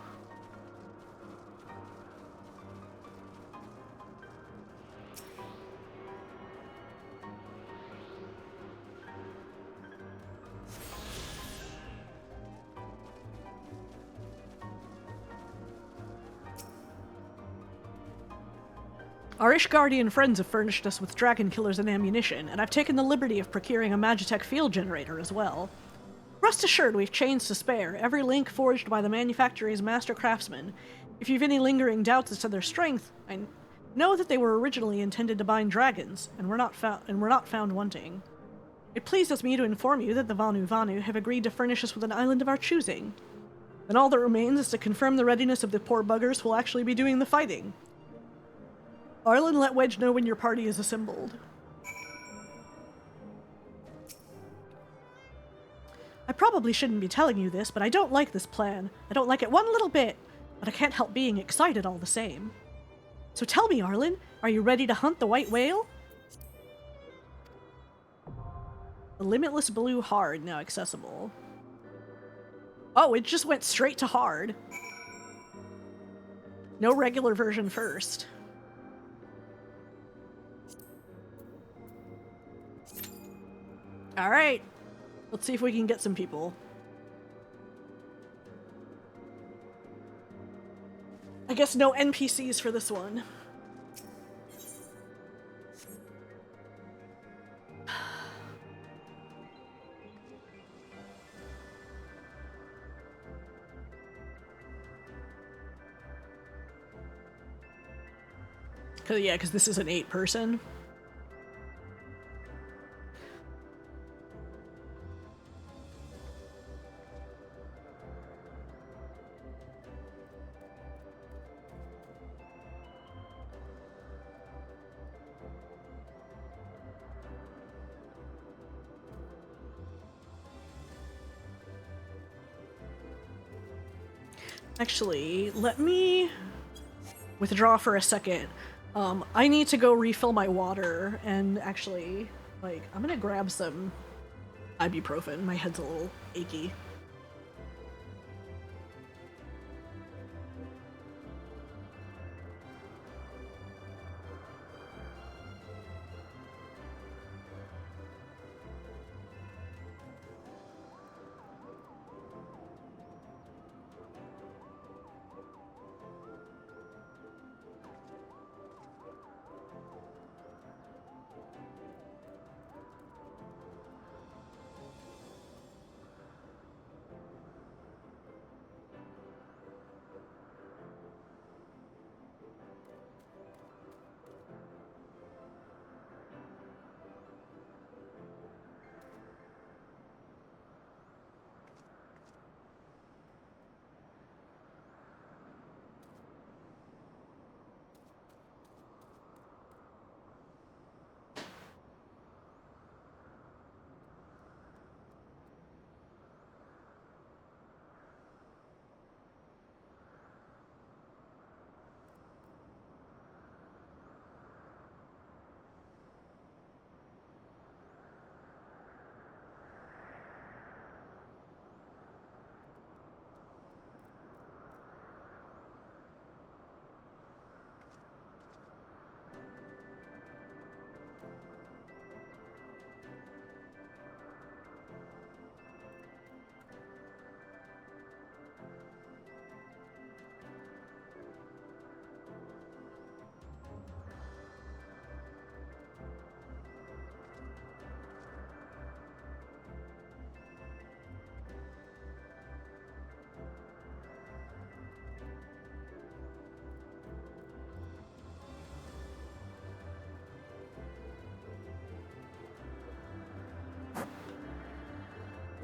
Our Ishgardian friends have furnished us with dragon killers and ammunition, and I've taken the liberty of procuring a Magitech field generator as well. Rest assured, we've chains to spare, every link forged by the manufacturer's master craftsmen. If you've any lingering doubts as to their strength, I know that they were originally intended to bind dragons, and were not found wanting. It pleases me to inform you that the Vanu have agreed to furnish us with an island of our choosing. Then all that remains is to confirm the readiness of the poor buggers who will actually be doing the fighting. Arlen, let Wedge know when your party is assembled. I probably shouldn't be telling you this, but I don't like this plan. I don't like it one little bit, but I can't help being excited all the same. So tell me, Arlen, are you ready to hunt the white whale? The Limitless Blue Hard now accessible. Oh, it just went straight to hard. No regular version first. Alright, let's see if we can get some people. I guess no NPCs for this one. Because this is an 8-person. Actually, let me withdraw for a second. I need to go refill my water, and actually, like, I'm gonna grab some ibuprofen. My head's a little achy.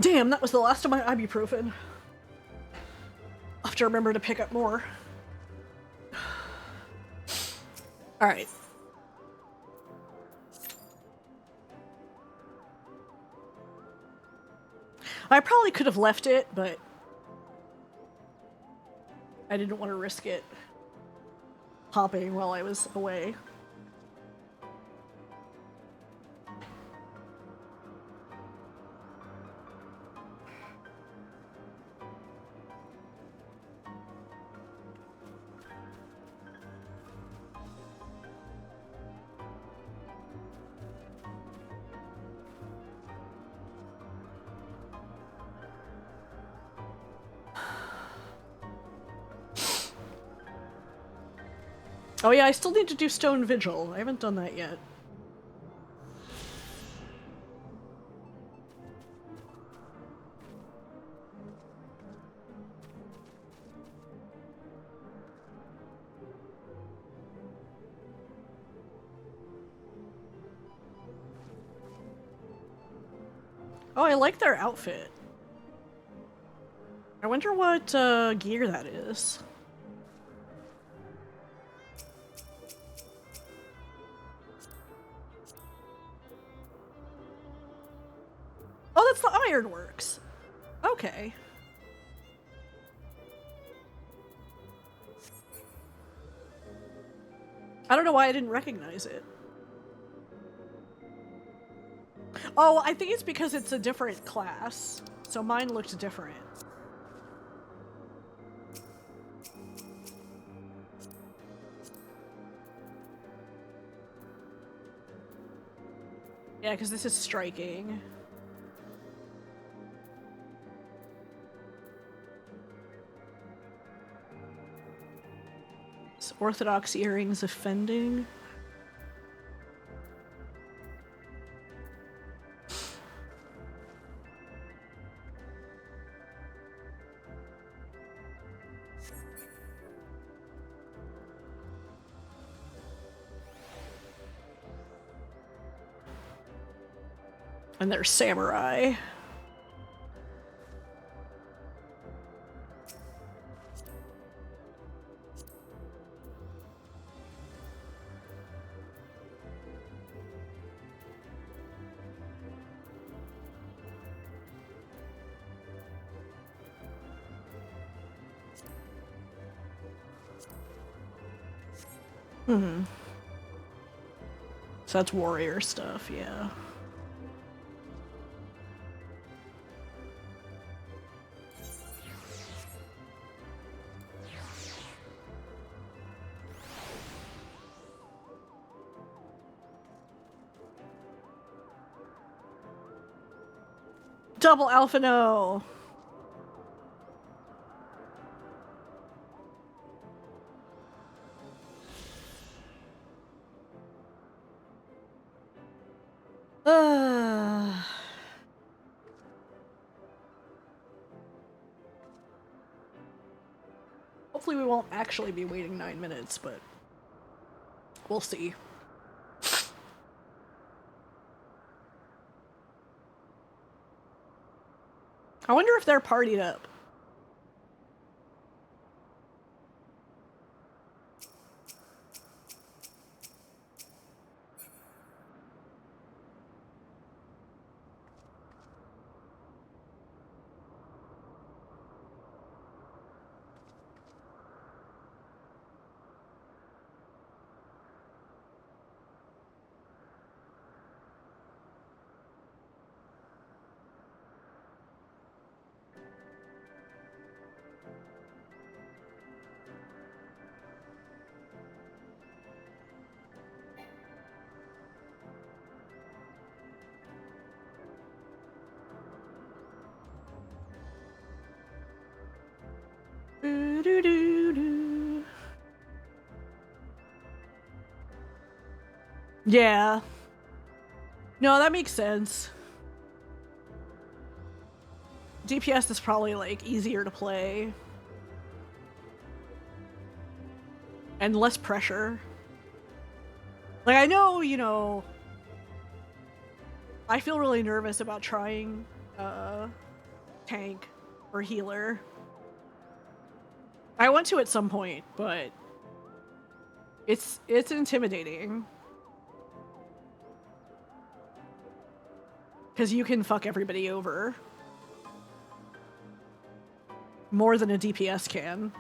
Damn, that was the last of my ibuprofen. I'll have to remember to pick up more. Alright. I probably could have left it, but I didn't want to risk it hopping while I was away. Oh yeah, I still need to do Stone Vigil. I haven't done that yet. Oh, I like their outfit. I wonder what gear that is. Oh, that's the Ironworks. Okay. I don't know why I didn't recognize it. Oh, I think it's because it's a different class. So mine looked different. Yeah, because this is striking. Is Orthodox earrings offending? And they're samurai. Hmm. So that's warrior stuff, yeah. Double Alpha No! Hopefully we won't actually be waiting 9 minutes, but we'll see. I wonder if they're partied up. Yeah. No, that makes sense. DPS is probably, like, easier to play. And less pressure. Like, I know, you know, I feel really nervous about trying tank or healer. I want to at some point, but it's intimidating. Because you can fuck everybody over. More than a DPS can.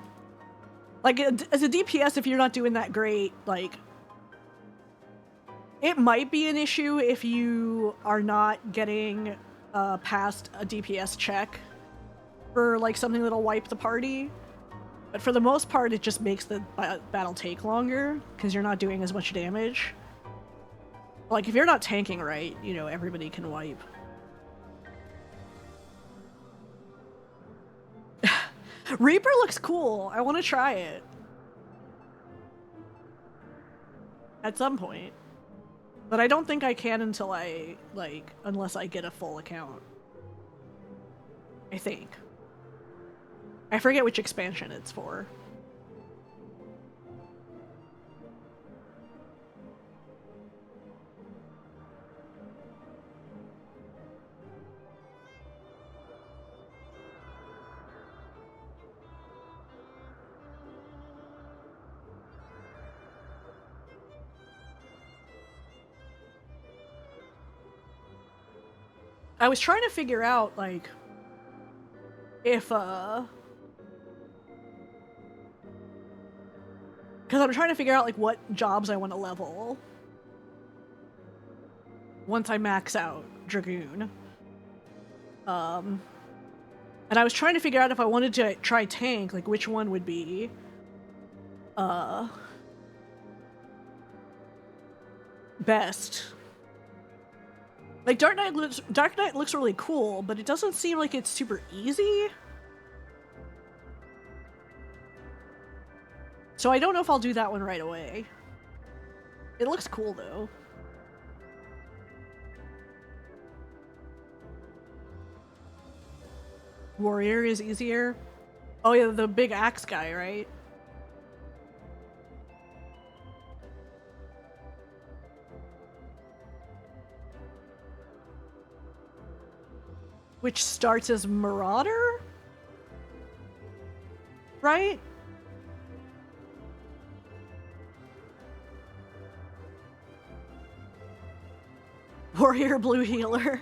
Like, as a DPS, if you're not doing that great, like, it might be an issue if you are not getting past a DPS check for, like, something that'll wipe the party. But for the most part, it just makes the battle take longer, because you're not doing as much damage. Like, if you're not tanking right, you know, everybody can wipe. Reaper looks cool. I want to try it. at some point. But I don't think I can until I, like, unless I get a full account. I think. I forget which expansion it's for. I was trying to figure out, like, if, because I'm trying to figure out, like, what jobs I want to level once I max out Dragoon. And I was trying to figure out if I wanted to try tank, like, which one would be, best. Like, Dark Knight looks really cool, but it doesn't seem like it's super easy. So I don't know if I'll do that one right away. It looks cool, though. Warrior is easier. Oh yeah, the big axe guy, right? Which starts as Marauder? Right? Warrior Blue Healer.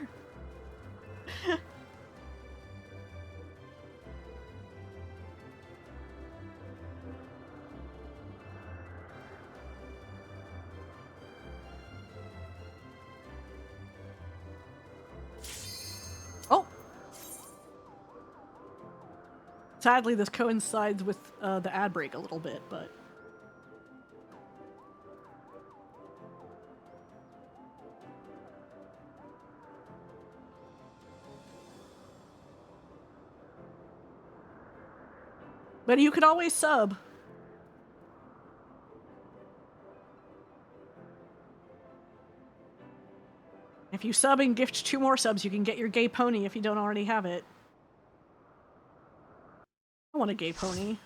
Sadly, this coincides with the ad break a little bit, but... But you could always sub. If you sub and gift 2 more subs, you can get your gay pony if you don't already have it. I want a gay pony.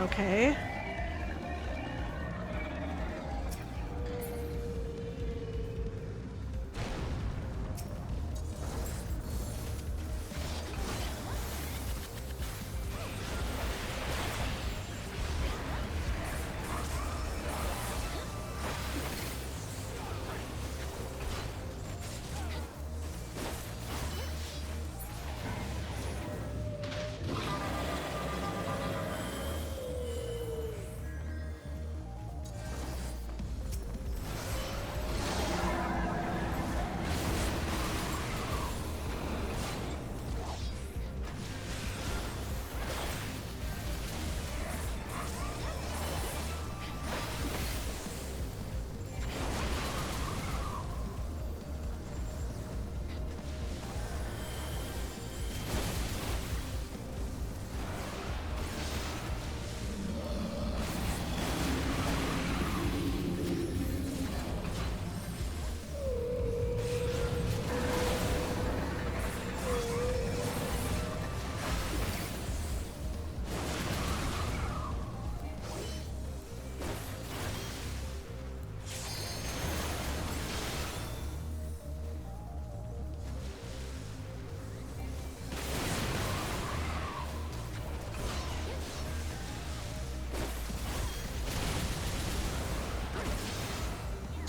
Okay.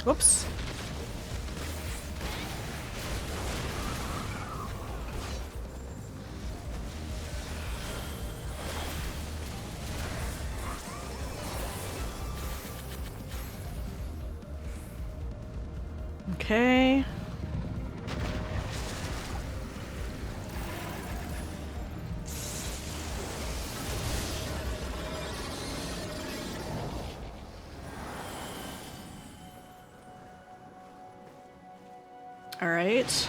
Whoops. Okay. All right.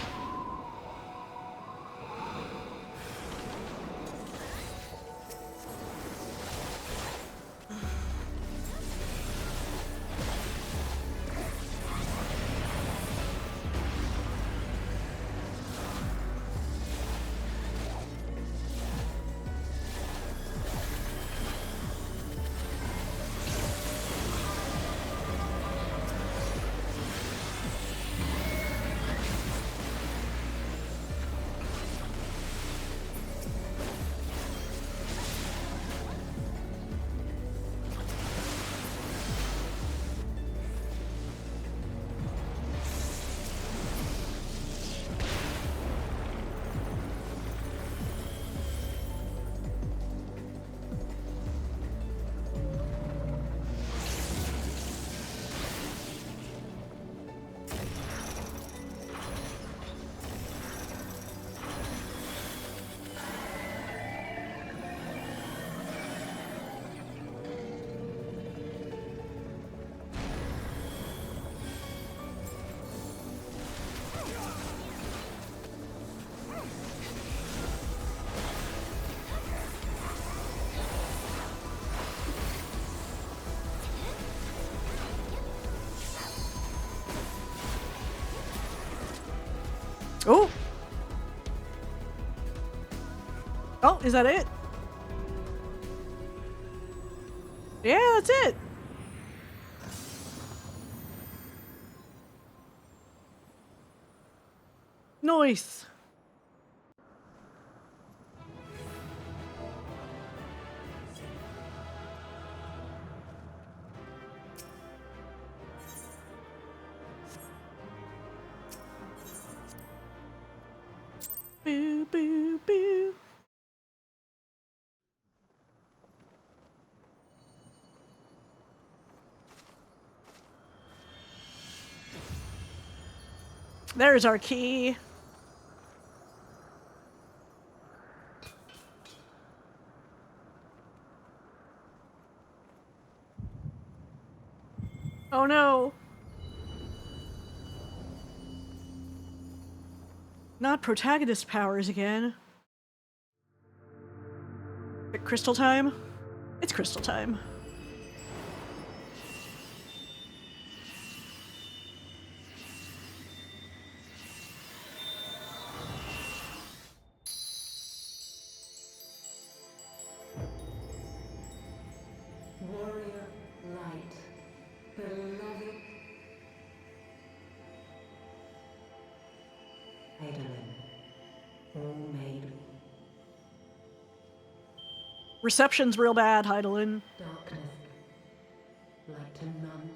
Oh! Oh, is that it? Yeah, that's it! Nice! Boo, boo, boo. There's our key. Oh no. Not protagonist powers again. Crystal time? It's crystal time. Warrior light, beloved Eidolon, all made. Reception's real bad, Heidelin. Darkness, light to none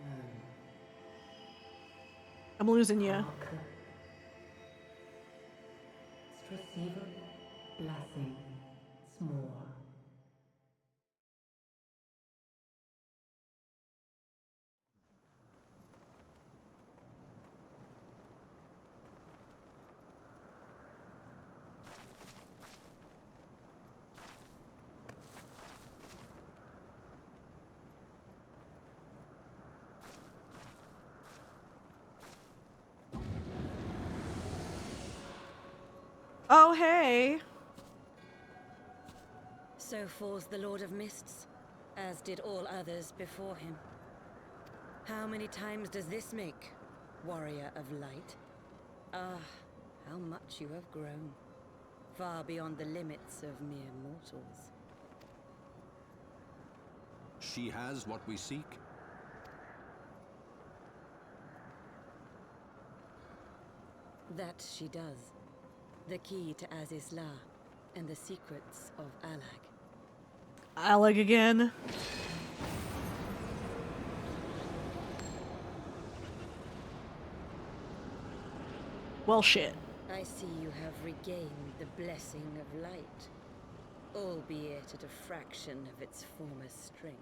known. I'm losing you. Receiver, blessing, small. Oh, hey. So falls the Lord of Mists, as did all others before him. How many times does this make, Warrior of Light? Ah, how much you have grown. Far beyond the limits of mere mortals. She has what we seek. That she does. The key to Azizla, and the secrets of Alag. Alag again. Well, shit. I see you have regained the blessing of light, albeit at a fraction of its former strength.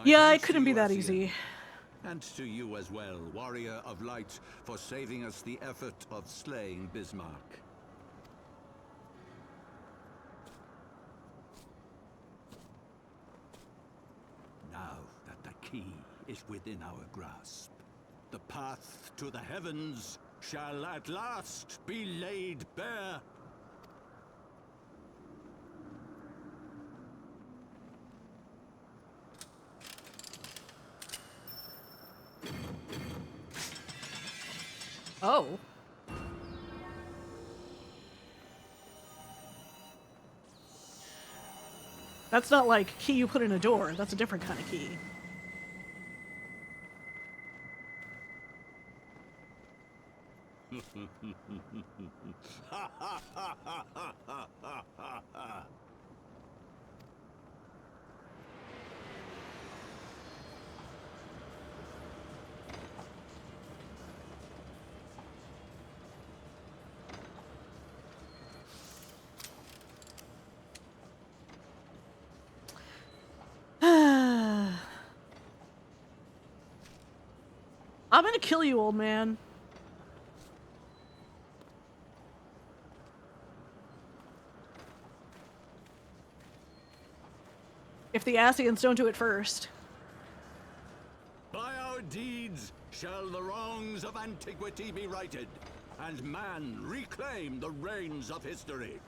Yeah, it couldn't be that easy. And to you as well, warrior of light, for saving us the effort of slaying Bismarck. Now that the key is within our grasp, the path to the heavens shall at last be laid bare. Oh. That's not like key you put in a door. That's a different kind of key. I'm gonna kill you, old man. If the Asians don't do it first. By our deeds shall the wrongs of antiquity be righted, and man reclaim the reins of history.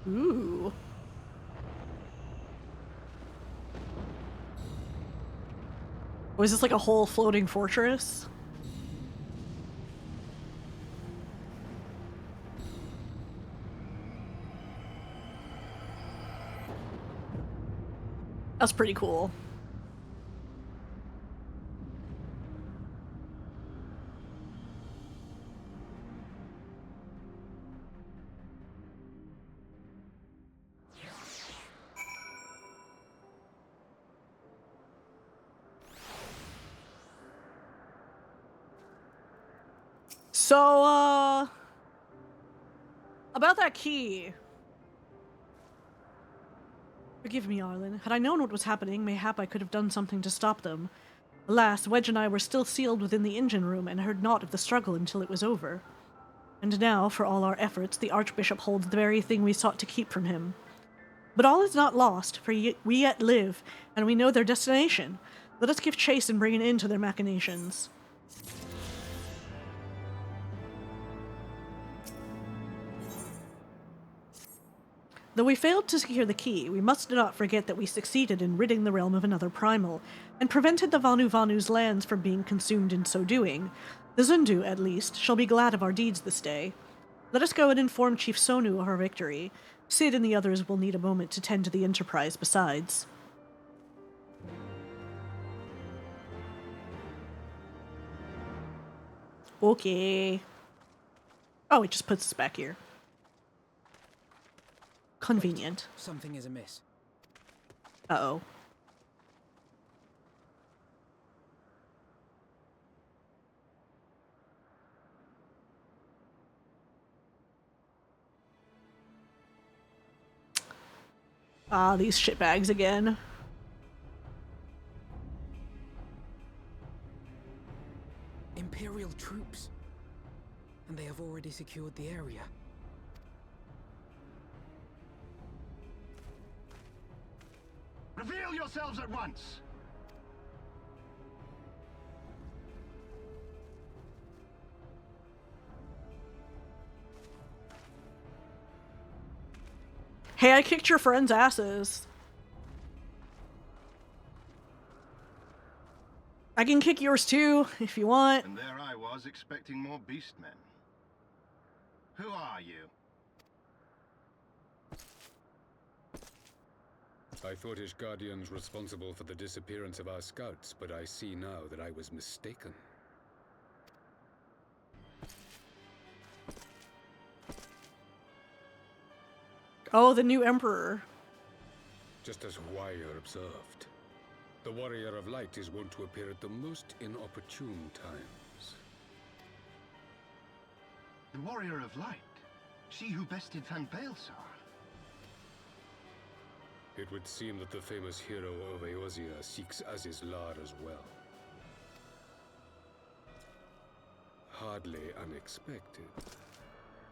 Ooh. Was this like a whole floating fortress? That's pretty cool. So, about that key. Forgive me, Arlen. Had I known what was happening, mayhap I could have done something to stop them. Alas, Wedge and I were still sealed within the engine room and heard naught of the struggle until it was over. And now, for all our efforts, the Archbishop holds the very thing we sought to keep from him. But all is not lost, for we yet live, and we know their destination. Let us give chase and bring an end to their machinations. Though we failed to secure the key, we must not forget that we succeeded in ridding the realm of another primal, and prevented the Vanu Vanu's lands from being consumed in so doing. The Zundu, at least, shall be glad of our deeds this day. Let us go and inform Chief Sonu of our victory. Sid and the others will need a moment to tend to the Enterprise besides. Okay. Oh, it just puts us back here. Convenient. Something is amiss. Uh-oh. Ah, these shitbags again. Imperial troops. And they have already secured the area. Reveal yourselves at once! Hey, I kicked your friends' asses. I can kick yours too, if you want. And there I was, expecting more beastmen. Who are you? I thought Ishgardians responsible for the disappearance of our scouts, but I see now that I was mistaken. Oh, the new emperor. Just as Huayr observed, the Warrior of Light is wont to appear at the most inopportune times. The Warrior of Light? She who bested Van Baelsar? It would seem that the famous hero of Eorzea seeks Azizlar as well. Hardly unexpected.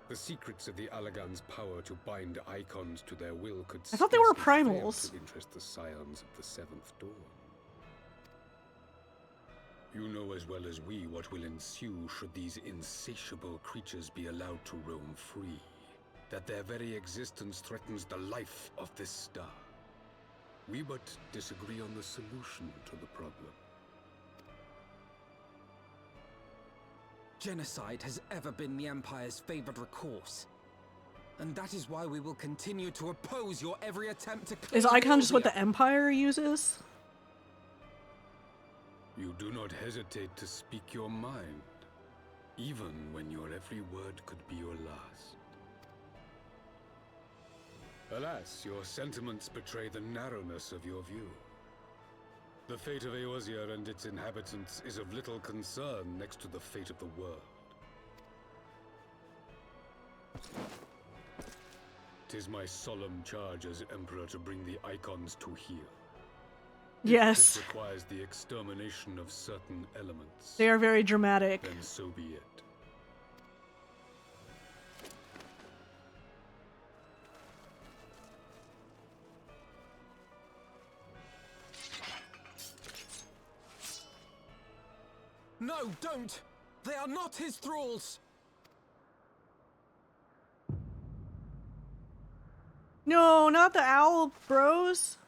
The secrets of the Allagan's power to bind icons to their will could I thought they were scarcely primals. fail to interest the scions of the Seventh Dawn. You know as well as we what will ensue should these insatiable creatures be allowed to roam free. That their very existence threatens the life of this star. We but disagree on the solution to the problem. Genocide has ever been the Empire's favored recourse. And that is why we will continue to oppose your every attempt to claim Is Icon just what Eorzea. the Empire uses? You do not hesitate to speak your mind, even when your every word could be your last. Alas, your sentiments betray the narrowness of your view. The fate of Eorzea and its inhabitants is of little concern next to the fate of the world. 'Tis my solemn charge as Emperor to bring the icons to heel. Yes. If this requires the extermination of certain elements, They are very dramatic. then so be it. No, don't! They are not his thralls! No, not the owl bros.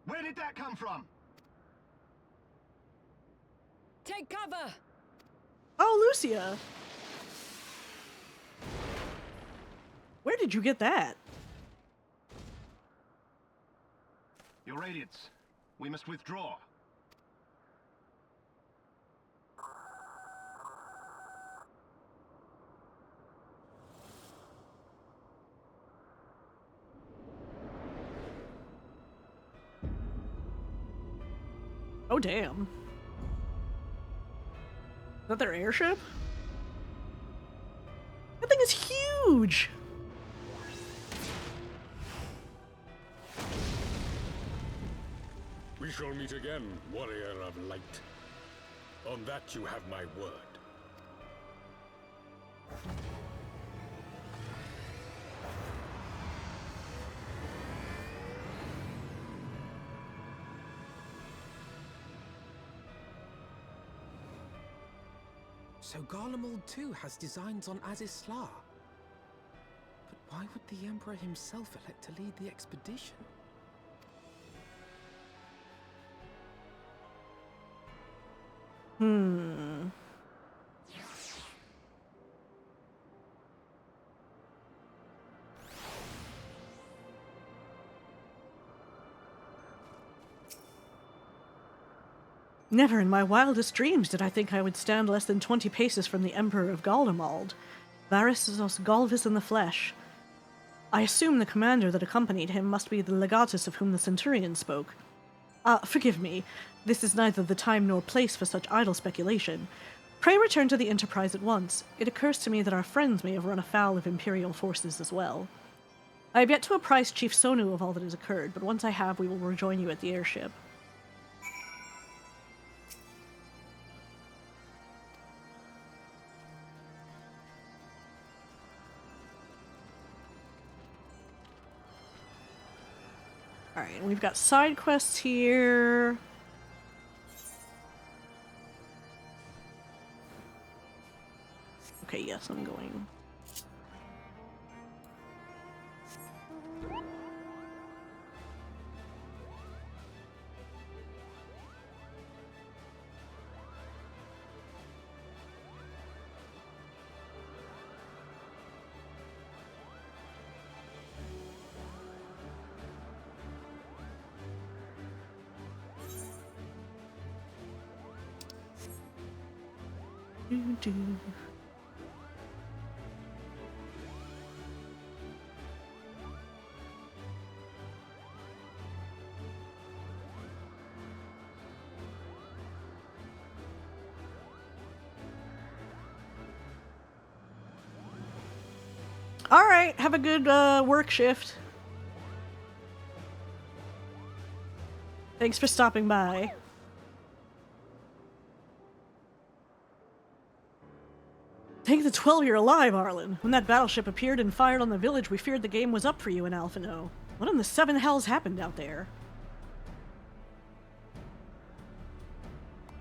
Where did that come from? Take cover! Oh, Lucia. Where did you get that? Your Radiance. We must withdraw. Oh, damn. Is that their airship? That thing is huge! We shall meet again, Warrior of Light. On that you have my word. So Garlemald too has designs on Azizlar. But why would the Emperor himself elect to lead the expedition? Never in my wildest dreams did I think I would stand less than 20 paces from the Emperor of Garlemald. Varisos Golvis in the flesh. I assume the commander that accompanied him must be the legatus of whom the centurion spoke. Forgive me. This is neither the time nor place for such idle speculation. Pray return to the Enterprise at once. It occurs to me that our friends may have run afoul of Imperial forces as well. I have yet to apprise Chief Sonu of all that has occurred, but once I have, we will rejoin you at the airship. Alright, and we've got side quests here. Okay, yes, I'm going. Do. All right, have a good work shift. Thanks for stopping by. Thank the 12 you're alive, Arlen. When that battleship appeared and fired on the village, we feared the game was up for you in Alphino. What in the seven hells happened out there?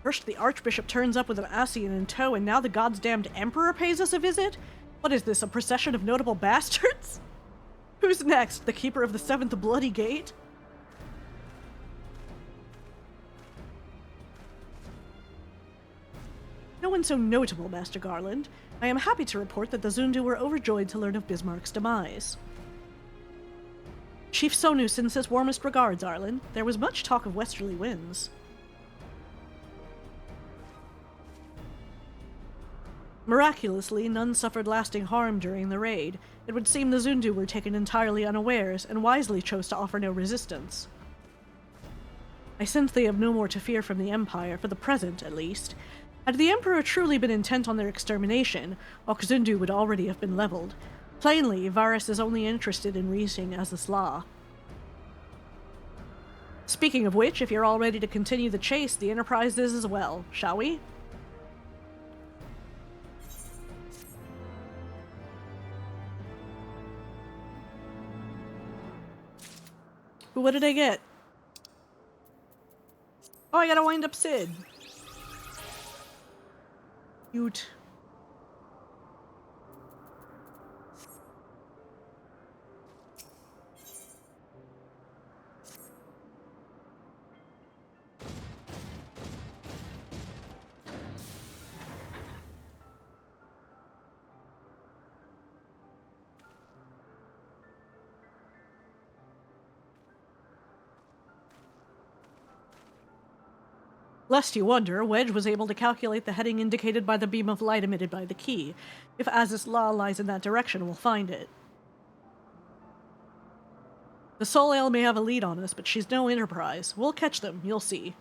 First, the Archbishop turns up with an Asian in tow, and now the goddamned Emperor pays us a visit? What is this, a procession of notable bastards? Who's next? The Keeper of the Seventh Bloody Gate? No one so notable, Master Garland. I am happy to report that the Zundu were overjoyed to learn of Bismarck's demise. Chief Sonu sends his warmest regards, Arlen. There was much talk of westerly winds. Miraculously, none suffered lasting harm during the raid. It would seem the Zundu were taken entirely unawares, and wisely chose to offer no resistance. I sense they have no more to fear from the Empire, for the present at least. Had the Emperor truly been intent on their extermination, Okzundu would already have been leveled. Plainly, Varus is only interested in reaching Azazla. Speaking of which, if you're all ready to continue the chase, the Enterprise is as well, shall we? What did I get? Oh, I gotta wind up Sid. Cute. Lest you wonder, Wedge was able to calculate the heading indicated by the beam of light emitted by the key. If Azazla lies in that direction, we'll find it. The Soul Ale may have a lead on us, but she's no Enterprise. We'll catch them, you'll see.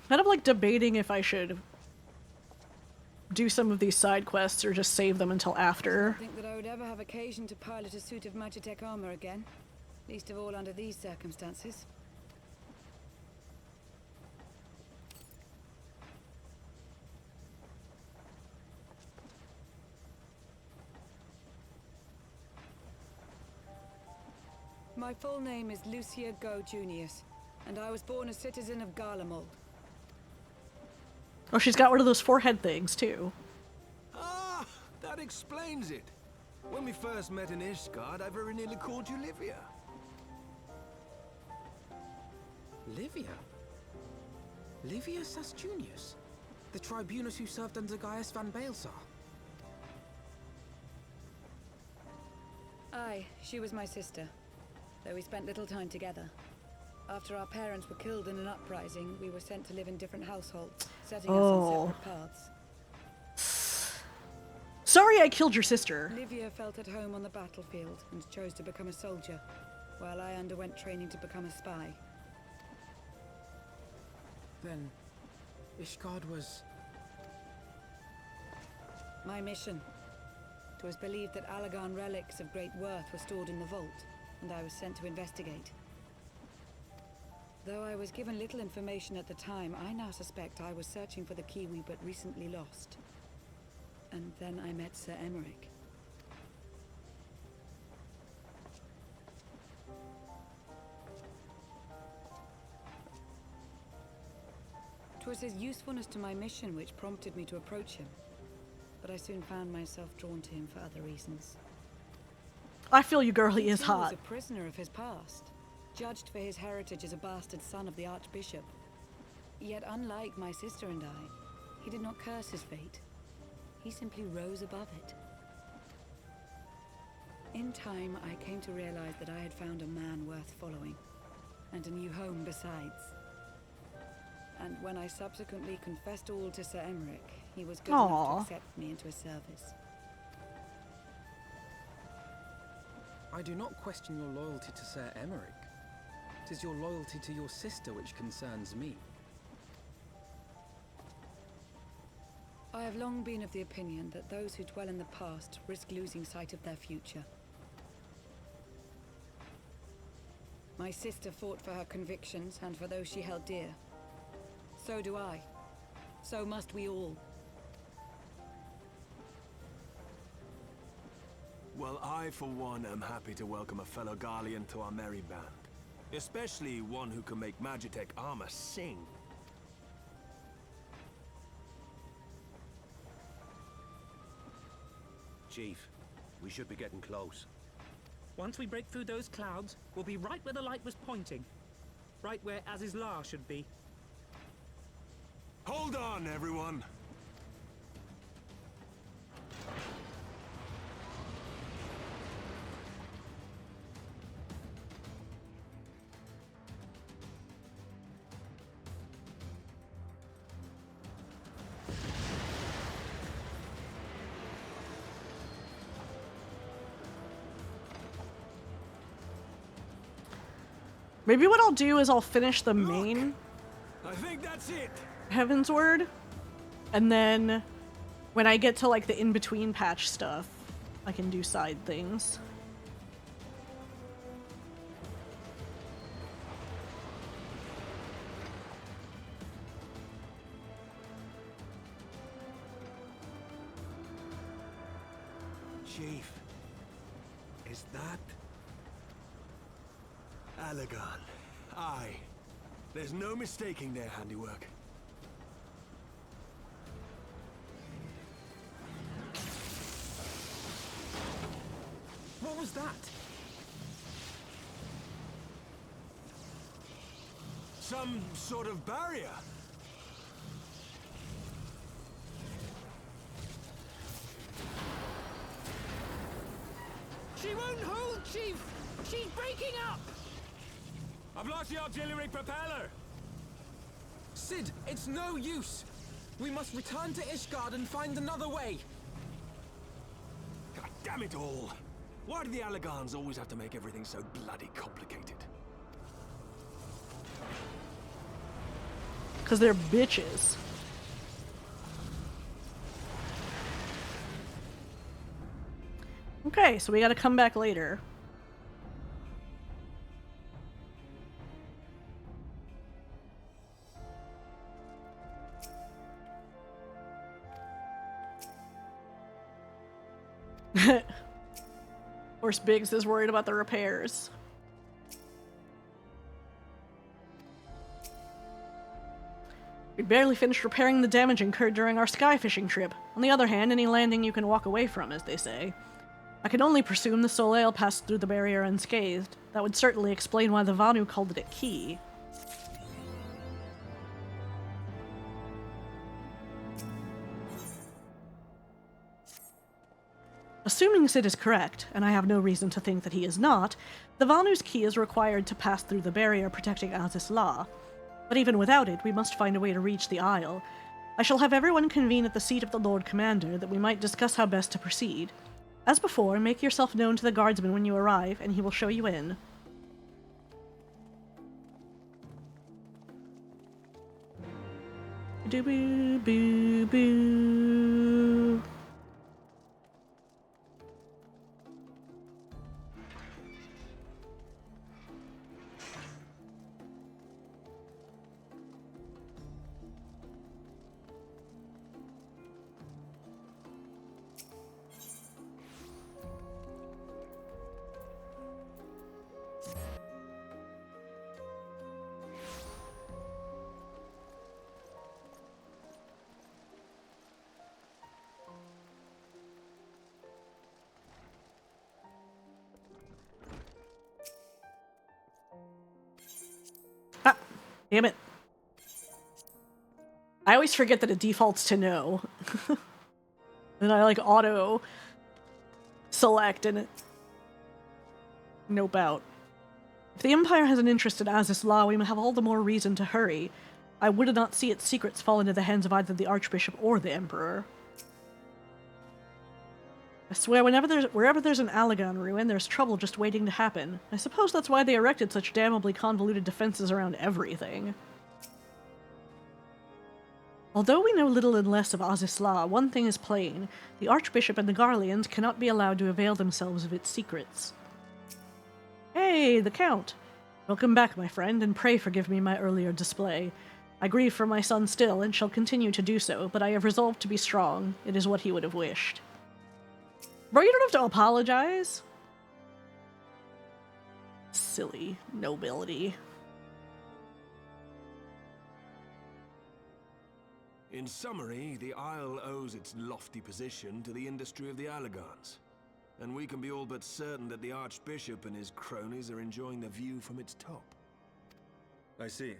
Kind of like debating if I should do some of these side quests or just save them until after. I don't think that I would ever have occasion to pilot a suit of Magitech armor again, least of all under these circumstances. My full name is Lucia Go Junius, and I was born a citizen of Garlemald. Oh, she's got one of those forehead things, too. Ah, that explains it. When we first met in Ishgard, I very nearly called you Livia. Livia? Livia Sasjunius? The tribunus who served under Gaius van Baelsar? Aye, she was my sister, though we spent little time together. After our parents were killed in an uprising, we were sent to live in different households, setting us on separate paths. Sorry I killed your sister. Livia felt at home on the battlefield and chose to become a soldier, while I underwent training to become a spy. Then, Ishgard was... my mission. It was believed that Allagan relics of great worth were stored in the vault, and I was sent to investigate. Though I was given little information at the time, I now suspect I was searching for the key we but recently lost. And then I met Sir Emeric. 'Twas his usefulness to my mission which prompted me to approach him. But I soon found myself drawn to him for other reasons. I feel you, girl. He is He hot. was a prisoner of his past, judged for his heritage as a bastard son of the Archbishop. Yet unlike my sister and I, he did not curse his fate. He simply rose above it. In time, I came to realize that I had found a man worth following, and a new home besides. And when I subsequently confessed all to Sir Emeric, he was good enough to accept me into his service. I do not question your loyalty to Sir Emeric. It is your loyalty to your sister which concerns me. I have long been of the opinion that those who dwell in the past risk losing sight of their future. My sister fought for her convictions and for those she held dear. So do I. So must we all. Well, I, for one, am happy to welcome a fellow Garlean to our merry band. Especially one who can make Magitech armor sing. Chief, we should be getting close. Once we break through those clouds, we'll be right where the light was pointing. Right where Aziz's Law should be. Hold on, everyone! Maybe what I'll do is I'll finish the main I think that's it. Heavensward, and then when I get to like the in-between patch stuff, I can do side things. Chief, is that Allegan? Aye. There's no mistaking their handiwork. What was that? Some sort of barrier. She won't hold, Chief! She's breaking up! I've lost the auxiliary propeller! Sid, it's no use! We must return to Ishgard and find another way! God damn it all! Why do the Allegans always have to make everything so bloody complicated? Because they're bitches. Okay, so we gotta come back later. Of course, Biggs is worried about the repairs. We barely finished repairing the damage incurred during our sky fishing trip. On the other hand, any landing you can walk away from, as they say. I can only presume the Soleil passed through the barrier unscathed. That would certainly explain why the Vanu called it a key. Assuming Sid is correct, and I have no reason to think that he is not, the Vanu's key is required to pass through the barrier protecting Aziz's Law. But even without it, we must find a way to reach the Isle. I shall have everyone convene at the seat of the Lord Commander, that we might discuss how best to proceed. As before, make yourself known to the guardsman when you arrive, and he will show you in. Doo-boo-boo-boo. Damn it. I always forget that it defaults to no. And I like auto select and it nope out. If the Empire has an interest in Azys Law, we have all the more reason to hurry. I would not see its secrets fall into the hands of either the Archbishop or the Emperor. I swear, wherever there's an Allagan ruin, there's trouble just waiting to happen. I suppose that's why they erected such damnably convoluted defenses around everything. Although we know little and less of Azys Law, one thing is plain. The Archbishop and the Garleans cannot be allowed to avail themselves of its secrets. Hey, the Count! Welcome back, my friend, and pray forgive me my earlier display. I grieve for my son still, and shall continue to do so, but I have resolved to be strong. It is what he would have wished. Bro, you don't have to apologize. Silly nobility. In summary, the Isle owes its lofty position to the industry of the Allagans. And we can be all but certain that the Archbishop and his cronies are enjoying the view from its top. I see.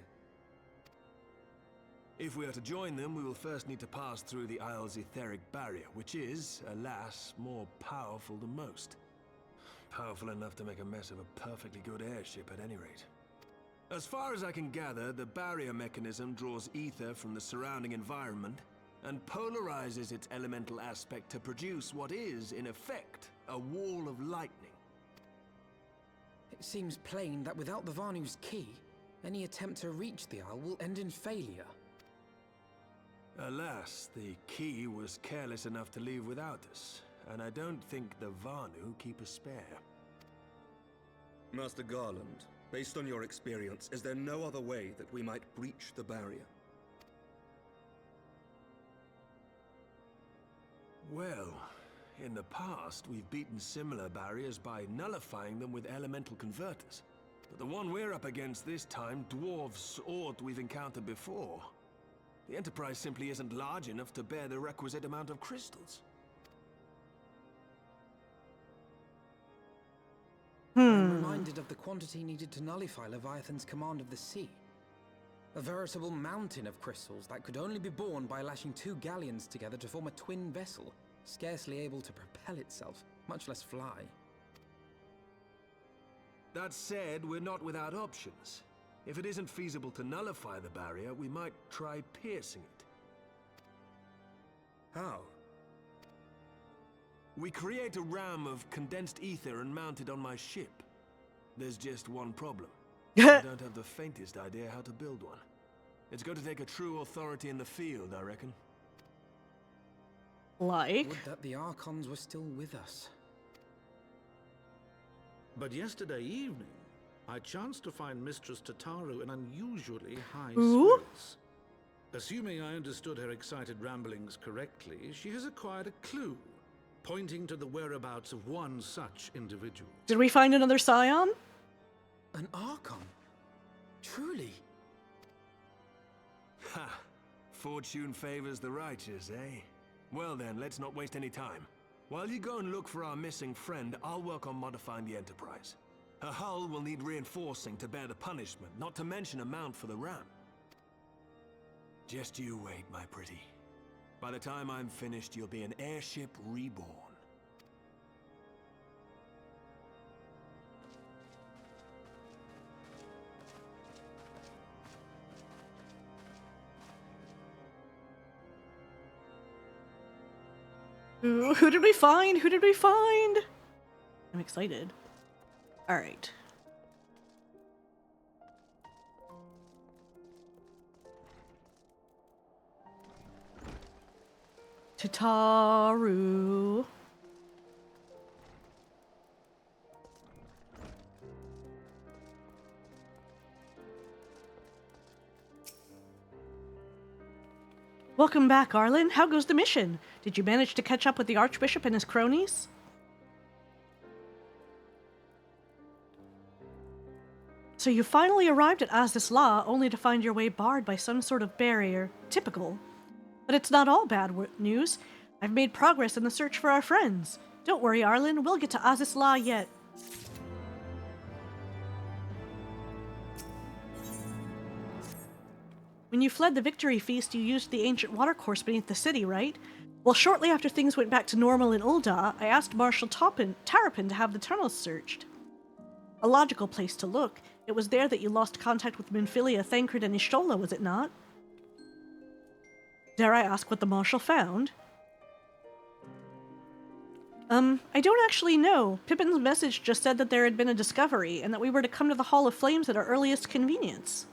If we are to join them, we will first need to pass through the Isle's etheric barrier, which is, alas, more powerful than most. Powerful enough to make a mess of a perfectly good airship at any rate. As far as I can gather, the barrier mechanism draws ether from the surrounding environment and polarizes its elemental aspect to produce what is, in effect, a wall of lightning. It seems plain that without the Vanu's key, any attempt to reach the Isle will end in failure. Alas, the key was careless enough to leave without us, and I don't think the Vanu keep a spare. Master Garland, based on your experience, is there no other way that we might breach the barrier? Well, in the past, we've beaten similar barriers by nullifying them with elemental converters. But the one we're up against this time dwarfs aught we've encountered before. The Enterprise simply isn't large enough to bear the requisite amount of crystals. I'm reminded of the quantity needed to nullify Leviathan's command of the sea. A veritable mountain of crystals that could only be borne by lashing two galleons together to form a twin vessel, scarcely able to propel itself, much less fly. That said, we're not without options. If it isn't feasible to nullify the barrier, we might try piercing it. How? We create a ram of condensed ether and mount it on my ship. There's just one problem. I don't have the faintest idea how to build one. It's going to take a true authority in the field, I reckon. Like? Would that the Archons were still with us. But yesterday evening, I chanced to find Mistress Tataru in unusually high Ooh. spirits. Assuming I understood her excited ramblings correctly, she has acquired a clue, pointing to the whereabouts of one such individual. Did we find another Scion? An Archon? Truly? Ha! Fortune favors the righteous, eh? Well then, let's not waste any time. While you go and look for our missing friend, I'll work on modifying the Enterprise. Her hull will need reinforcing to bear the punishment, not to mention a mount for the ram. Just you wait, my pretty. By the time I'm finished, you'll be an airship reborn. Ooh, who did we find? Who did we find? I'm excited. All right. Tataru. Welcome back, Arlen. How goes the mission? Did you manage to catch up with the Archbishop and his cronies? So you finally arrived at Azys Law, only to find your way barred by some sort of barrier. Typical. But it's not all bad news. I've made progress in the search for our friends. Don't worry, Arlen. We'll get to Azys Law yet. When you fled the victory feast, you used the ancient watercourse beneath the city, right? Well, shortly after things went back to normal in Ul'dah, I asked Marshal Tarapin to have the tunnels searched. A logical place to look. It was there that you lost contact with Minfilia, Thancred, and Y'shtola, was it not? Dare I ask what the Marshal found? I don't actually know. Pippin's message just said that there had been a discovery, and that we were to come to the Hall of Flames at our earliest convenience.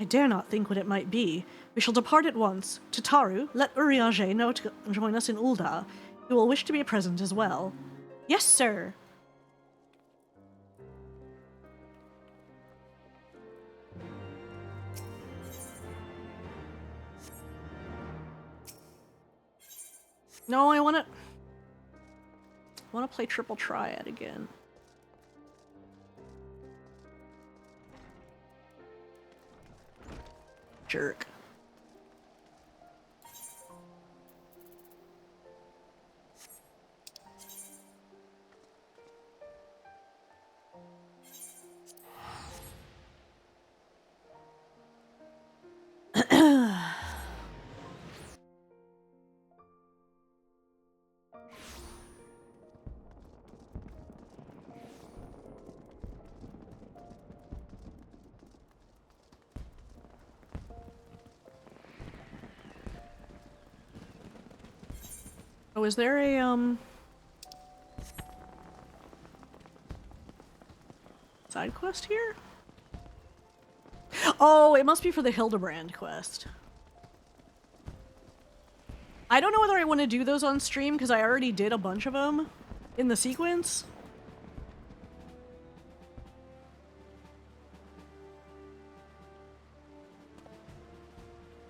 I dare not think what it might be. We shall depart at once. Tataru, let Urianger know to join us in Ul'dah. He will wish to be present as well. Yes, sir! No, I wanna play Triple Triad again. Jerk. Oh, is there a, side quest here? Oh, it must be for the Hildebrand quest. I don't know whether I want to do those on stream, because I already did a bunch of them in the sequence.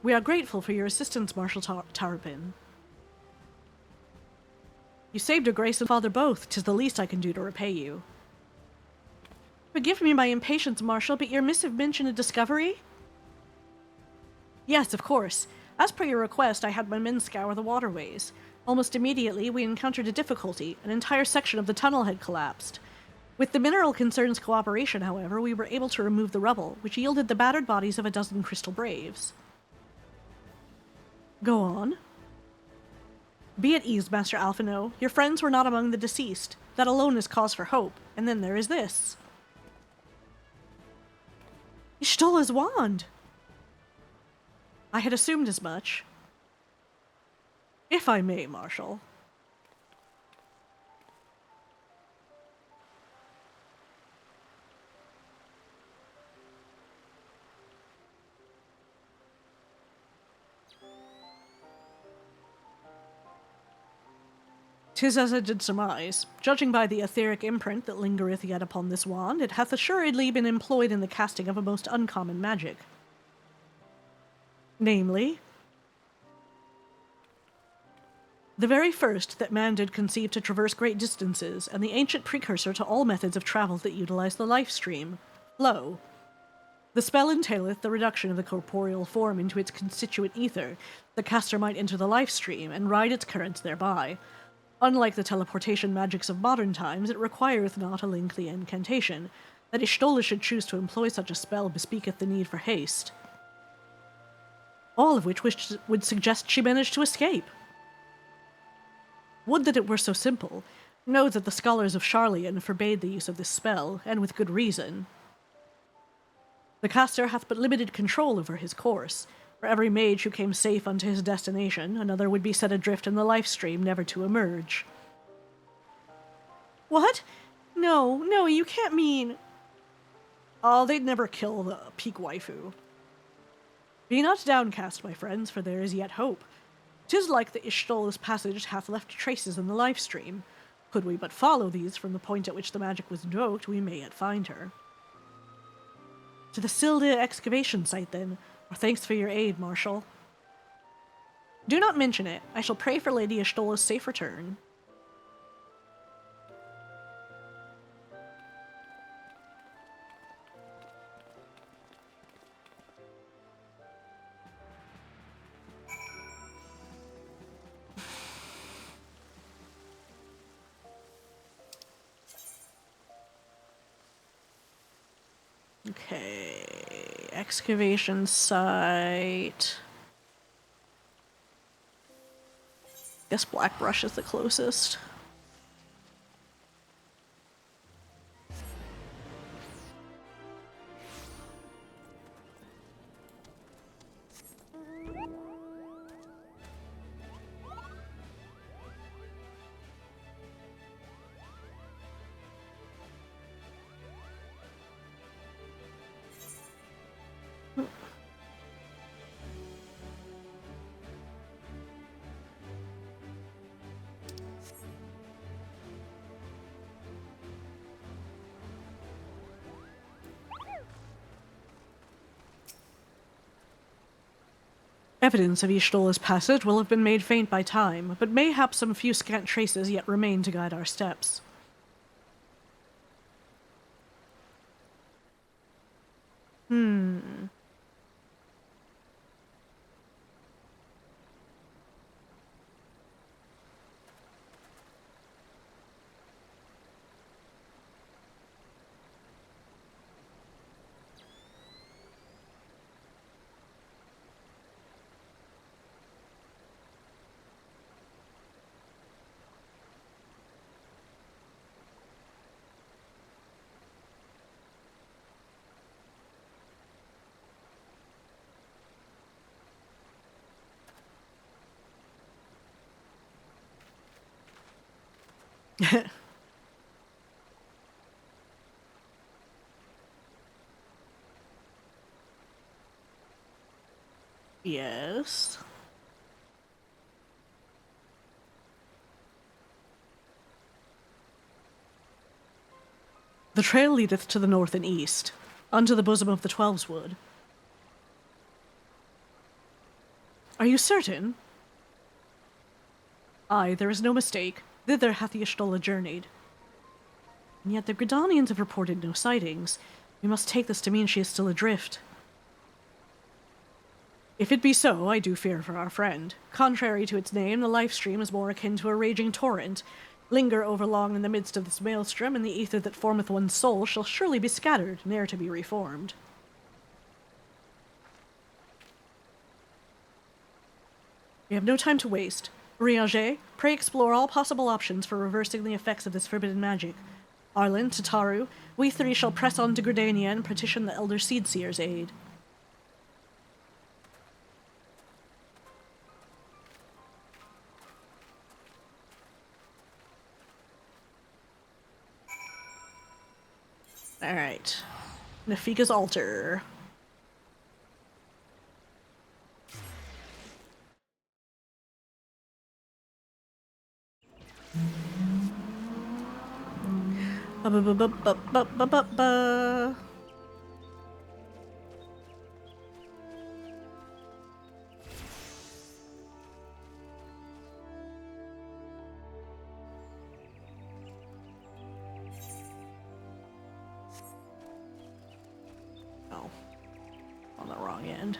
We are grateful for your assistance, Marshal Tarapin. You saved Her Grace and Father both. 'Tis the least I can do to repay you. Forgive me my impatience, Marshal, but your missive mentioned a discovery? Yes, of course. As per your request, I had my men scour the waterways. Almost immediately, we encountered a difficulty. An entire section of the tunnel had collapsed. With the Mineral Concern's cooperation, however, we were able to remove the rubble, which yielded the battered bodies of a dozen Crystal Braves. Go on. Be at ease, Master Alphino. Your friends were not among the deceased. That alone is cause for hope. And then there is this. Y'shtola's wand! I had assumed as much. If I may, Marshal. 'Tis as I did surmise. Judging by the etheric imprint that lingereth yet upon this wand, it hath assuredly been employed in the casting of a most uncommon magic. Namely, the very first that man did conceive to traverse great distances, and the ancient precursor to all methods of travel that utilize the life stream, flow. The spell entaileth the reduction of the corporeal form into its constituent ether. The caster might enter the life stream and ride its currents thereby. Unlike the teleportation magics of modern times, it requireth not a lengthy incantation. That Y'shtola should choose to employ such a spell bespeaketh the need for haste. All of which would suggest she managed to escape. Would that it were so simple. Know that the scholars of Sharlayan forbade the use of this spell, and with good reason. The caster hath but limited control over his course. For every mage who came safe unto his destination, another would be set adrift in the life stream, never to emerge. What? No, you can't mean... Oh, they'd never kill the peak waifu. Be not downcast, my friends, for there is yet hope. 'Tis like that Y'shtola's passage hath left traces in the life stream. Could we but follow these from the point at which the magic was invoked, we may yet find her. To the Silda excavation site, then. Thanks for your aid, Marshal. Do not mention it. I shall pray for Lady Y'shtola's safe return. Okay. excavation site. Guess Blackbrush is the closest. Evidence of Ishtola's passage will have been made faint by time, but mayhap some few scant traces yet remain to guide our steps. Yes. The trail leadeth to the north and east, unto the bosom of the Twelveswood. Are you certain? Aye, there is no mistake. Thither hath Y'shtola journeyed. And yet the Gridanians have reported no sightings. We must take this to mean she is still adrift. If it be so, I do fear for our friend. Contrary to its name, the life stream is more akin to a raging torrent. Linger overlong in the midst of this maelstrom, and the ether that formeth one's soul shall surely be scattered, ne'er to be reformed. We have no time to waste. Rianger, pray explore all possible options for reversing the effects of this forbidden magic. Arlen, Tataru, we three shall press on to Gridania and petition the Elder Seedseer's aid. Alright. Nafika's altar. Ba-ba-ba-ba-ba-ba-ba-ba. Oh. On the wrong end.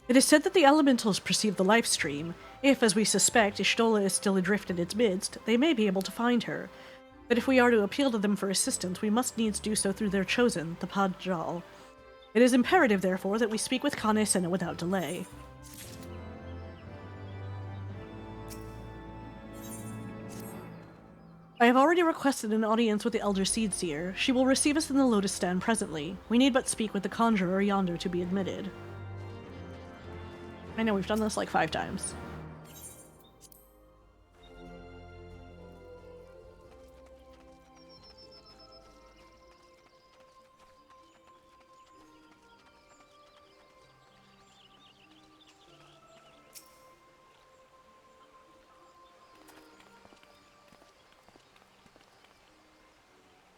It is said that the elementals perceive the life stream. If, as we suspect, Y'shtola is still adrift in its midst, they may be able to find her. But if we are to appeal to them for assistance, we must needs do so through their chosen, the Padjal. It is imperative, therefore, that we speak with Kane Senna without delay. I have already requested an audience with the Elder Seedseer. She will receive us in the Lotus Stand presently. We need but speak with the Conjurer yonder to be admitted. I know, we've done this like 5 times.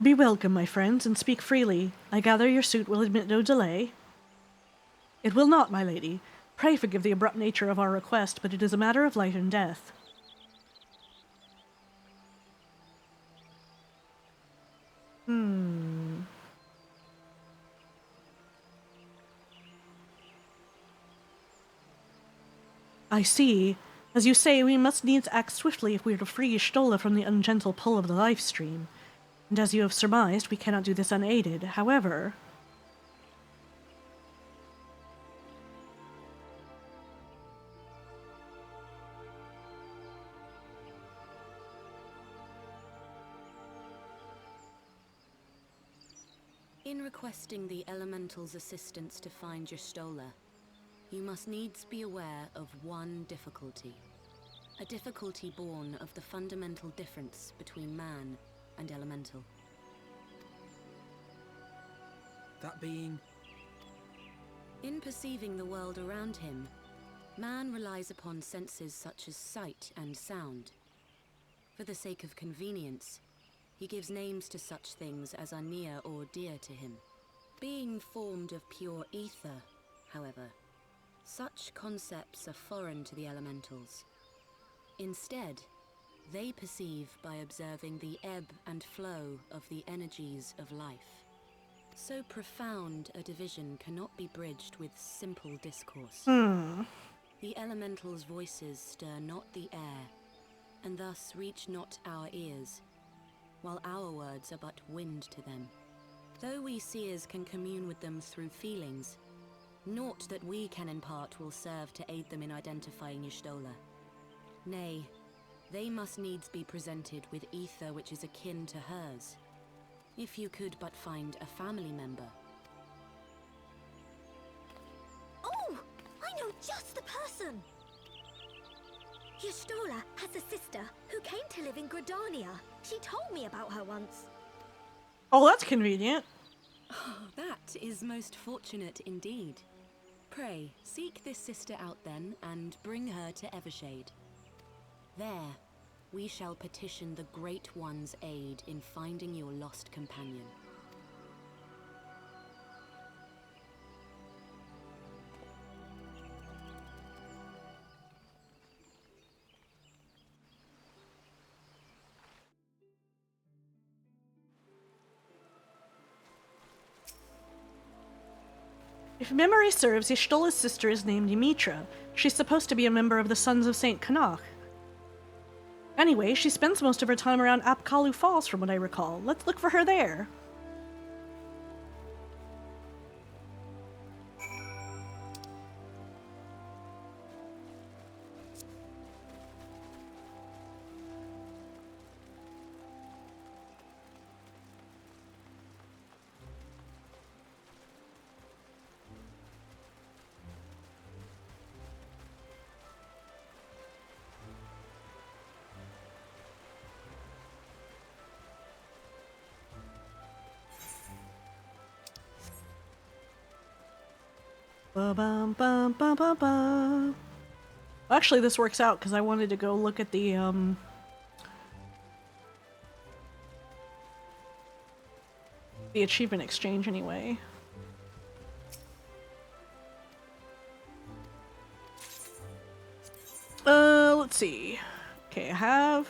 Be welcome, my friends, and speak freely. I gather your suit will admit no delay. It will not, my lady. Pray forgive the abrupt nature of our request, but it is a matter of life and death. I see. As you say, we must needs act swiftly if we are to free Y'shtola from the ungentle pull of the life stream. And as you have surmised, we cannot do this unaided. However... In requesting the Elemental's assistance to find Y'shtola, you must needs be aware of one difficulty. A difficulty born of the fundamental difference between man and Elemental. That being? In perceiving the world around him, man relies upon senses such as sight and sound. For the sake of convenience, he gives names to such things as are near or dear to him. Being formed of pure ether, however, such concepts are foreign to the Elementals. Instead, they perceive by observing the ebb and flow of the energies of life. So profound a division cannot be bridged with simple discourse. The Elementals' voices stir not the air, and thus reach not our ears, while our words are but wind to them. Though we seers can commune with them through feelings, naught that we can impart will serve to aid them in identifying Y'shtola. Nay, they must needs be presented with ether which is akin to hers. If you could but find a family member. Oh! I know just the person! Y'shtola has a sister who came to live in Gridania. She told me about her once. Oh, that's convenient. Oh, that is most fortunate indeed. Pray, seek this sister out then, and bring her to Evershade. There, we shall petition the Great One's aid in finding your lost companion. If memory serves, Y'shtola's sister is named Ymitra. She's supposed to be a member of the Sons of St. Canach. Anyway, she spends most of her time around Apkalu Falls, from what I recall. Let's look for her there. Ba-bum-bum-bum-bum-bum. Actually, this works out because I wanted to go look at the achievement exchange anyway. Let's see. Okay, I have...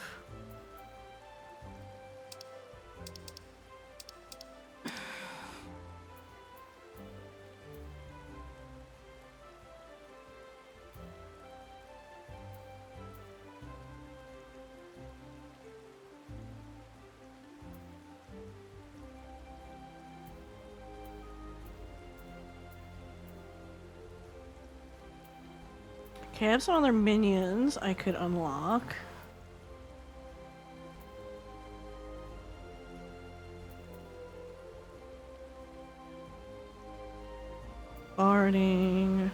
Okay, I have some other minions I could unlock. Barding.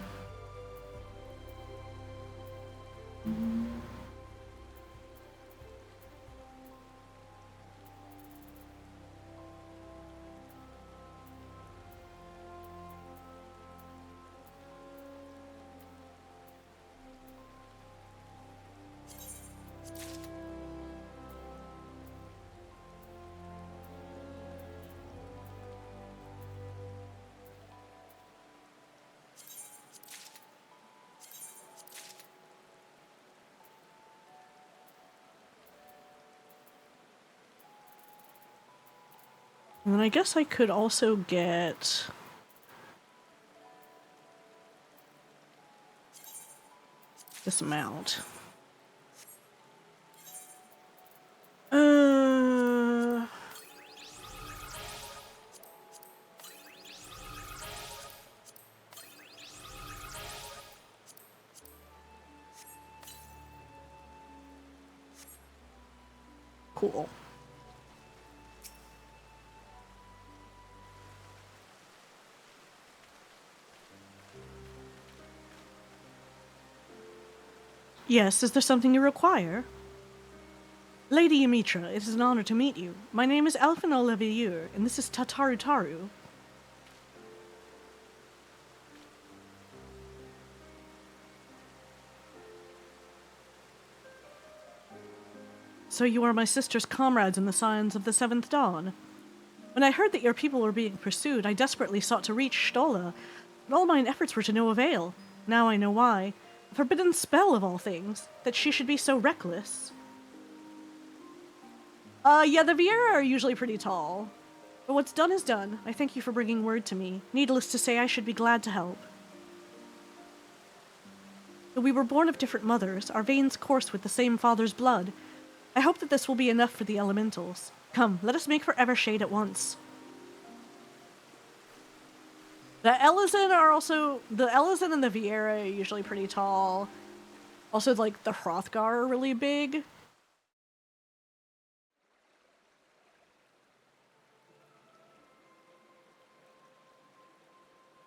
And then I guess I could also get... this amount. Cool. Yes, is there something you require? Lady Yamitra, it is an honor to meet you. My name is Elfin Olivier, and this is Tataru Taru. So you are my sister's comrades in the Scions of the Seventh Dawn. When I heard that your people were being pursued, I desperately sought to reach Stola, but all mine efforts were to no avail. Now I know why. A forbidden spell of all things, that she should be so reckless. Yeah, the Viera are usually pretty tall. But what's done is done. I thank you for bringing word to me. Needless to say, I should be glad to help. Though we were born of different mothers, our veins course with the same father's blood. I hope that this will be enough for the elementals. Come, let us make for Evershade at once. The Elezen are also... the Elezen and the Viera are usually pretty tall. Also, like, the Hrothgar are really big.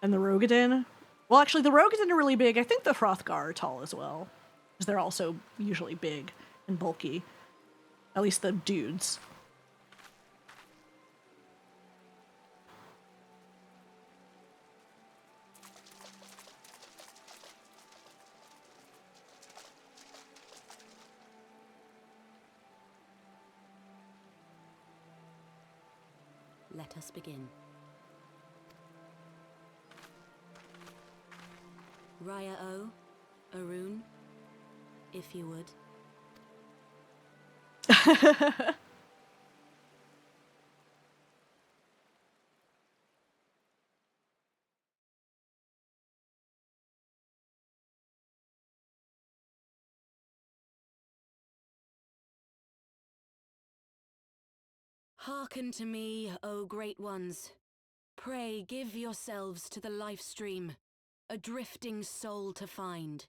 And the Rogadin. Well, actually, the Rogadin are really big. I think the Hrothgar are tall as well. Because they're also usually big and bulky. At least the dudes. Let us begin. Raya O, Arun, if you would. Hearken to me, O great ones. Pray give yourselves to the life stream, a drifting soul to find.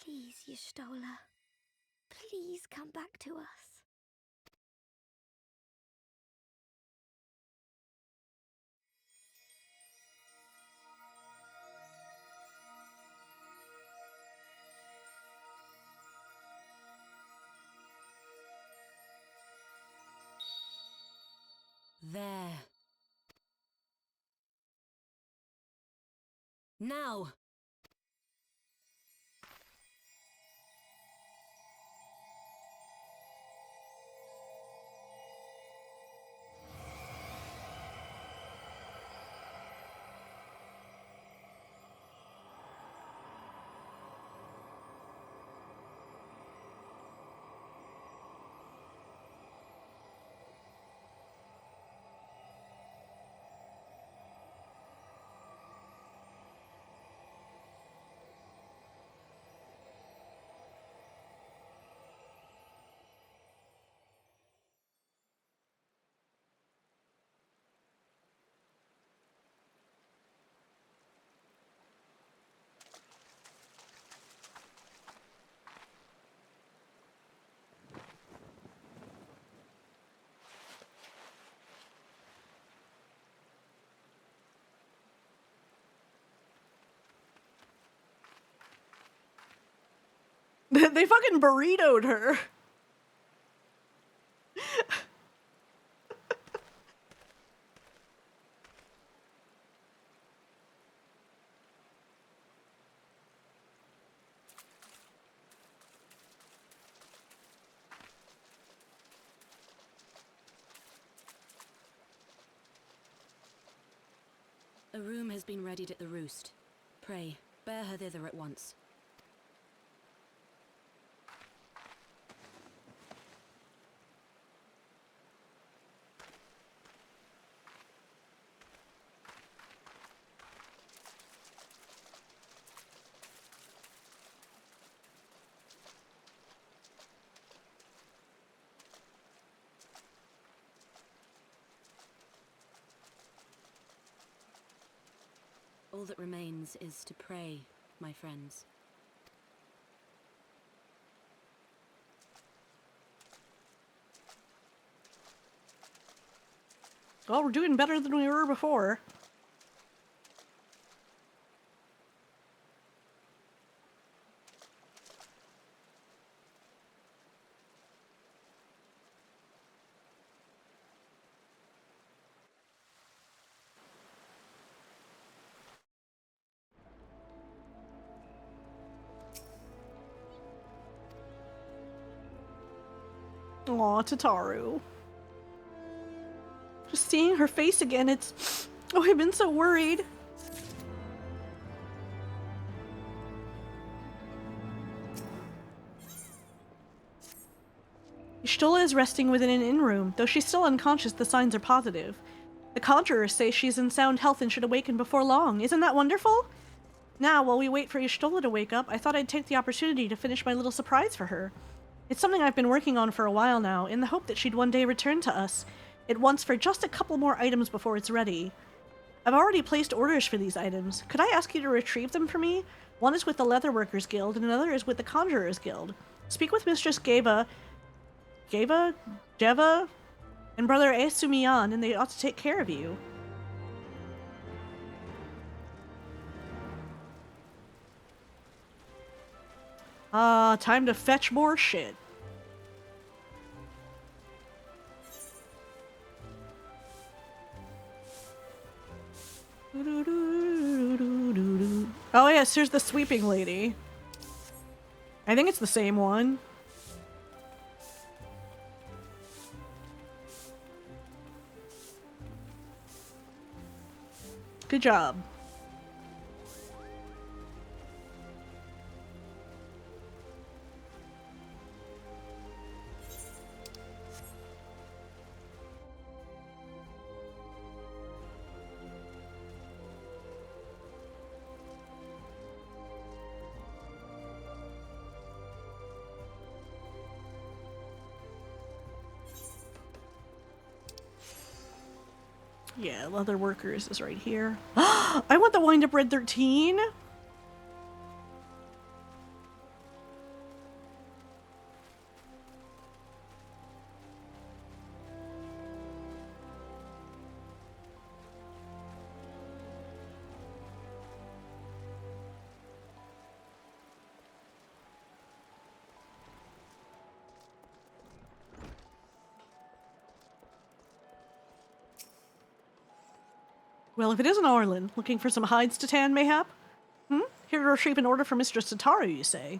Please, Y'shtola. Please come back to us. There. Now! They fucking burritoed her. A room has been readied at the roost. Pray, bear her thither at once. All that remains is to pray, my friends. Well, we're doing better than we were before. Aw, Tataru. Just seeing her face again, it's... Oh, I've been so worried. Y'shtola is resting within an inn room. Though she's still unconscious, the signs are positive. The conjurers say she's in sound health and should awaken before long. Isn't that wonderful? Now, while we wait for Y'shtola to wake up, I thought I'd take the opportunity to finish my little surprise for her. It's something I've been working on for a while now, in the hope that she'd one day return to us. It wants for just a couple more items before it's ready. I've already placed orders for these items. Could I ask you to retrieve them for me? One is with the Leatherworkers Guild, and another is with the Conjurers Guild. Speak with Mistress Jeva, and Brother Esumiyan, and they ought to take care of you. Time to fetch more shit. Oh yes, here's the sweeping lady. I think it's the same one. Good job. Yeah, Leather Workers is right here. I want the Wind Up Red 13! Well, if it isn't Orlin, looking for some hides to tan, mayhap? Here to retrieve an order for Mistress Tataru, you say?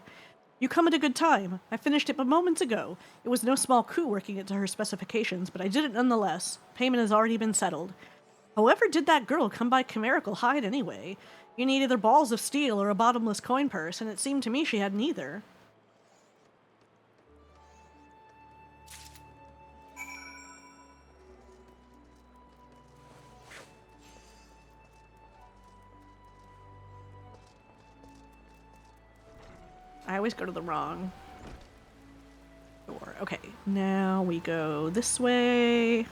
You come at a good time. I finished it but moments ago. It was no small coup working it to her specifications, but I did it nonetheless. Payment has already been settled. However did that girl come by chimerical hide anyway? You need either balls of steel or a bottomless coin purse, and it seemed to me she had neither. I always go to the wrong door. Okay, now we go this way.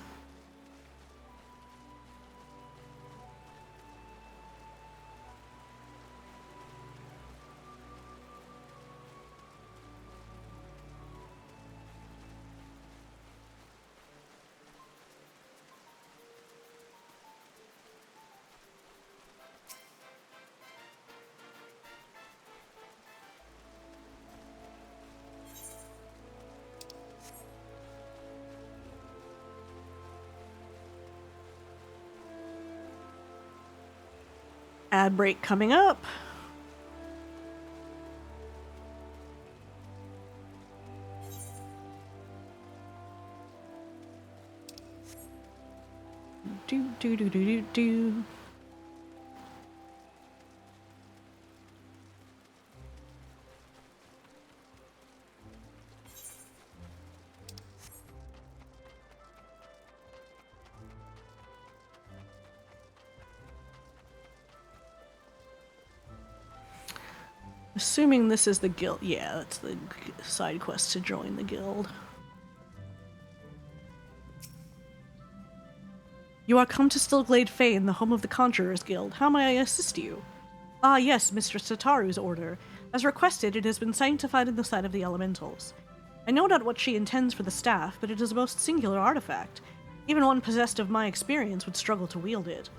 Ad break coming up. Do. Assuming this is the guild. Yeah, that's the side quest to join the guild. You are come to Stillglade Fane, the home of the Conjurers Guild. How may I assist you? Ah, yes, Mistress Tataru's order. As requested, it has been sanctified in the sight of the elementals. I know not what she intends for the staff, but it is a most singular artifact. Even one possessed of my experience would struggle to wield it.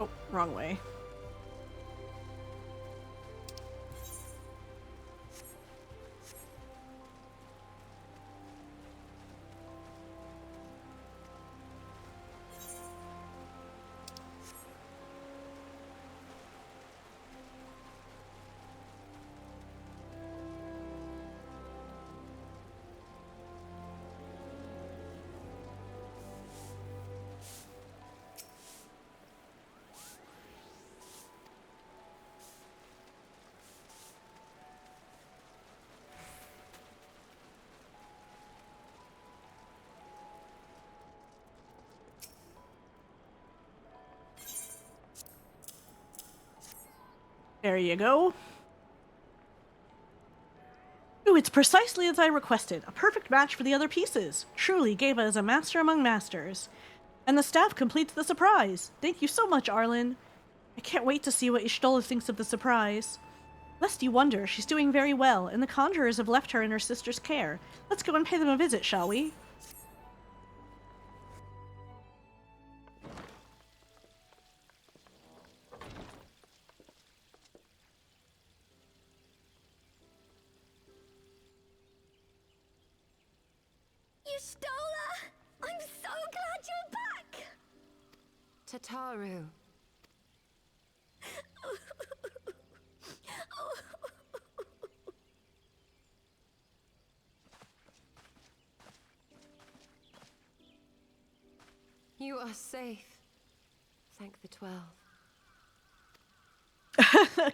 Oh, wrong way. There you go. Ooh, it's precisely as I requested. A perfect match for the other pieces. Truly, Geva is a master among masters. And the staff completes the surprise. Thank you so much, Arlen. I can't wait to see what Ishtola thinks of the surprise. Lest you wonder, she's doing very well, and the conjurers have left her in her sister's care. Let's go and pay them a visit, shall we? Ishtola! I'm so glad you're back! Tataru. You are safe. Thank the 12.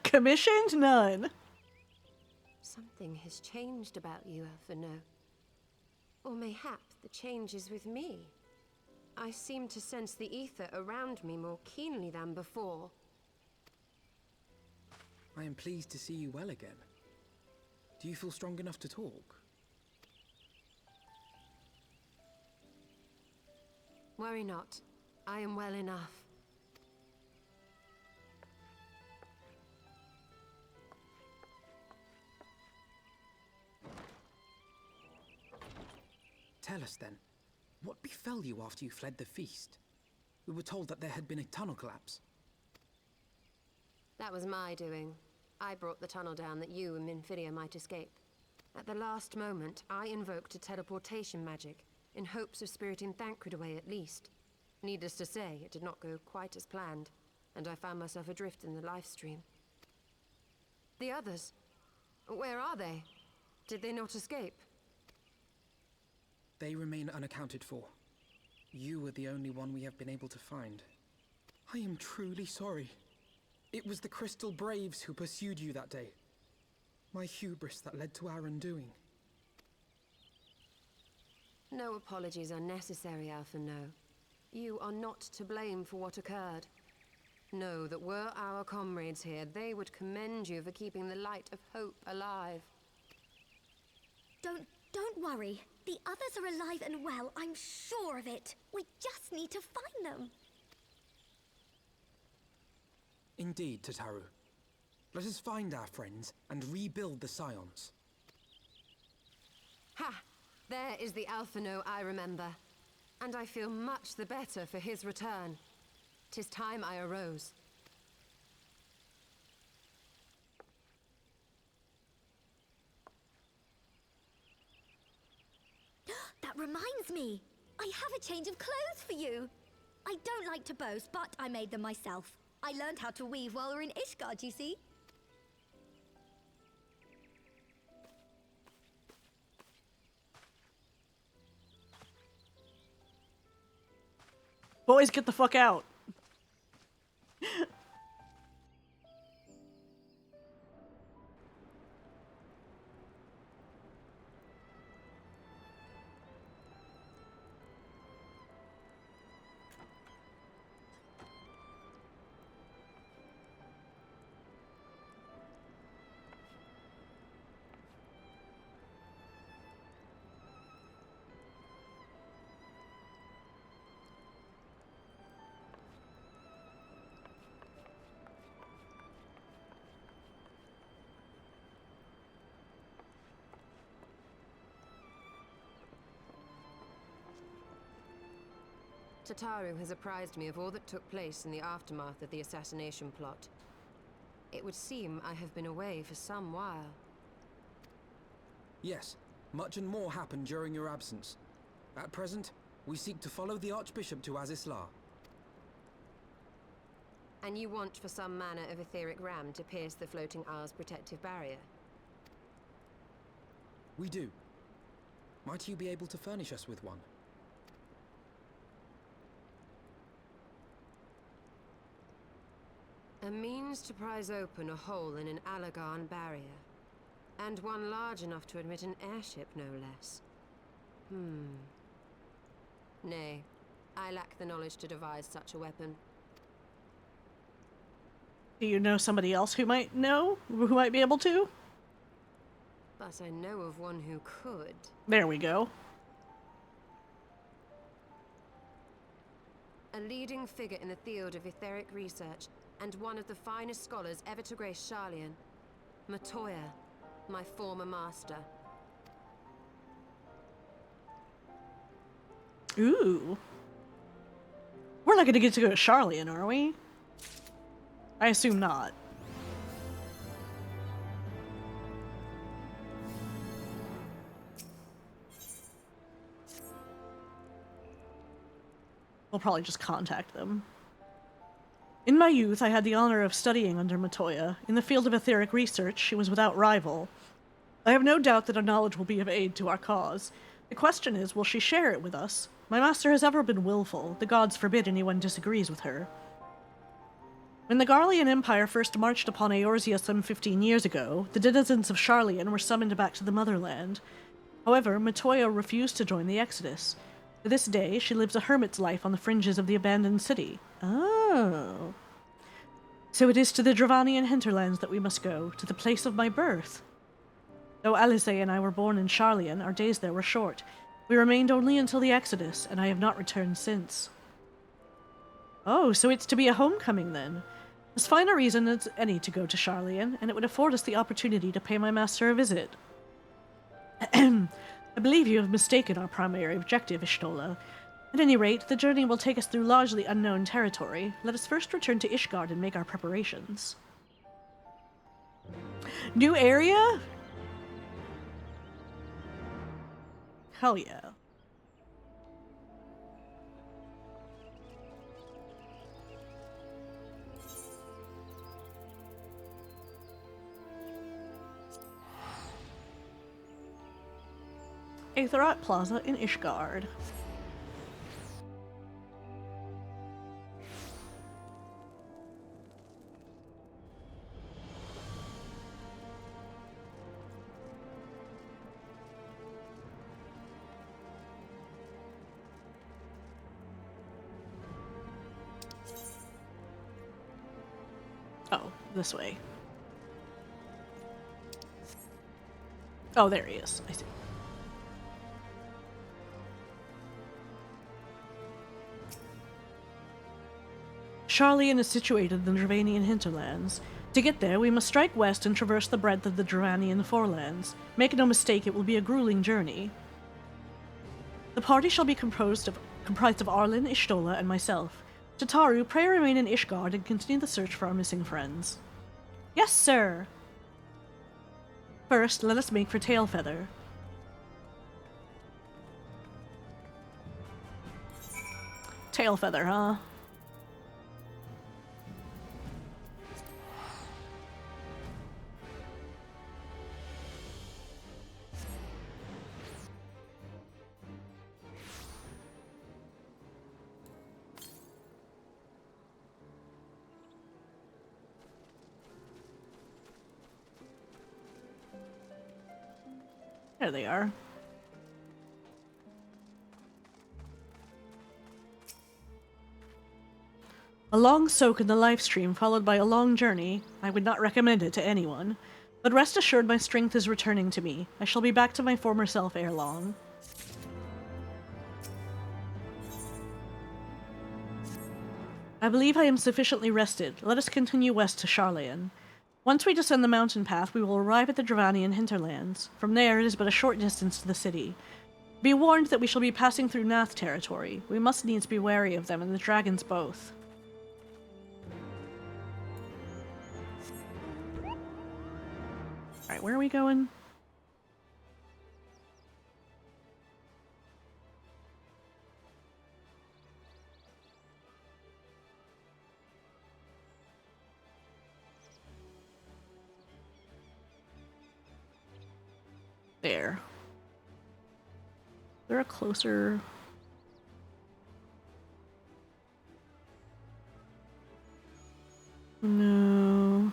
Commissioned? None. Something has changed about you, Alphino. Or mayhap the change is with me. I seem to sense the ether around me more keenly than before. I am pleased to see you well again. Do you feel strong enough to talk? Worry not. I am well enough. Tell us then, what befell you after you fled the feast? We were told that there had been a tunnel collapse. That was my doing. I brought the tunnel down that you and Minfidia might escape. At the last moment, I invoked a teleportation magic, in hopes of spiriting Thancred away at least. Needless to say, it did not go quite as planned, and I found myself adrift in the life stream. The others, where are they? Did they not escape? They remain unaccounted for. You were the only one we have been able to find. I am truly sorry. It was the Crystal Braves who pursued you that day. My hubris that led to our undoing. No apologies are necessary, Alphino. You are not to blame for what occurred. Know that were our comrades here, they would commend you for keeping the light of hope alive. Don't worry. The others are alive and well, I'm sure of it. We just need to find them. Indeed, Tataru. Let us find our friends and rebuild the Scions. Ha! There is the Alphino I remember. And I feel much the better for his return. 'Tis time I arose. That reminds me. I have a change of clothes for you. I don't like to boast, but I made them myself. I learned how to weave while we were in Ishgard, you see. Boys, get the fuck out. Tataru has apprised me of all that took place in the aftermath of the assassination plot. It would seem I have been away for some while. Yes, much and more happened during your absence. At present, we seek to follow the Archbishop to Azisla. And you want for some manner of etheric ram to pierce the floating isle's protective barrier? We do. Might you be able to furnish us with one? A means to prise open a hole in an Alagarn barrier. And one large enough to admit an airship, no less. Nay, I lack the knowledge to devise such a weapon. Do you know somebody else who might know? Who might be able to? But I know of one who could. There we go. A leading figure in the field of etheric research, and one of the finest scholars ever to grace Sharlayan. Matoya, my former master. Ooh. We're not gonna get to go to Sharlayan, are we? I assume not. We'll probably just contact them. In my youth, I had the honor of studying under Matoya. In the field of etheric research, she was without rival. I have no doubt that her knowledge will be of aid to our cause. The question is, will she share it with us? My master has ever been willful. The gods forbid anyone disagrees with her. When the Garlean Empire first marched upon Eorzea some 15 years ago, the denizens of Sharlayan were summoned back to the motherland. However, Matoya refused to join the exodus. To this day, she lives a hermit's life on the fringes of the abandoned city. Oh. So it is to the Dravanian hinterlands that we must go, to the place of my birth. Though Alice and I were born in Sharlayan, our days there were short. We remained only until the exodus, and I have not returned since. Oh, so it's to be a homecoming then. As fine a reason as any to go to Sharlayan, and it would afford us the opportunity to pay my master a visit. I believe you have mistaken our primary objective, Ishtola. At any rate, the journey will take us through largely unknown territory. Let us first return to Ishgard and make our preparations. New area? Hell yeah. Aetherat Plaza in Ishgard. Oh, this way. Oh, there he is. I see. Sharlayan is situated in the Dravanian hinterlands. To get there, we must strike west and traverse the breadth of the Dravanian forelands. Make no mistake, it will be a grueling journey. The party shall be comprised of Arlen, Ishtola, and myself. Tataru, pray remain in Ishgard and continue the search for our missing friends. Yes, sir! First, let us make for Tailfeather. Tail feather, huh? There they are. A long soak in the live stream followed by a long journey. I would not recommend it to anyone. But rest assured my strength is returning to me. I shall be back to my former self ere long. I believe I am sufficiently rested. Let us continue west to Charlayan. Once we descend the mountain path, we will arrive at the Dravanian hinterlands. From there, it is but a short distance to the city. Be warned that we shall be passing through Nath territory. We must needs be wary of them and the dragons both. Alright, where are we going? There. Is there a closer... No...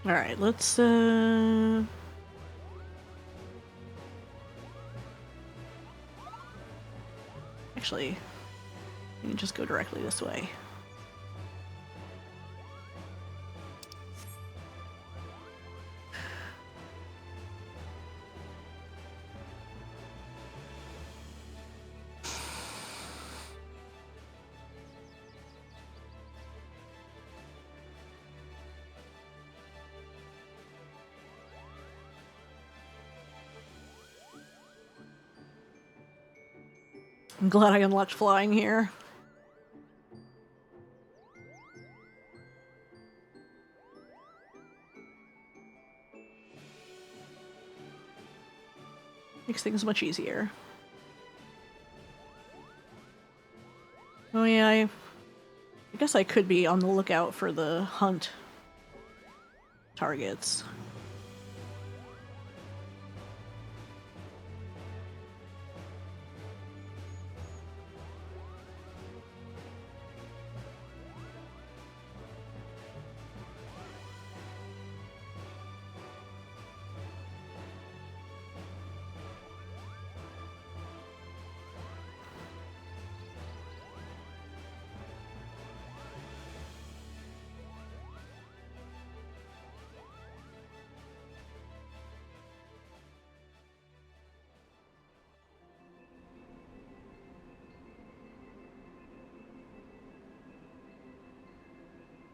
Alright, let's, actually, we can just go directly this way. I'm glad I unlocked flying here. Makes things much easier. Oh yeah, I guess I could be on the lookout for the hunt targets.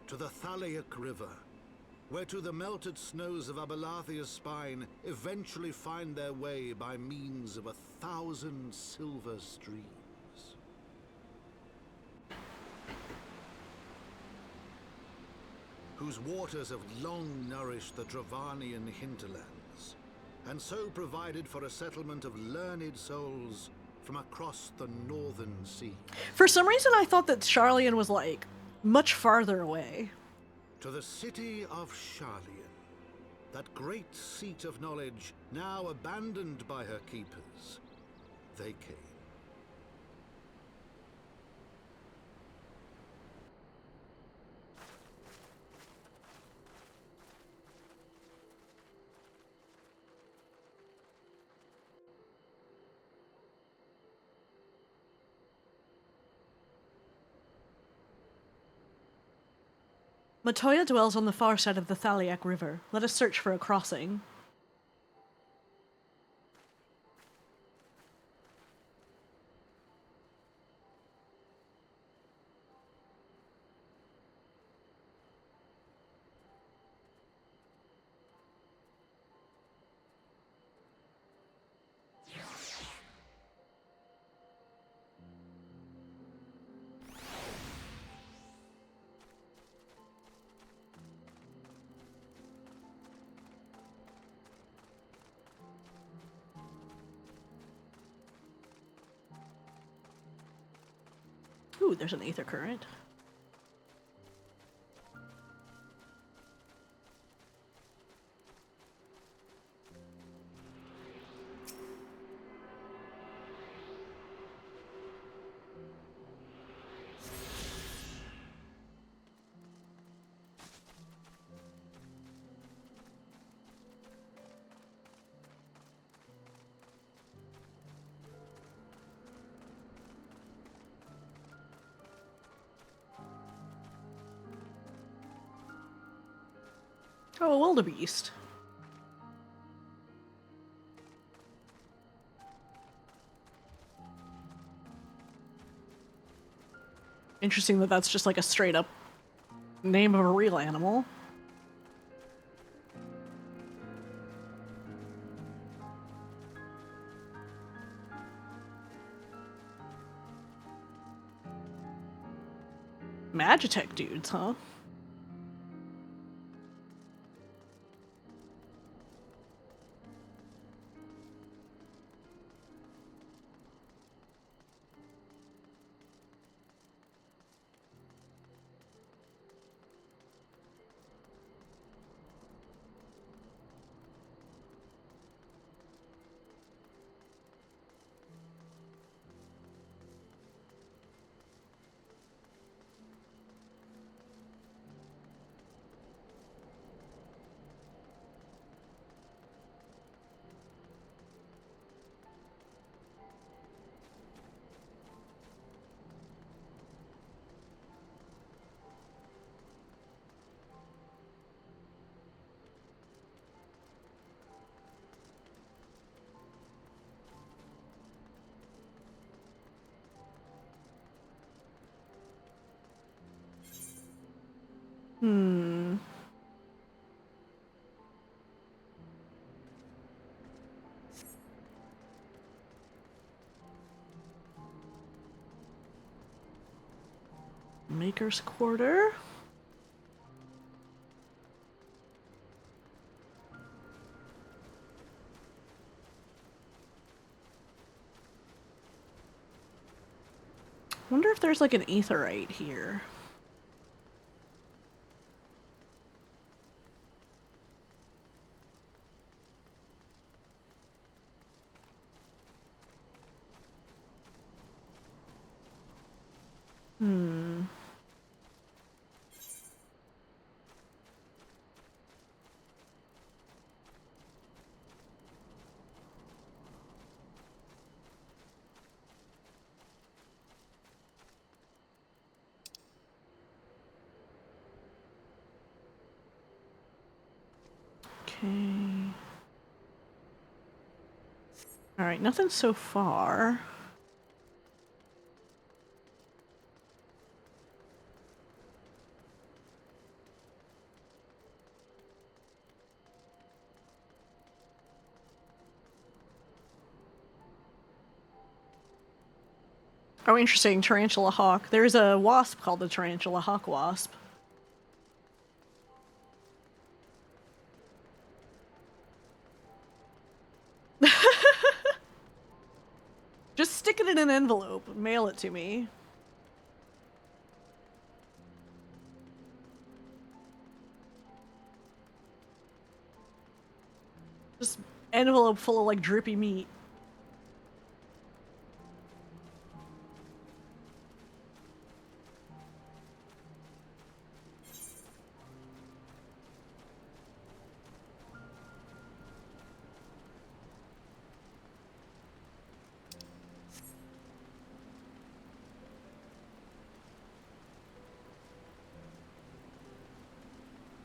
To the Thaliac River, where to the melted snows of Abelathia's spine eventually find their way by means of 1,000 silver streams. Whose waters have long nourished the Dravanian hinterlands, and so provided for a settlement of learned souls from across the northern sea. For some reason I thought that Charlayan was like much farther away. To the city of Charlayan, that great seat of knowledge now abandoned by her keepers, they came. Matoya dwells on the far side of the Thaliac River. Let us search for a crossing. Ooh, there's an ether current. Oh, a wildebeest. Interesting that that's just like a straight up name of a real animal. Magitech dudes, huh? Hmm. Maker's Quarter. Wonder if there's like an aetheryte here. Hmm. Okay. All right, nothing so far. Oh, interesting. Tarantula hawk. There's a wasp called the tarantula hawk wasp. Just stick it in an envelope and mail it to me. Just envelope full of like drippy meat.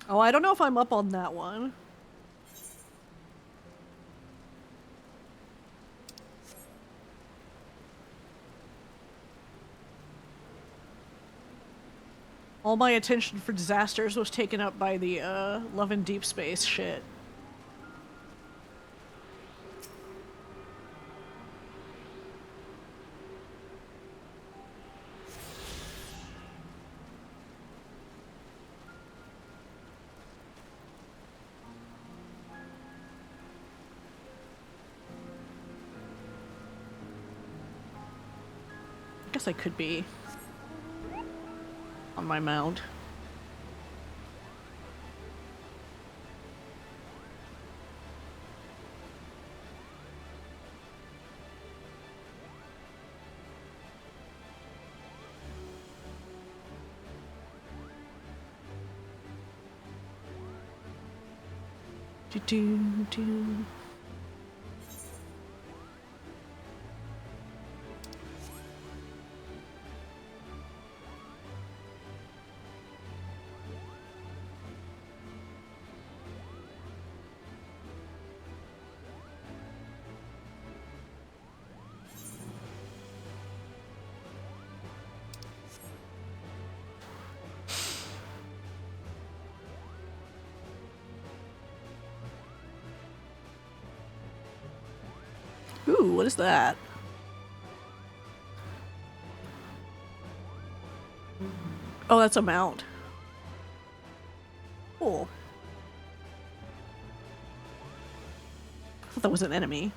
Oh, I don't know if I'm up on that one. All my attention for disasters was taken up by the Love in Deep Space shit. I guess I could be. on my mount. Do. Ooh, what is that? Oh, that's a mount. Cool. I thought that was an enemy.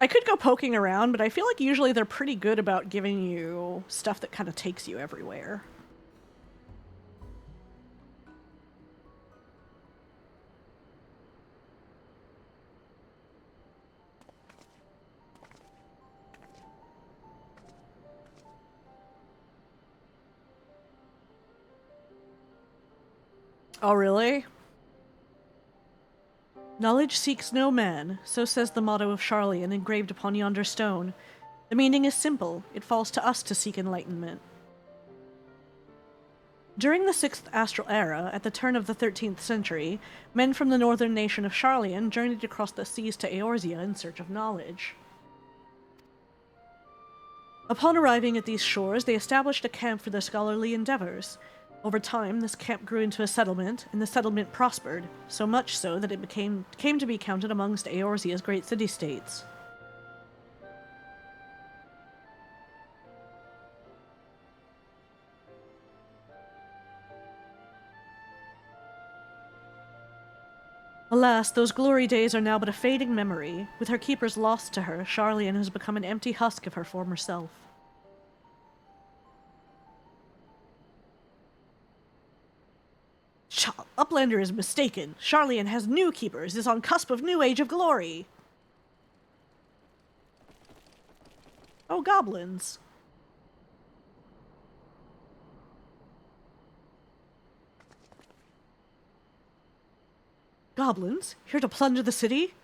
I could go poking around, but I feel like usually they're pretty good about giving you stuff that kind of takes you everywhere. Oh, really? Knowledge seeks no man, so says the motto of Charlian engraved upon yonder stone. The meaning is simple. It falls to us to seek enlightenment. During the 6th Astral Era, at the turn of the 13th century, men from the northern nation of Charlian journeyed across the seas to Eorzea in search of knowledge. Upon arriving at these shores, they established a camp for their scholarly endeavors. Over time, this camp grew into a settlement, and the settlement prospered, so much so that it came to be counted amongst Eorzea's great city-states. Alas, those glory days are now but a fading memory. With her keepers lost to her, Charlian has become an empty husk of her former self. Uplander is mistaken. Charlian has new keepers, is on cusp of new age of glory. Oh, goblins. Goblins? Here to plunder the city?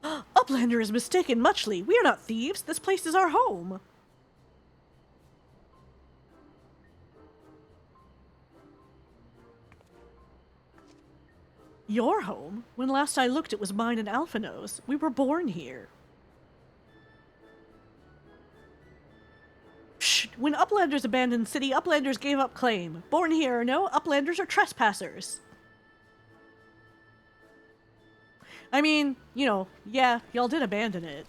Uplander is mistaken muchly. We are not thieves. This place is our home. Your home? When last I looked, it was mine and Alphino's. We were born here. Psh! When Uplanders abandoned city, Uplanders gave up claim. Born here or no, Uplanders are trespassers. I mean, you know, yeah, y'all did abandon it.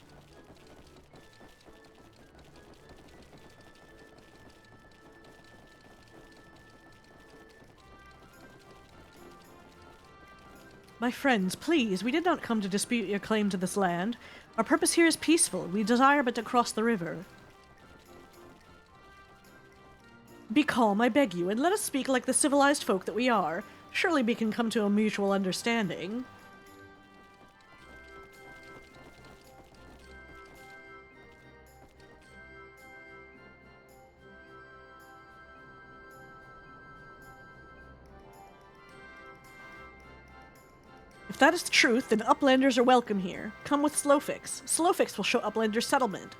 My friends, please, we did not come to dispute your claim to this land. Our purpose here is peaceful. We desire but to cross the river. Be calm, I beg you, and let us speak like the civilized folk that we are. Surely we can come to a mutual understanding. If that is the truth, then Uplanders are welcome here. Come with Slowfix. Slowfix will show Uplanders settlement.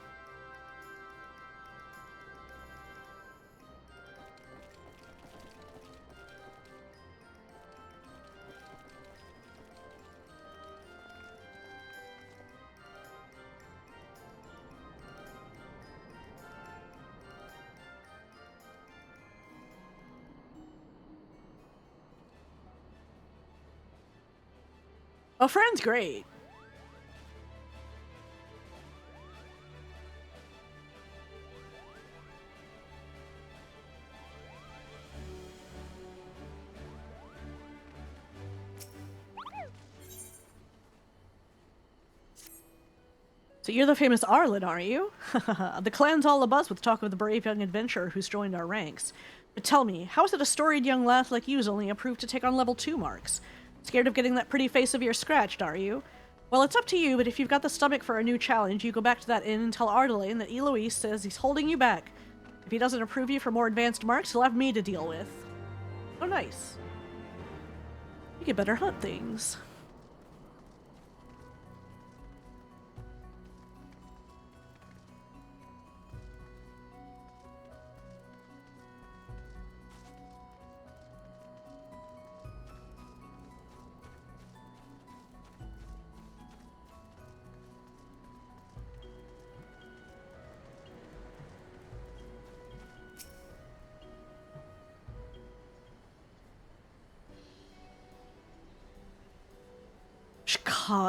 Oh, friend's great. So you're the famous Arlen, are you? The clan's all abuzz with talk of the brave young adventurer who's joined our ranks. But tell me, how is it a storied young lass like you's only approved to take on level 2 marks? Scared of getting that pretty face of yours scratched, are you? Well, it's up to you, but if you've got the stomach for a new challenge, you go back to that inn and tell Ardelaine that Eloise says he's holding you back. If he doesn't approve you for more advanced marks, he'll have me to deal with. Oh, nice. You get better hunt things.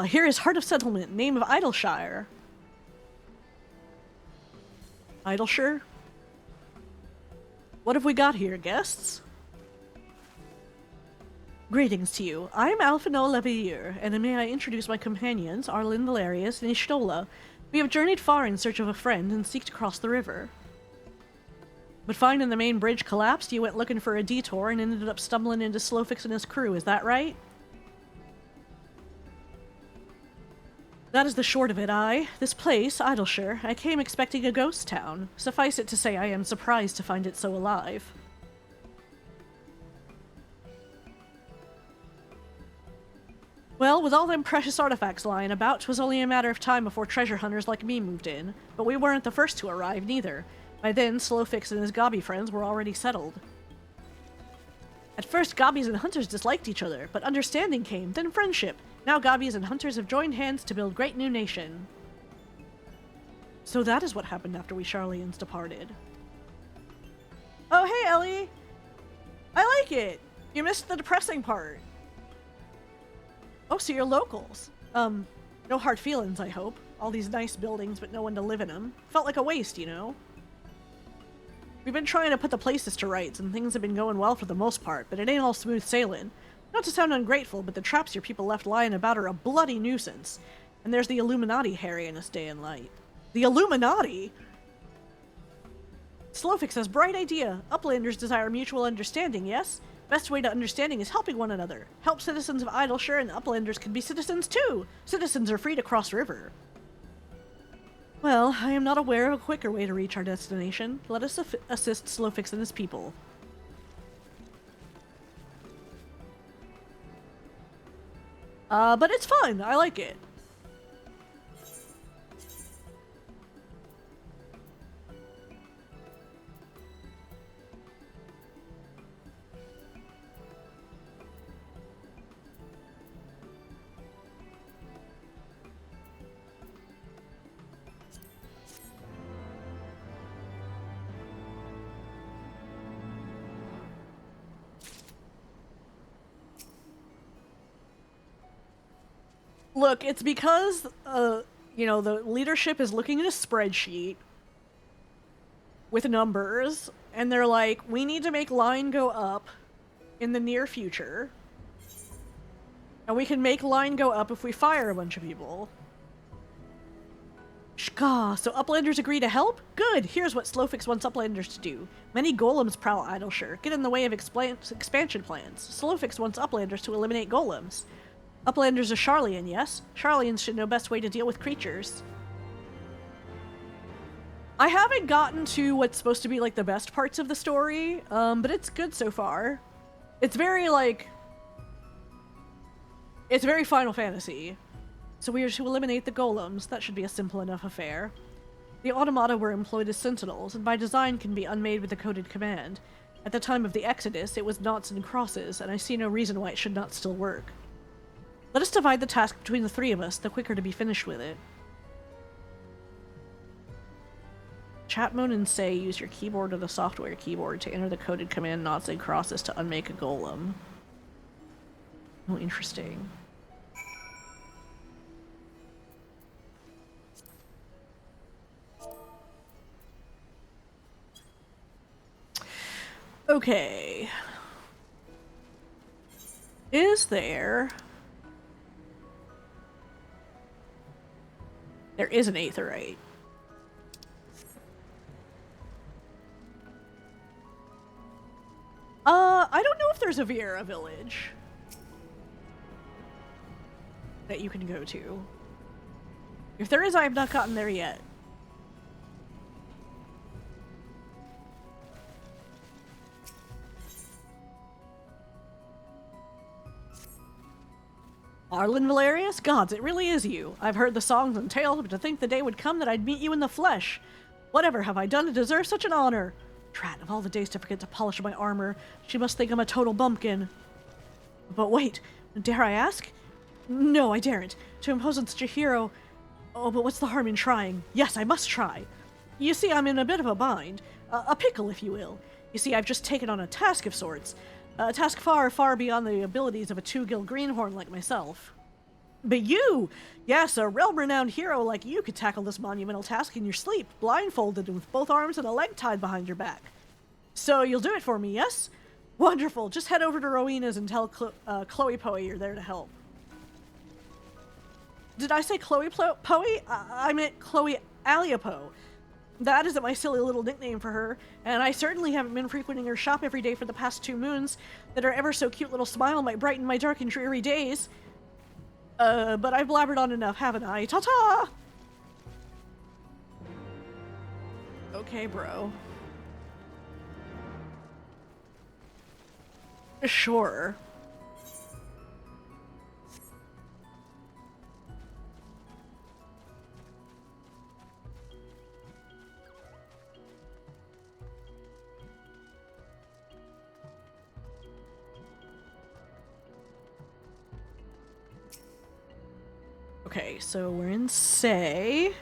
Here is Heart of Settlement, name of Idleshire. Idleshire? What have we got here, guests? Greetings to you. I'm Alphino Leveilleur, and may I introduce my companions, Arlen Valerius and Ishtola. We have journeyed far in search of a friend and seek to cross the river. But finding the main bridge collapsed, you went looking for a detour and ended up stumbling into Slowfix and his crew, is that right? That is the short of it, This place, Idleshire, I came expecting a ghost town. Suffice it to say I am surprised to find it so alive. Well, with all them precious artifacts lying about, 'twas only a matter of time before treasure hunters like me moved in. But we weren't the first to arrive, neither. By then, Slowfix and his gobby friends were already settled. At first, gobbies and hunters disliked each other, but understanding came, then friendship. Now gobbies and hunters have joined hands to build great new nation. So that is what happened after we Charlians departed. Oh, hey, Ellie! I like it! You missed the depressing part. Oh, so you're locals. No hard feelings, I hope. All these nice buildings, but no one to live in them. Felt like a waste, you know? We've been trying to put the places to rights, and things have been going well for the most part, but it ain't all smooth sailing. Not to sound ungrateful, but the traps your people left lying about are a bloody nuisance. And there's the Illuminati harrying us day and night. The Illuminati? Slowfix has bright idea. Uplanders desire mutual understanding, yes? Best way to understanding is helping one another. Help citizens of Idleshire and Uplanders can be citizens too. Citizens are free to cross river. Well, I am not aware of a quicker way to reach our destination. Let us assist Slowfix and his people. But it's fun. I like it. Look, it's because, you know, the leadership is looking at a spreadsheet with numbers, and they're like, we need to make line go up in the near future. And we can make line go up if we fire a bunch of people. Shka, so Uplanders agree to help? Good! Here's what Slowfix wants Uplanders to do. Many golems prowl Idleshire, get in the way of expansion plans. Slowfix wants Uplanders to eliminate golems. Uplanders are Charlian, yes? Charlians should know best way to deal with creatures. I haven't gotten to what's supposed to be, like, the best parts of the story, but it's good so far. It's very, like... It's very Final Fantasy. So we are to eliminate the golems. That should be a simple enough affair. The automata were employed as sentinels, and by design can be unmade with a coded command. At the time of the Exodus, it was noughts and crosses, and I see no reason why it should not still work. Let us divide the task between the three of us, the quicker to be finished with it. Chat mode and say use your keyboard or the software keyboard to enter the coded command noughts and crosses to unmake a golem. Oh, interesting. Okay. Is there There is an aetheryte. I don't know if there's a Viera village that you can go to. If there is, I have not gotten there yet. Arlen Valerius? Gods, it really is you. I've heard the songs and tales, but to think the day would come that I'd meet you in the flesh. Whatever have I done to deserve such an honor? Drat, of all the days to forget to polish my armor, she must think I'm a total bumpkin. But wait, dare I ask? No, I daren't. To impose on such a hero... Oh, but what's the harm in trying? Yes, I must try. You see, I'm in a bit of a bind. A pickle, if you will. You see, I've just taken on a task of sorts. A task far, far beyond the abilities of a two-gill greenhorn like myself. But you! Yes, a realm-renowned hero like you could tackle this monumental task in your sleep, blindfolded and with both arms and a leg tied behind your back. So you'll do it for me, yes? Wonderful. Just head over to Rowena's and tell Chloe Poe you're there to help. Did I say Chloe Poe? I meant Chloe Aliapo. That isn't my silly little nickname for her, and I certainly haven't been frequenting her shop every day for the past 2 moons, that her ever so cute little smile might brighten my dark and dreary days. But I've blabbered on enough, haven't I? Ta-ta! Okay, bro. Sure. Okay, so we're in Say.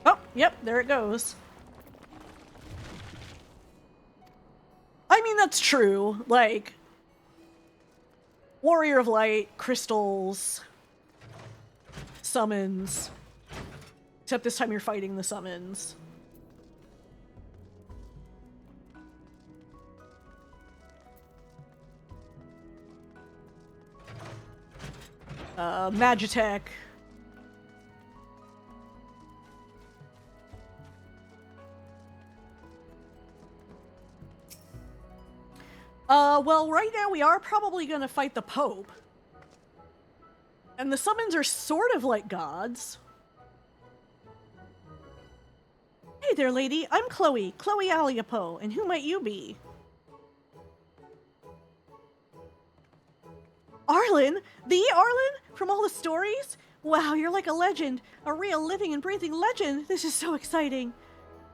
Oh, yep, there it goes. I mean, that's true. Like, Warrior of Light, crystals, summons. Except this time you're fighting the summons. Magitech. Well, right now we are probably gonna fight the Pope. And the summons are sort of like gods. Hey there, lady. I'm Chloe Aliapo, and who might you be? Arlen? The Arlen? From all the stories? Wow, you're like a legend. A real living and breathing legend. This is so exciting.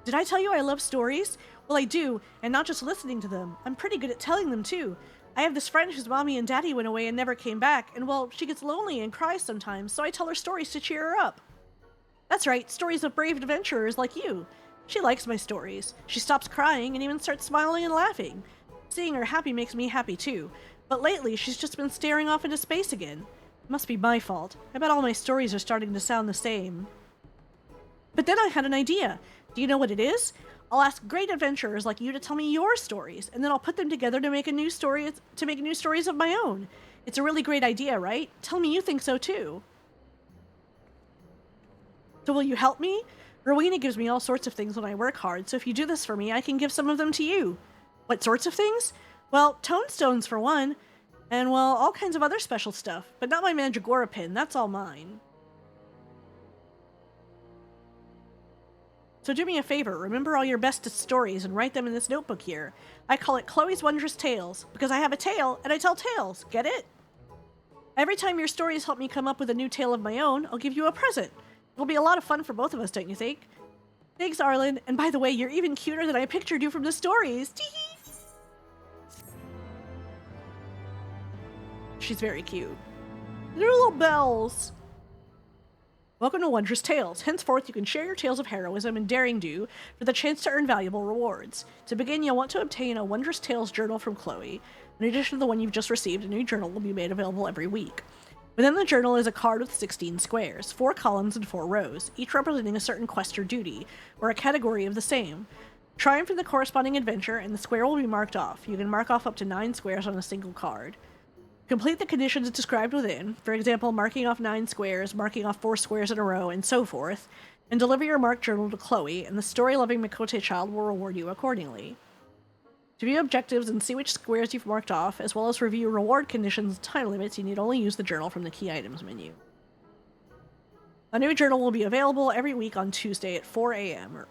Did I tell you I love stories? Well, I do, and not just listening to them. I'm pretty good at telling them, too. I have this friend whose mommy and daddy went away and never came back, and well, she gets lonely and cries sometimes, so I tell her stories to cheer her up. That's right, stories of brave adventurers like you. She likes my stories. She stops crying and even starts smiling and laughing. Seeing her happy makes me happy, too. But lately, she's just been staring off into space again. It must be my fault. I bet all my stories are starting to sound the same. But then I had an idea. Do you know what it is? I'll ask great adventurers like you to tell me your stories, and then I'll put them together to make new stories of my own. It's a really great idea, right? Tell me you think so too. So will you help me? Rowena gives me all sorts of things when I work hard, so if you do this for me, I can give some of them to you. What sorts of things? Well, tonestones for one, and well, all kinds of other special stuff, but not my Mandragora pin, that's all mine. So do me a favor, remember all your bestest stories and write them in this notebook here. I call it Chloe's Wondrous Tales, because I have a tale, and I tell tales, get it? Every time your stories help me come up with a new tale of my own, I'll give you a present. It'll be a lot of fun for both of us, don't you think? Thanks, Arlen, and by the way, you're even cuter than I pictured you from the stories. Tee-hee! She's very cute. They're little bells. Welcome to Wondrous Tales. Henceforth, you can share your tales of heroism and daring do for the chance to earn valuable rewards. To begin, you'll want to obtain a Wondrous Tales journal from Chloe. In addition to the one you've just received, a new journal will be made available every week. Within the journal is a card with 16 squares, 4 columns and 4 rows, each representing a certain quest or duty, or a category of the same. Triumph in the corresponding adventure, and the square will be marked off. You can mark off up to 9 squares on a single card. Complete the conditions described within, for example, marking off 9 squares, marking off 4 squares in a row, and so forth, and deliver your marked journal to Chloe, and the story-loving Mikote child will reward you accordingly. To view objectives and see which squares you've marked off, as well as review reward conditions and time limits, you need only use the journal from the key items menu. A new journal will be available every week on Tuesday at 4 a.m.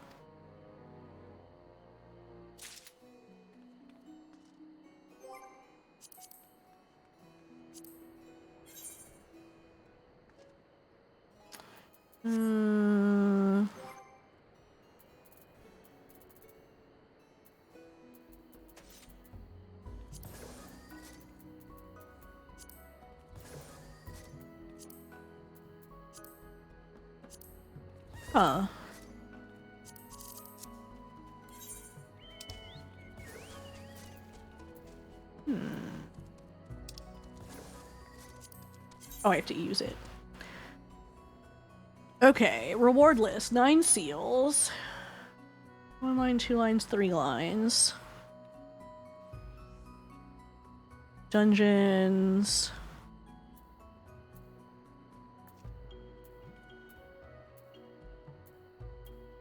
Huh. Oh, I have to use it. Okay, reward list. 9 seals. 1 line, 2 lines, 3 lines. Dungeons.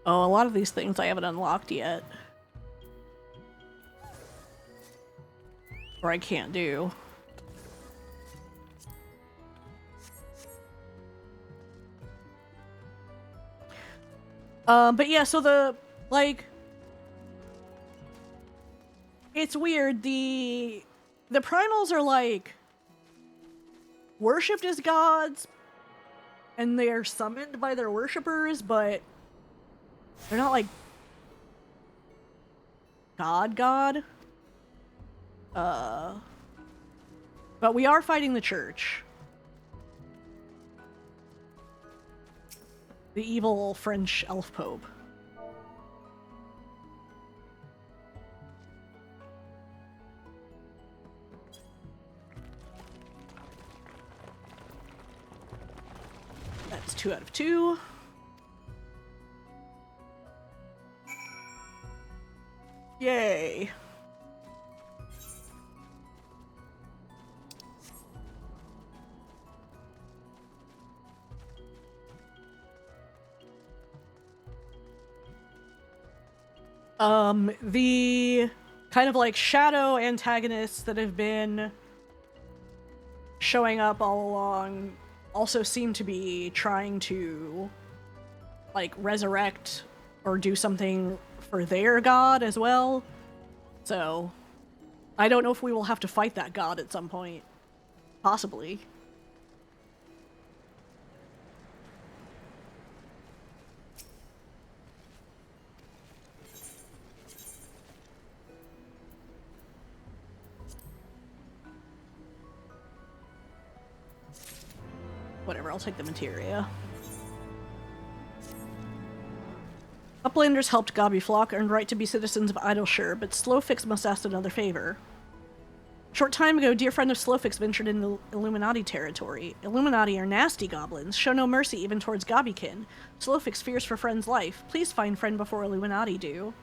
Oh, a lot of these things I haven't unlocked yet. Or I can't do. But yeah, so the, like, it's weird. The primals are, like, worshipped as gods, and they're summoned by their worshippers, but they're not, like, God. But we are fighting the church. The evil French elf pope. That's 2 out of 2. Yay. The kind of like shadow antagonists that have been showing up all along also seem to be trying to like resurrect or do something for their god as well. So I don't know if we will have to fight that god at some point. Possibly. Whatever, I'll take the materia. Uplanders helped Gabi Flock, earned right to be citizens of Idleshire, but Slowfix must ask another favor. A short time ago, dear friend of Slowfix ventured into Illuminati territory. Illuminati are nasty goblins, show no mercy even towards Gabikin. Slowfix fears for friend's life. Please find friend before Illuminati do.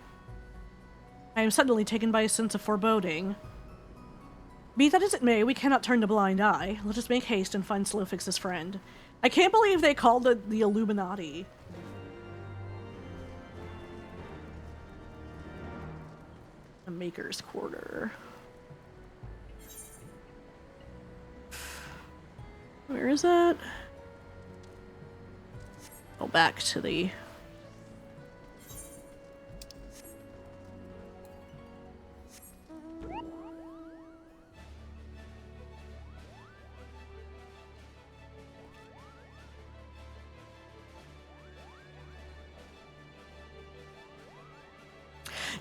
I am suddenly taken by a sense of foreboding. Be that as it may, we cannot turn a blind eye. Let us make haste and find Slowfix's friend. I can't believe they called it the Illuminati. The Maker's Quarter. Where is that? Go back to the...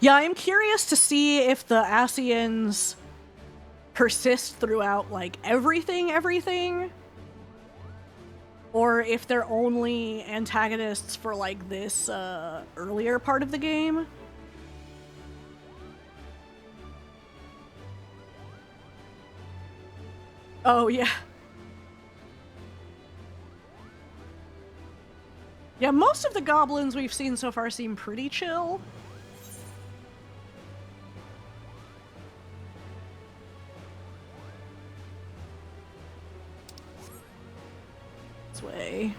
Yeah, I'm curious to see if the Asians persist throughout, like, everything, or if they're only antagonists for, like, this, earlier part of the game. Oh, yeah. Yeah, most of the goblins we've seen so far seem pretty chill. this way.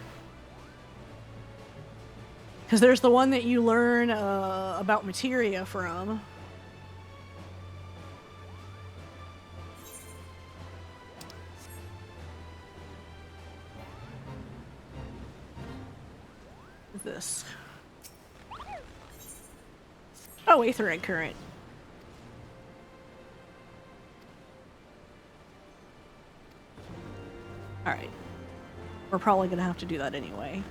Because there's the one that you learn about materia from. What's this? Oh, Aetherite Current. Alright. We're probably gonna have to do that anyway.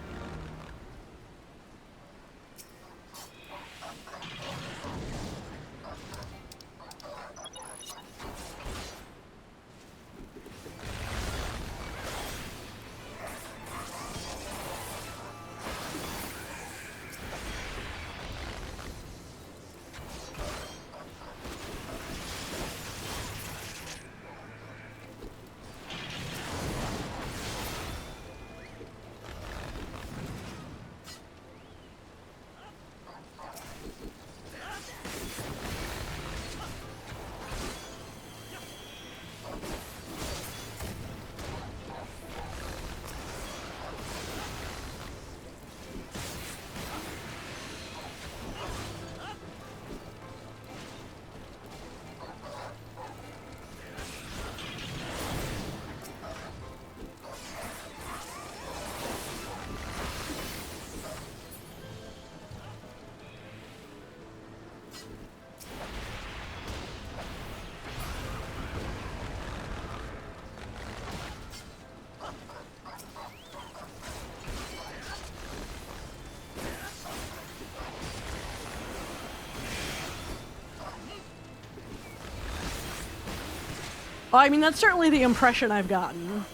Well, I mean, that's certainly the impression I've gotten.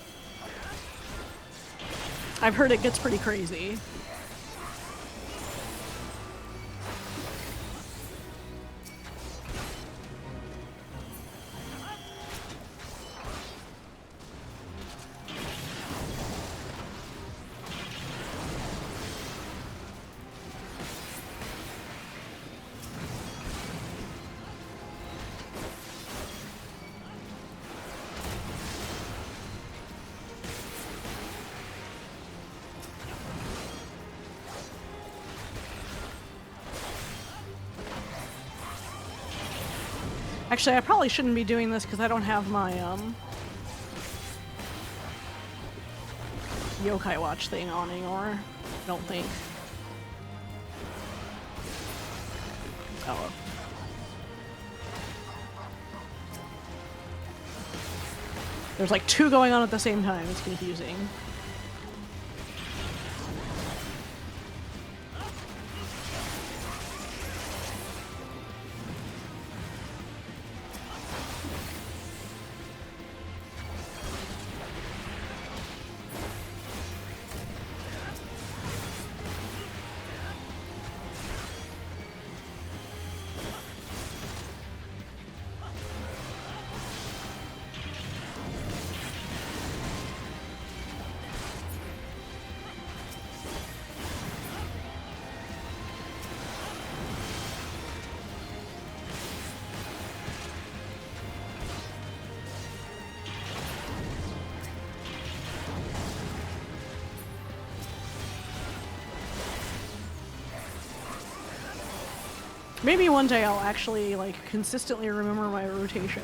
I've heard it gets pretty crazy. Actually, I probably shouldn't be doing this because I don't have my, Yokai Watch thing on anymore. I don't think. Oh well. There's like two going on at the same time. It's confusing. Maybe one day I'll actually, like, consistently remember my rotation.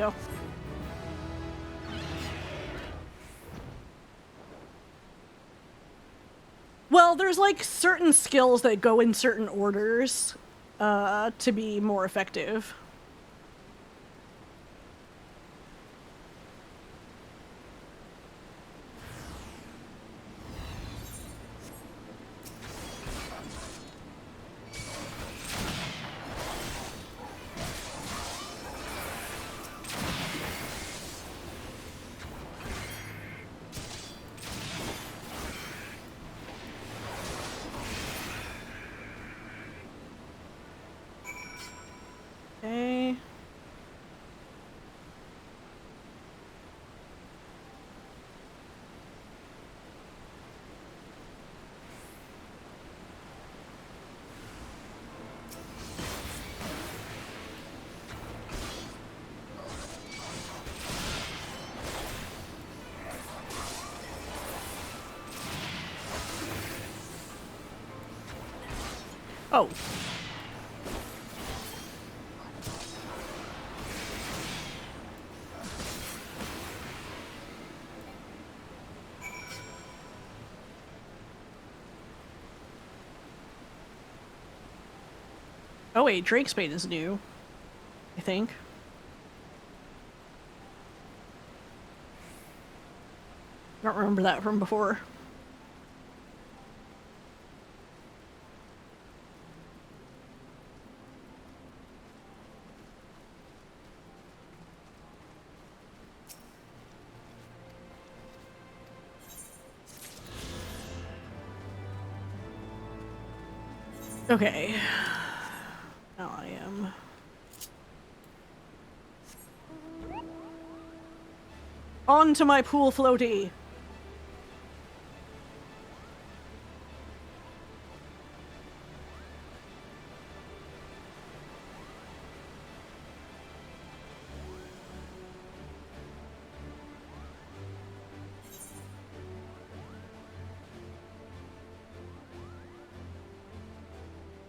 go. Well, there's like certain skills that go in certain orders to be more effective. Okay. Oh. Oh wait, Drake's Bane is new, I think. I don't remember that from before. Okay. Now I am. On to my pool floaty.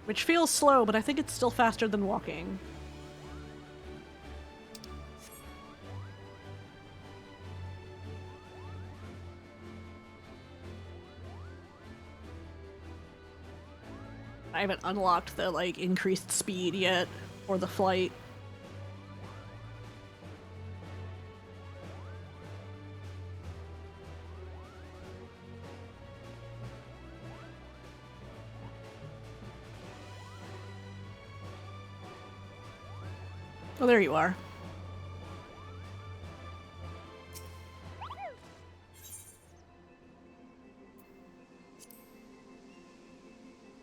Which feels slow, but I think it's still faster than walking. I haven't unlocked the, like, increased speed yet, or the flight. Oh, there you are.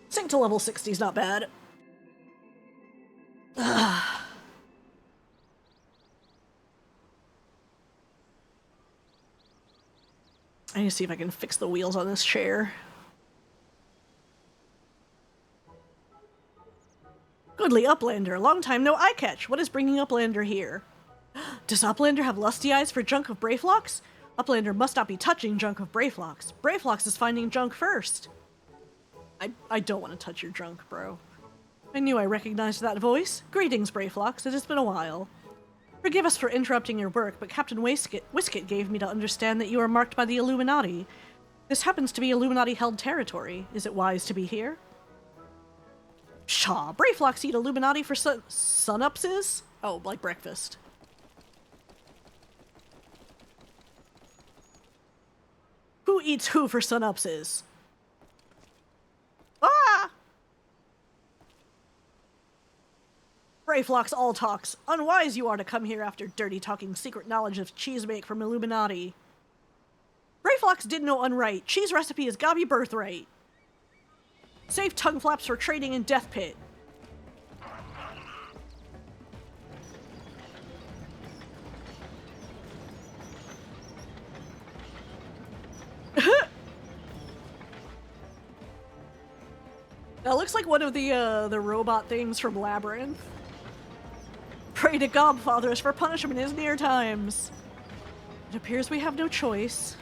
Sync to level 60 is not bad. Ugh. I need to see if I can fix the wheels on this chair. Goodly Uplander, long time no eye catch. What is bringing Uplander here? Does Uplander have lusty eyes for junk of Brayflox? Uplander must not be touching junk of Brayflox. Brayflox is finding junk first. I don't want to touch your junk, bro. I knew I recognized that voice. Greetings, Brayflox. It has been a while. Forgive us for interrupting your work, but Captain Wisket gave me to understand that you are marked by the Illuminati. This happens to be Illuminati-held territory. Is it wise to be here? Pshaw, Brayflox eat Illuminati for sun-upses? Oh, like breakfast. Who eats who for sun-upses? Ah! Brayflox all talks. Unwise you are to come here after dirty talking secret knowledge of cheese make from Illuminati. Brayflox did no unright. Cheese recipe is gobby birthright. Save tongue flaps for trading in Death Pit. That looks like one of the robot things from Labyrinth. Pray to Godfathers for punishment is near times. It appears we have no choice.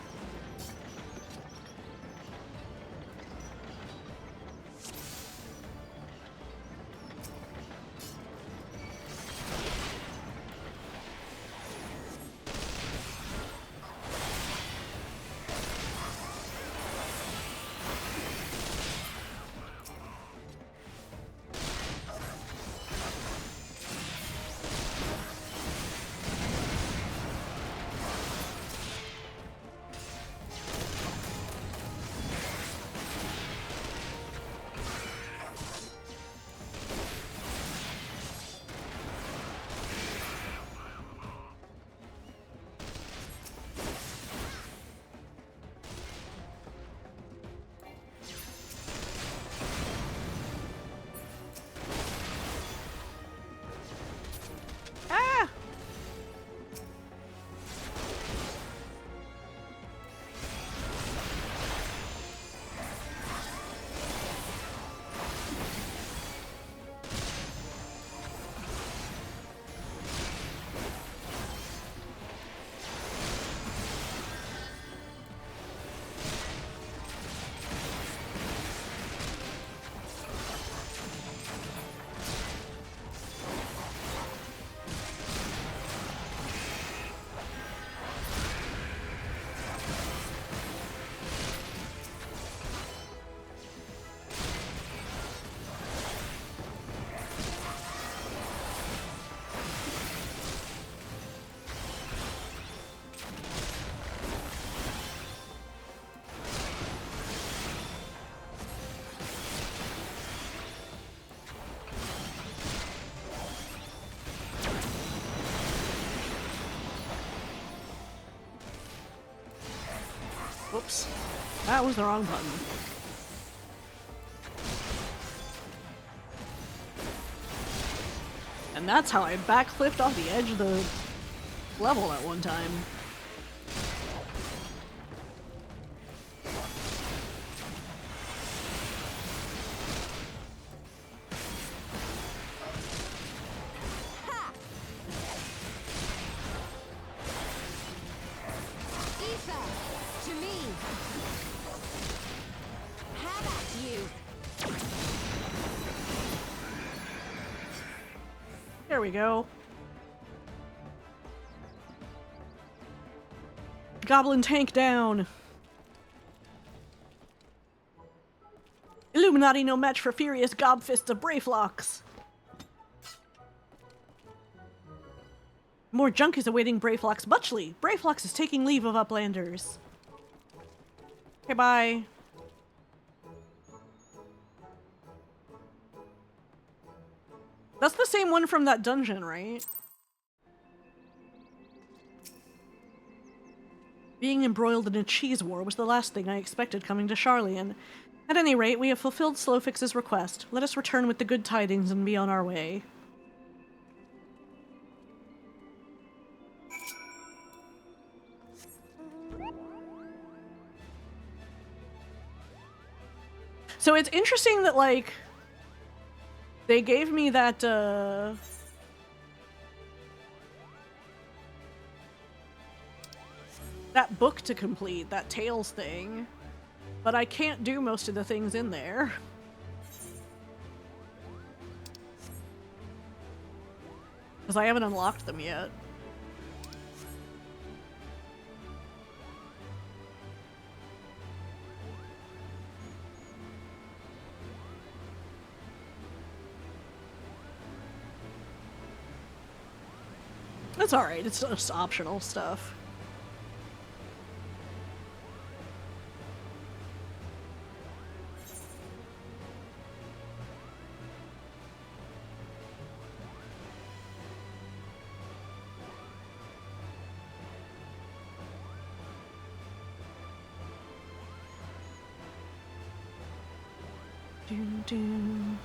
Oops. That was the wrong button. And that's how I backflipped off the edge of the level at one time. There we go. Goblin tank down. Illuminati no match for furious gobfists of Brayflocks. More junk is awaiting Brayflock's Butchley. Brayflocks is taking leave of Uplanders. Okay, bye. That's the same one from that dungeon, right? Being embroiled in a cheese war was the last thing I expected coming to Charlian. At any rate, we have fulfilled Slowfix's request. Let us return with the good tidings and be on our way. So it's interesting that, like, they gave me that, that book to complete, that Tales thing, but I can't do most of the things in there. Because I haven't unlocked them yet. That's alright, it's just optional stuff. Doo -doo.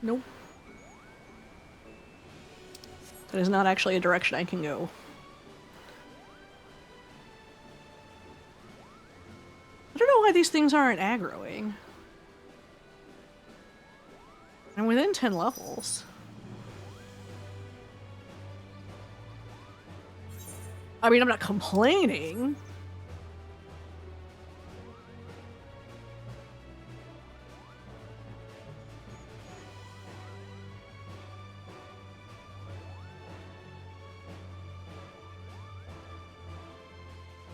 Nope. That is not actually a direction I can go. I don't know why these things aren't aggroing. I'm within 10 levels. I mean, I'm not complaining.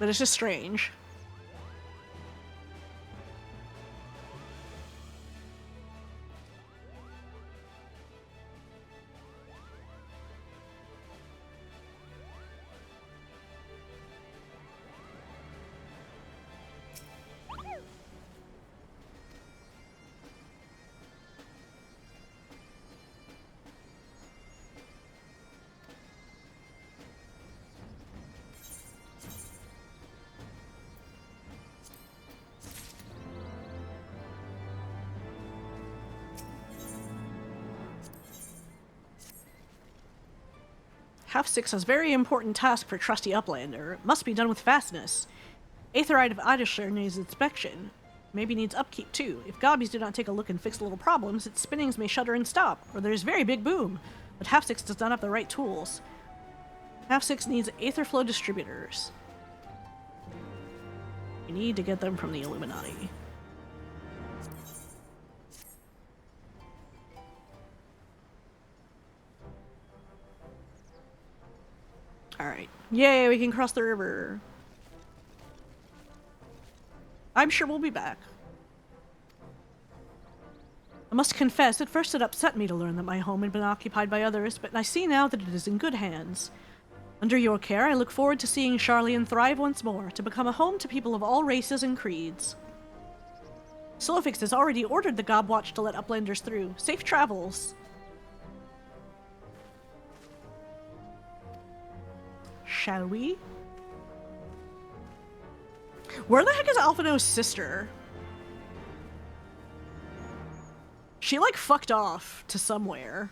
But it's just strange. Half-Six has very important task for trusty Uplander. It must be done with fastness. Aetherite of Idishir needs inspection. Maybe needs upkeep too. If gobbies do not take a look and fix little problems, its spinnings may shudder and stop, or there's very big boom. But Half-Six does not have the right tools. Half-Six needs Aetherflow distributors. We need to get them from the Illuminati. Alright. Yay, we can cross the river. I'm sure we'll be back. I must confess, at first it upset me to learn that my home had been occupied by others, but I see now that it is in good hands. Under your care, I look forward to seeing Sharlayan thrive once more, to become a home to people of all races and creeds. Solofix has already ordered the Gobwatch to let uplanders through. Safe travels! Shall we? Where the heck is Alphino's sister? She, like, fucked off to somewhere.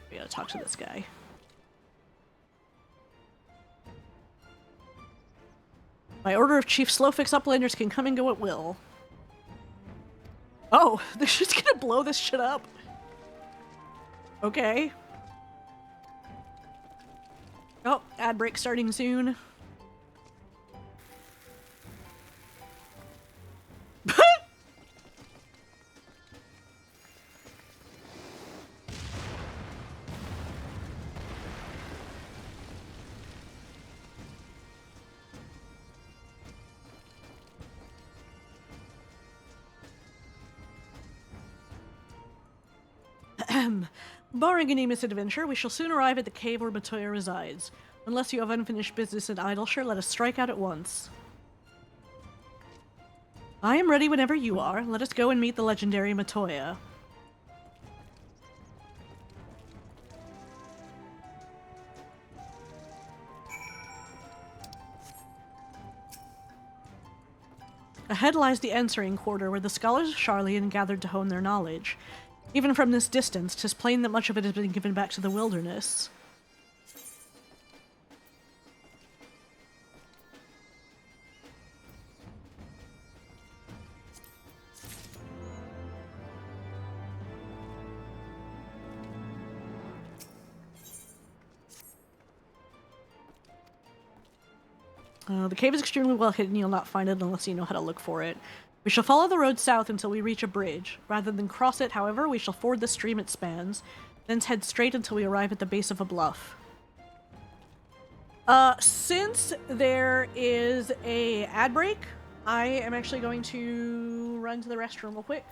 We gotta talk to this guy. By order of Chief Slowfix, uplanders can come and go at will. Oh, they're just gonna blow this shit up. Okay. Oh, ad break starting soon. Barring any misadventure, we shall soon arrive at the cave where Matoya resides. Unless you have unfinished business in Idleshire, let us strike out at once. I am ready whenever you are. Let us go and meet the legendary Matoya. Ahead lies the answering quarter, where the scholars of Sharlayan gathered to hone their knowledge. Even from this distance, 'tis plain that much of it has been given back to the wilderness. The cave is extremely well hidden. You'll not find it unless you know how to look for it. We shall follow the road south until we reach a bridge. Rather than cross it, however, we shall ford the stream it spans, then head straight until we arrive at the base of a bluff. Since there is a ad break, I am actually going to run to the restroom real quick.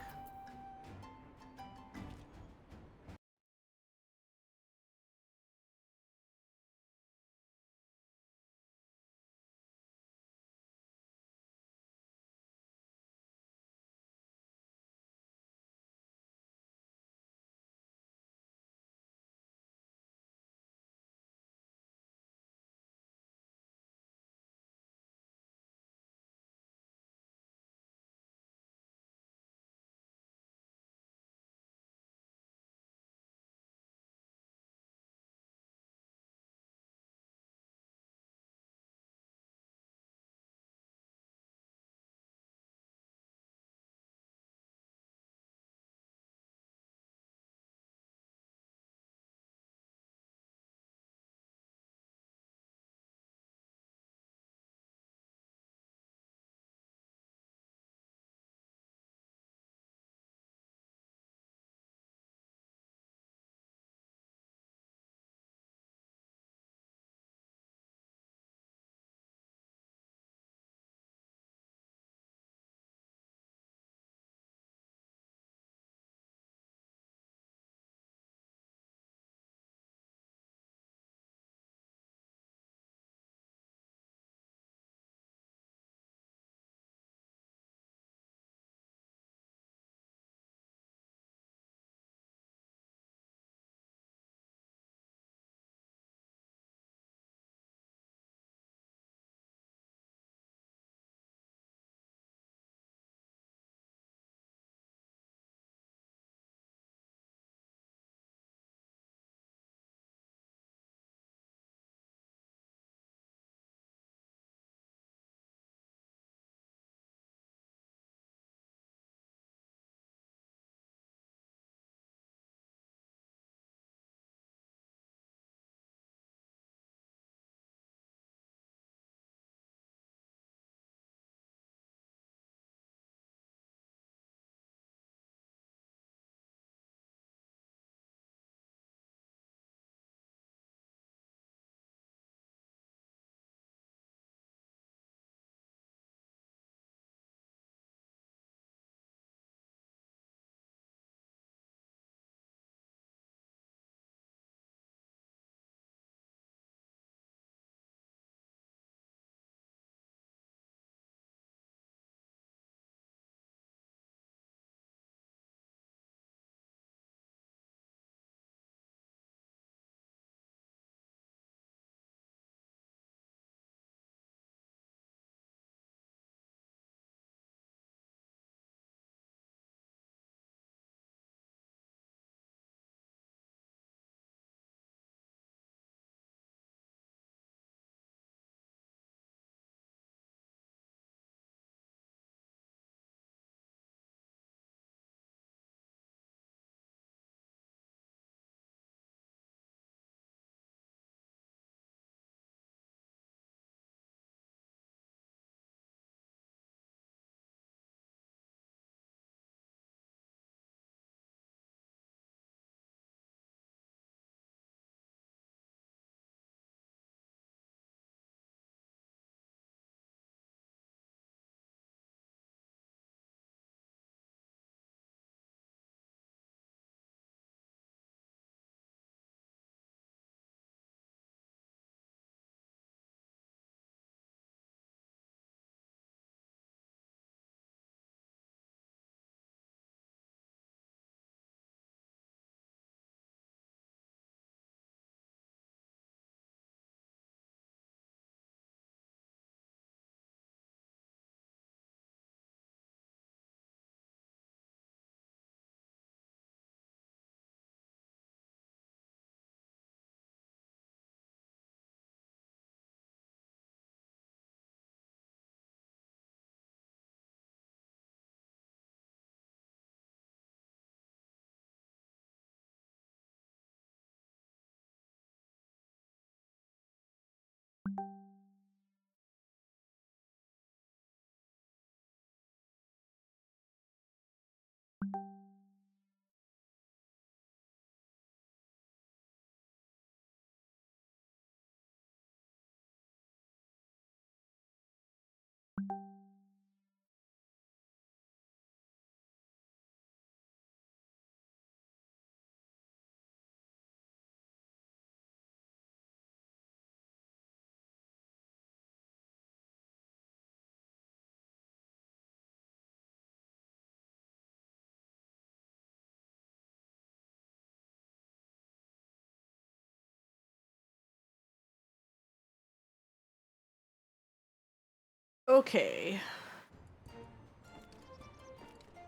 Okay.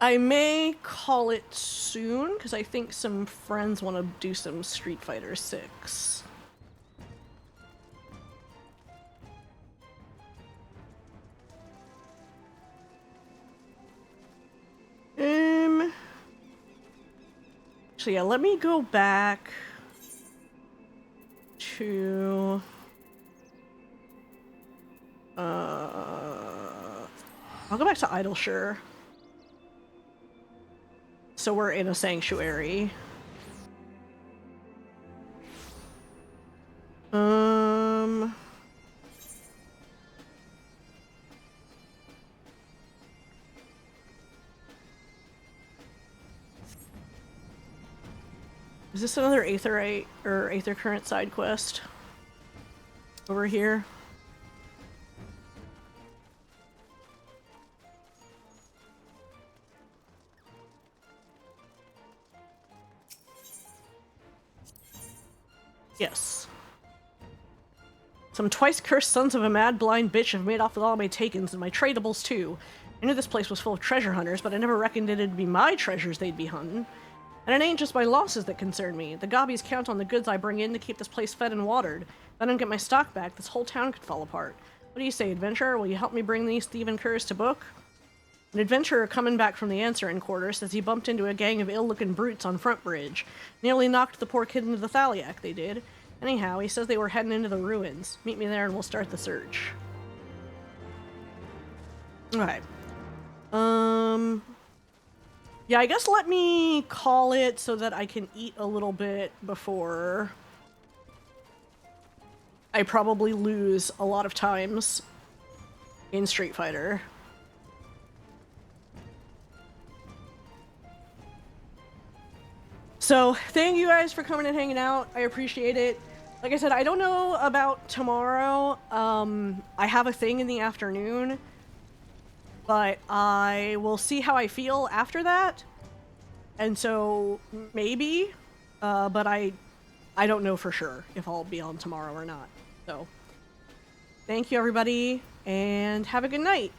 I may call it soon, because I think some friends want to do some Street Fighter 6. So yeah, let me go back to... I'll go back to Idleshire. So we're in a sanctuary. Is this another Aetherite or Aether Current side quest? Over here? Yes. Some twice-cursed sons of a mad blind bitch have made off with all my takens and my tradables too. I knew this place was full of treasure hunters, but I never reckoned it'd be my treasures they'd be hunting. And it ain't just my losses that concern me. The gobbies count on the goods I bring in to keep this place fed and watered. If I don't get my stock back, this whole town could fall apart. What do you say, adventurer? Will you help me bring these thieving curs to book? An adventurer coming back from the answering quarter says he bumped into a gang of ill-looking brutes on Front Bridge. Nearly knocked the poor kid into the Thaliac, they did. Anyhow, he says they were heading into the ruins. Meet me there and we'll start the search. Okay. Yeah, I guess let me call it so that I can eat a little bit before I probably lose a lot of times in Street Fighter. So, thank you guys for coming and hanging out. I appreciate it. Like I said, I don't know about tomorrow. I have a thing in the afternoon. But I will see how I feel after that. And so, maybe. But I don't know for sure if I'll be on tomorrow or not. So, thank you everybody, and have a good night.